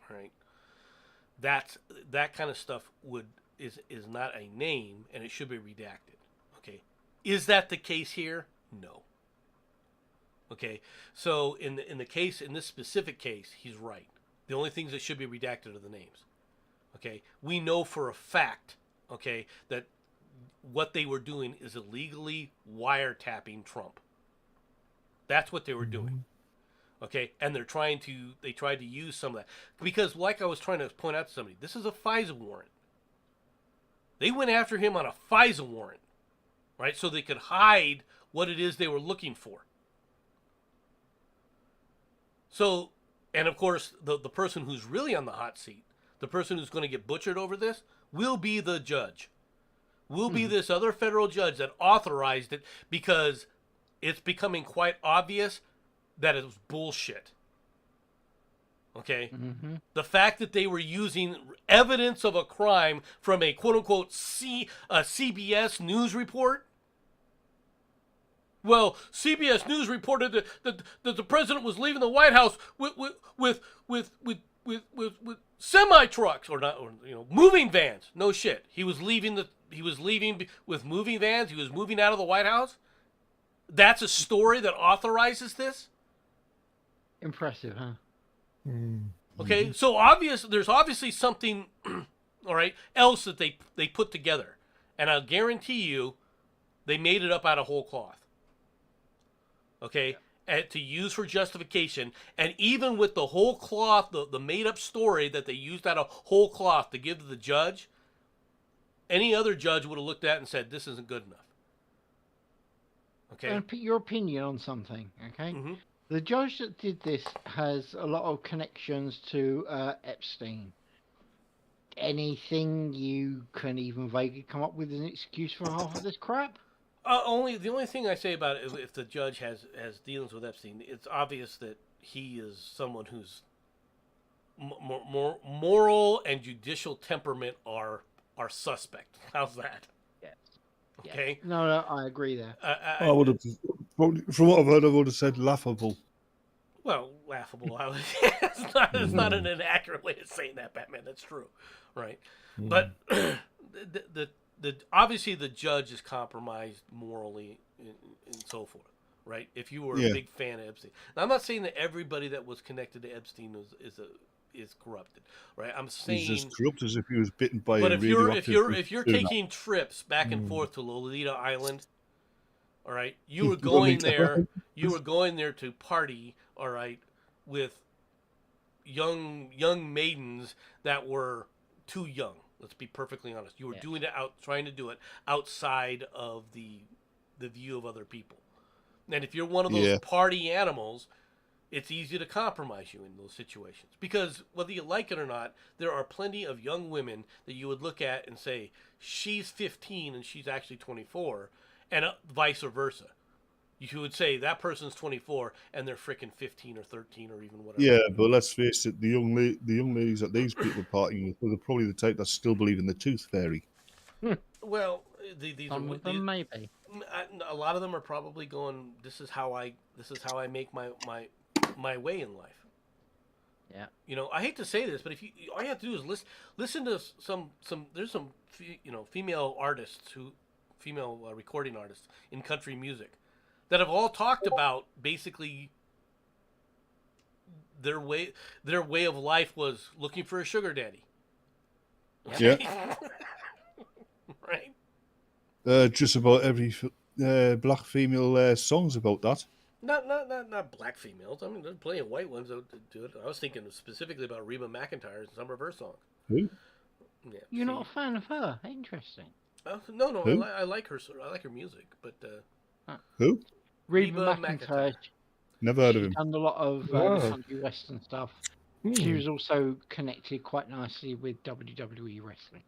Right? That kind of stuff is not a name, and it should be redacted. Okay. Is that the case here? No. Okay. So in this specific case, he's right. The only things that should be redacted are the names. Okay. We know for a fact, okay, that what they were doing is illegally wiretapping Trump. That's what they were doing. Okay, and they tried to use some of that. Because like I was trying to point out to somebody, this is a FISA warrant. They went after him on a FISA warrant, right? So they could hide what it is they were looking for. So, and of course, the person who's really on the hot seat, the person who's going to get butchered over this, will be the judge. Will be this other federal judge that authorized it because it's becoming quite obvious that it was bullshit. Okay? Mm-hmm. The fact that they were using evidence of a crime from a quote-unquote CBS news report. Well, CBS News reported that the president was leaving the White House with semi trucks or not, or, moving vans. No shit. He was leaving with moving vans. He was moving out of the White House. That's a story that authorizes this. Impressive, huh? Okay, so there's obviously something, all right, else that they put together, and I'll guarantee you, they made it up out of whole cloth. Okay, and to use for justification, and even with the whole cloth, the made up story that they used out of whole cloth to give to the judge, any other judge would have looked at it and said, "This isn't good enough." Okay, And put your opinion on something. Okay. Mm-hmm. The judge that did this has a lot of connections to Epstein. Anything you can even vaguely come up with an excuse for half of this crap? The only thing I say about it, if the judge has dealings with Epstein, it's obvious that he is someone whose more moral and judicial temperament are suspect. How's that? Yes. Okay. No, I agree there. I would have, from what I've heard, I would have said laughable. Well, laughable. It's not an inaccurate way of saying that, Batman. That's true, right? But the obviously the judge is compromised morally and so forth, right? If you were a big fan of Epstein, now I'm not saying that everybody that was connected to Epstein is corrupted, right? I'm saying He's as corrupt as if he was bitten by but a radioactive. if you're taking trips back and forth to Lolita Island, all right, you were going there to party, all right, with young maidens that were too young. Let's be perfectly honest. You were trying to do it outside of the view of other people. And if you're one of those party animals, it's easy to compromise you in those situations. Because whether you like it or not, there are plenty of young women that you would look at and say, she's 15 and she's actually 24, and vice versa. You would say that person's 24 and they're freaking 15 or 13 or even whatever. Yeah, but let's face it, the young ladies that these people are partying with are probably the type that still believe in the tooth fairy. Well, these Some of them maybe. a lot of them are probably going, this is how I make my way in life. Yeah. I hate to say this, but all you have to do is listen to some there's some female artists female recording artists in country music that have all talked about basically their way of life was looking for a sugar daddy. Yeah. Right. Just about every black female song's about that. Not black females. I mean, there's plenty of white ones that do it. I was thinking specifically about Reba McEntire and some of her songs. Who? Yeah. You're not a fan of her? Interesting. No. Who? I like her. I like her music, but Who? Reba McEntire. Never heard of She's him. done a lot of country western stuff. She was also connected quite nicely with WWE wrestling.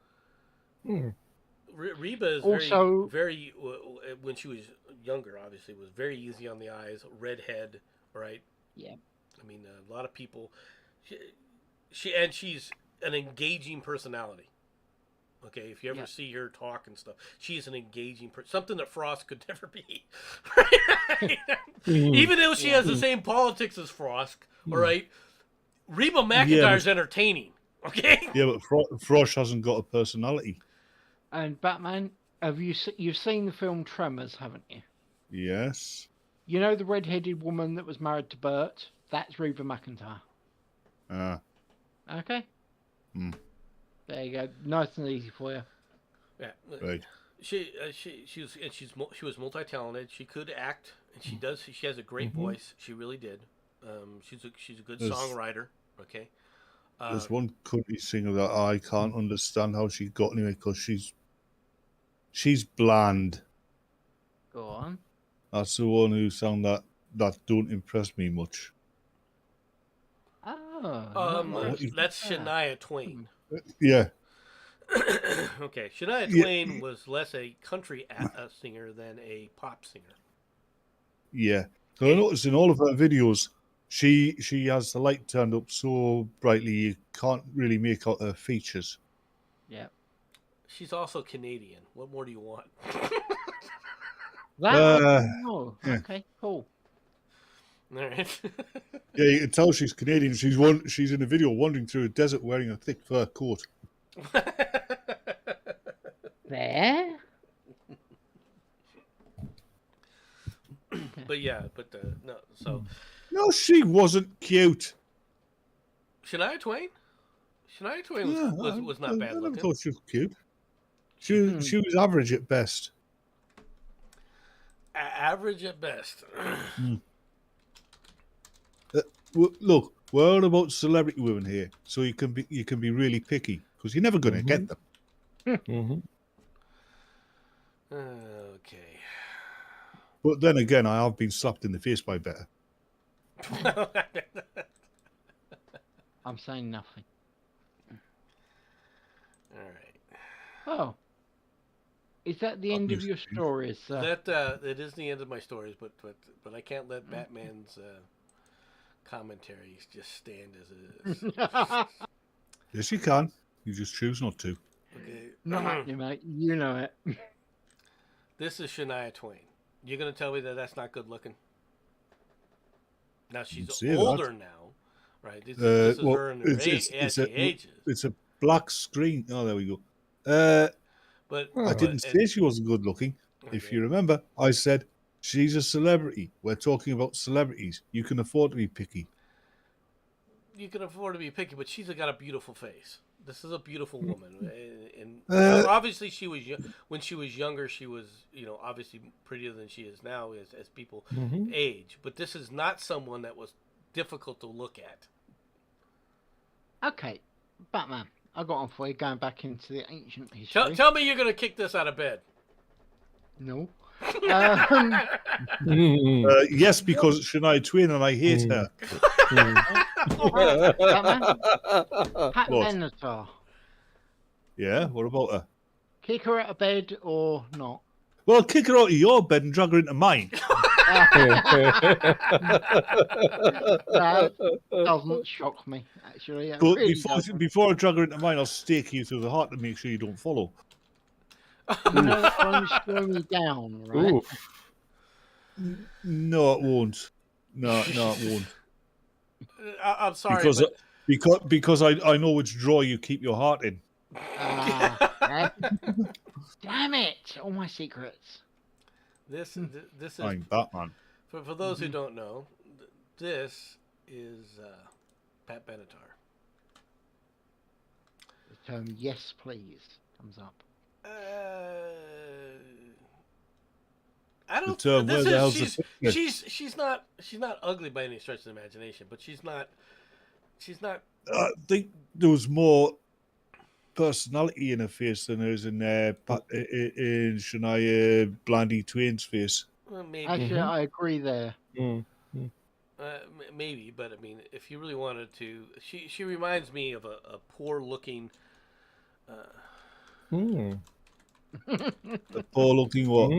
Reba is Also, very when she was younger, obviously, was very easy on the eyes, redhead, right? Yeah. I mean, a lot of people. She's an engaging personality. Okay, if you ever see her talk and stuff, she's an engaging person. Something that Frost could never be. Right? Even though she has the same politics as Frost, all right, Reba McEntire's entertaining. Okay. Yeah, but Frost hasn't got a personality. And Batman, you've seen the film Tremors, haven't you? Yes. You know the red-headed woman that was married to Bert? That's Reba McEntire. Okay. There you go. Nice and easy for you. Yeah. Right. She was multi-talented. She could act, and she does. She has a great voice. She really did. She's a good songwriter. Okay. There's one country singer that I can't understand how she got anyway because she's bland. Go on. That's the one who sang that don't impress me much. Oh. That's Shania Twain. Yeah. Okay, Shania Twain was less a country singer than a pop singer. Yeah. So I noticed in all of her videos, She has the light turned up so brightly you can't really make out her features. Yeah. She's also Canadian. What more do you want? That I didn't know. yeah. Okay, cool. All right. Yeah, you can tell she's Canadian. She's in a video wandering through a desert wearing a thick fur coat. There. But yeah, no. So No, she wasn't cute. Shania Twain. Shania Twain was not bad I never looking. thought she was cute. She was average at best. Average at best. Look, we're all about celebrity women here, so you can be really picky because you're never going to get them. Okay. But then again, I have been slapped in the face by better. I'm saying nothing. All right. Oh. Is that the end of your stories, sir? That it is the end of my stories, but I can't let Batman's commentaries just stand as it is. Yes, you can. You just choose not to. Okay. Not happening, mate. You know it. This is Shania Twain. You're gonna tell me that that's not good looking? Now she's See older that. now, right? This is Well, her in her ages. It's a black screen. Oh, there we go. But I didn't say she wasn't good looking. Okay. If you remember, I said she's a celebrity. We're talking about celebrities. You can afford to be picky. You can afford to be picky, but she's got a beautiful face. This is a beautiful woman, and obviously she was when she was younger. She was, obviously prettier than she is now as people age. But this is not someone that was difficult to look at. Okay, Batman. I got on for you going back into the ancient history. Tell me you're going to kick this out of bed. No. Yes, because it's Shania Twain and I hate her. Batman. Pat Benatar. Yeah, what about her? Kick her out of bed or not? Well, kick her out of your bed and drag her into mine. That doesn't shock me, actually. It But really doesn't. before I drag her into mine, I'll stake you through the heart to make sure you don't follow. No, won't slow me down, right? Oof. No, it won't. No, it won't. I'm sorry, Because I know which drawer you keep your heart in. Damn it! All my secrets. This is I'm Batman. for those who don't know. This is Pat Benatar. The term "yes, please" comes up. I don't. The term, where the hell's the she's not ugly by any stretch of the imagination, but she's not. I think there was more personality in her face than there is in Shania Blandy Twain's face. Well, maybe. Actually, I agree there. Maybe, but I mean, if you really wanted to, she reminds me of a poor looking. The poor looking what?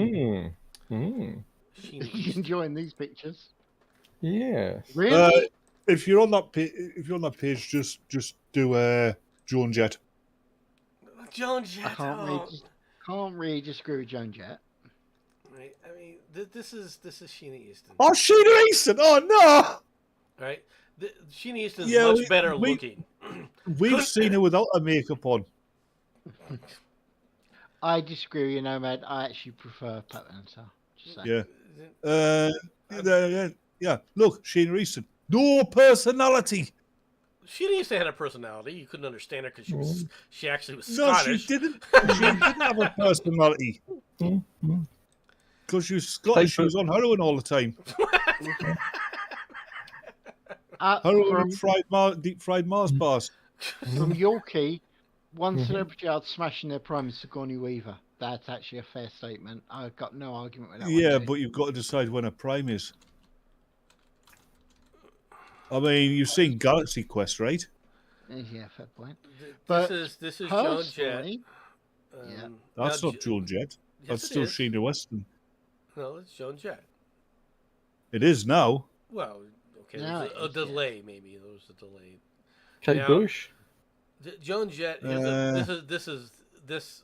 He's enjoying these pictures. Yes. Really? If you're on that page, just do Joan Jett. Joan Jett. I can't really disagree with Joan Jett. Right. I mean, this is Sheena Easton. Oh, Sheena Easton! Oh no! Right. Sheena Easton's much better looking. We've seen her without her makeup on. I disagree with you, Nomad. I actually prefer Pat Benatar. Yeah. Look, Sheena Easton, no personality. Sheena Easton had a personality. You couldn't understand her because she actually was No, Scottish. she didn't. She didn't have a personality. Because she was Scottish. She was on heroin all the time. Heroin and deep fried Mars bars. From Yorkie, one celebrity I'd smash in their prime is Sigourney Weaver. That's actually a fair statement. I've got no argument with that Yeah, one. but you've got to decide when a prime is. I mean, you've seen Galaxy Quest, right? Yeah, fair point. This is Joan Jett. Personally, That's not Joan Jett. That's still Sheena Weston. No, it's Joan Jett. It is now. Well, Okay, Now there's it a is, delay. Maybe there was a delay. Kate Now- Bush. Joan Jett. This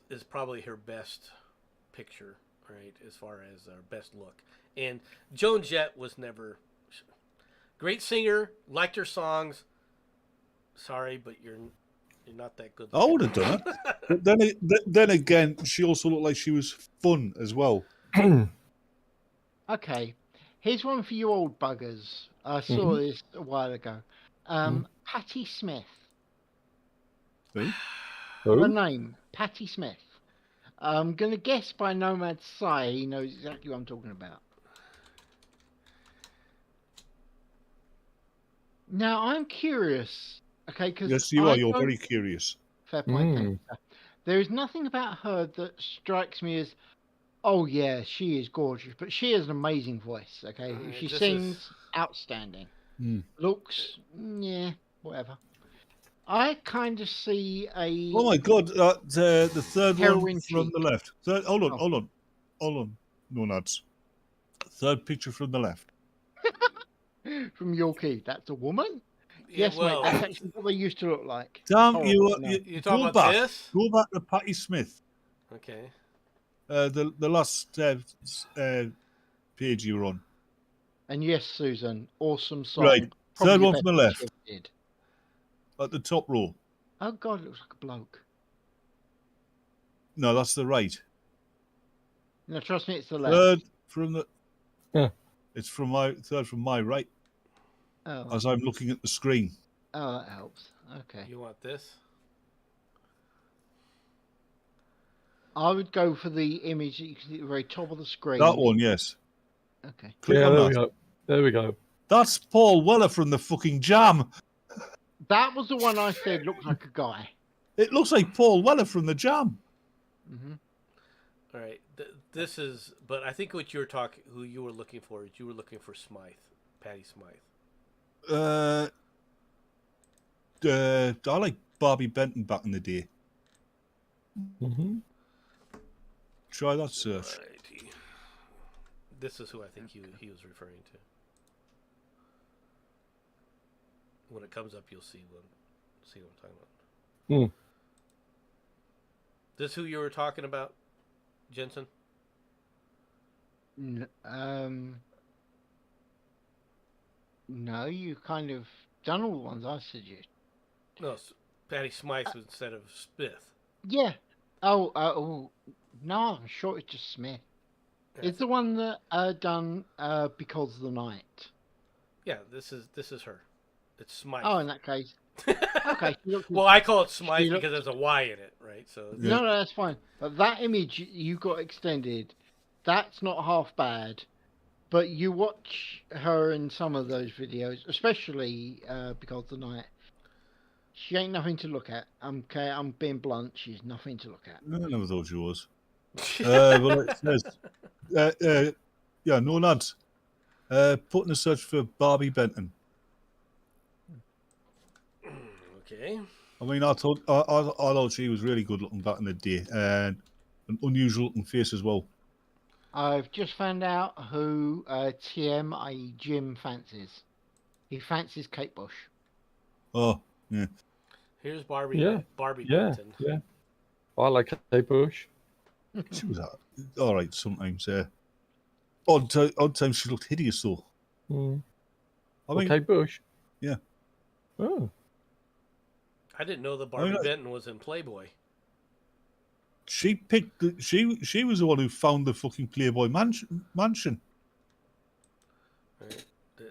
is probably her best picture, right? As far as her best look. And Joan Jett was never great singer. Liked her songs. Sorry, but you're not that good. I would have done it. But then again, she also looked like she was fun as well. Okay, here's one for you old buggers. I saw this a while ago. Patti Smith. See? The Who? name, Patti Smith. I'm going to guess by Nomad's sigh, he knows exactly what I'm talking about. Now, I'm curious, okay, because Yes, you are. You're very curious. Fair point, thank you, sir. There is nothing about her that strikes me as, oh yeah, she is gorgeous, but she has an amazing voice, okay? If she sings, outstanding. Looks, yeah, whatever. I kind of see a... Oh my God! The third one Heroin from chic. the left. Hold Oh. on. No nuts. Third picture from the left. From Yorkie, that's a woman? Yeah, Yes, well, mate, that's actually what they used to look like. Damn Horrible, you! I know. you talking Go about back. this? Go back to Patti Smith. Okay. The last page you were on. And yes, Susan, awesome song. Right. Probably Third the one best from the she left. ever did. At the top row. Oh God, it looks like a bloke. No, that's the right. No, trust me, it's the left. Third from the. Yeah. It's from my third from my right. Oh, As I'm looking at the screen. oh, that helps. Okay. You want this? I would go for the image that you can see at the very top of the screen. That one, yes. Okay. Click Yeah, on there that. we go. There we go. That's Paul Weller from the fucking Jam. That was the one I said looked like a guy. It looks like Paul Weller from the Jam. Hmm. All right. This is, but I think what you were talking, who you were looking for, is you were looking for Smythe, Patty Smythe. I like Barbie Benton back in the day. Try that search. Alrighty. This is who I think he was referring to. When it comes up, you'll see what I'm talking about. This who you were talking about, Jensen? No, you kind of done all the ones I suggest. No, Patty Smythe instead of Smith. Yeah. Oh, no, I'm sure it's just Smith. Yeah. It's the one that done Because of the Night. Yeah, this is her. It's Smythe. Oh, in that case. Okay. Well, I call it Smythe she because there's a Y in it, right? So Yeah. No, that's fine. But that image you got extended, that's not half bad. But you watch her in some of those videos, especially Because of the Night. She ain't nothing to look at. Okay, I'm being blunt. She's nothing to look at. I never thought she was. Well, it says, yeah, no lads. Put in a search for Barbie Benton. okay. I mean, I thought she was really good looking back in the day, and an unusual looking face as well. I've just found out who TM, i.e. Jim, fancies. He fancies Kate Bush. Oh, yeah. Here's Barbie. Yeah. Barbie Yeah, Benton. yeah. I like Kate Bush. She was all right sometimes. Odd times she looked hideous though. I mean, Kate Bush. Yeah. Oh. I didn't know that Barbie Benton was in Playboy. she picked. She was the one who found the fucking Playboy mansion. Right.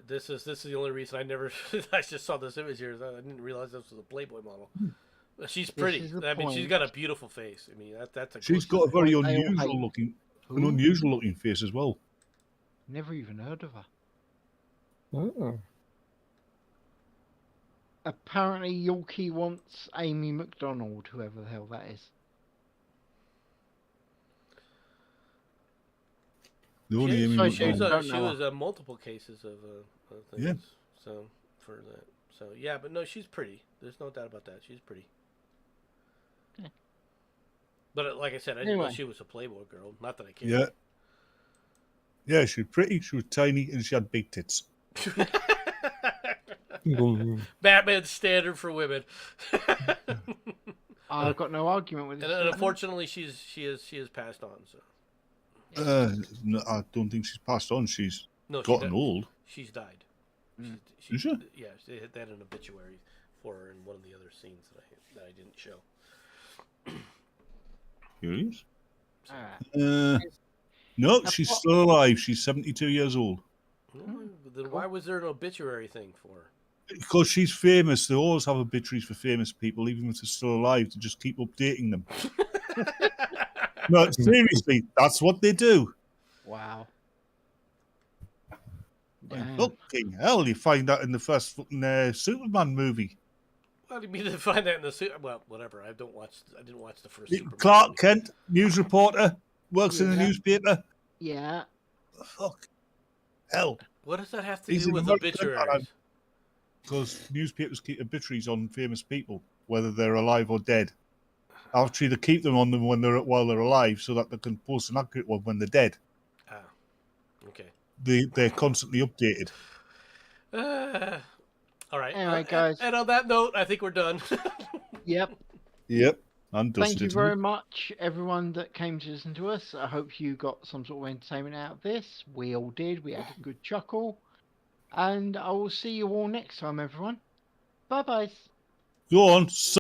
This is the only reason I never. I just saw this image here. I didn't realize this was a Playboy model. She's pretty. is the I mean, she's point. got a beautiful face. I mean, that's a. She's got a very unusual looking face as well. Never even heard of her. Oh. Apparently, Yorkie wants Amy McDonald, whoever the hell that is. The only Amy so She McDonald. was multiple cases of things. Yeah. So for that. So yeah, but no, she's pretty. There's no doubt about that. She's pretty. Okay. But like I said, I didn't know she was a Playboy girl. Not that I care. Yeah. Yeah, she was pretty. She was tiny, and she had big tits. Batman's standard for women. I've got no argument with this. And unfortunately, she has passed on. So No, I don't think she's passed on. She's no, gotten old. She's died. Is she? Yeah, they had an obituary for her in one of the other scenes that I didn't show. Curious. Alright. No, she's still alive. She's 72 years old. Then why was there an obituary thing for her? Because she's famous. They always have obituaries for famous people, even if they're still alive, to just keep updating them. No, seriously, that's what they do. Wow. Fucking hell, you find that in the first fucking Superman movie. Well, you mean to find that in the well, whatever. I didn't watch the first Superman Clark movie. Kent, news reporter, works in the newspaper. Yeah. Fuck. Hell. What does that have to do with obituaries? Because newspapers keep obituaries on famous people, whether they're alive or dead. Actually, they keep them on them while they're alive, so that they can post an accurate one when they're dead. Ah, okay. They're constantly updated. All right. Anyway, guys. And on that note, I think we're done. Yep. Yep. And Thank you very much, everyone that came to listen to us. I hope you got some sort of entertainment out of this. We all did. We had a good chuckle. And I will see you all next time, everyone. Bye-bye. Go on.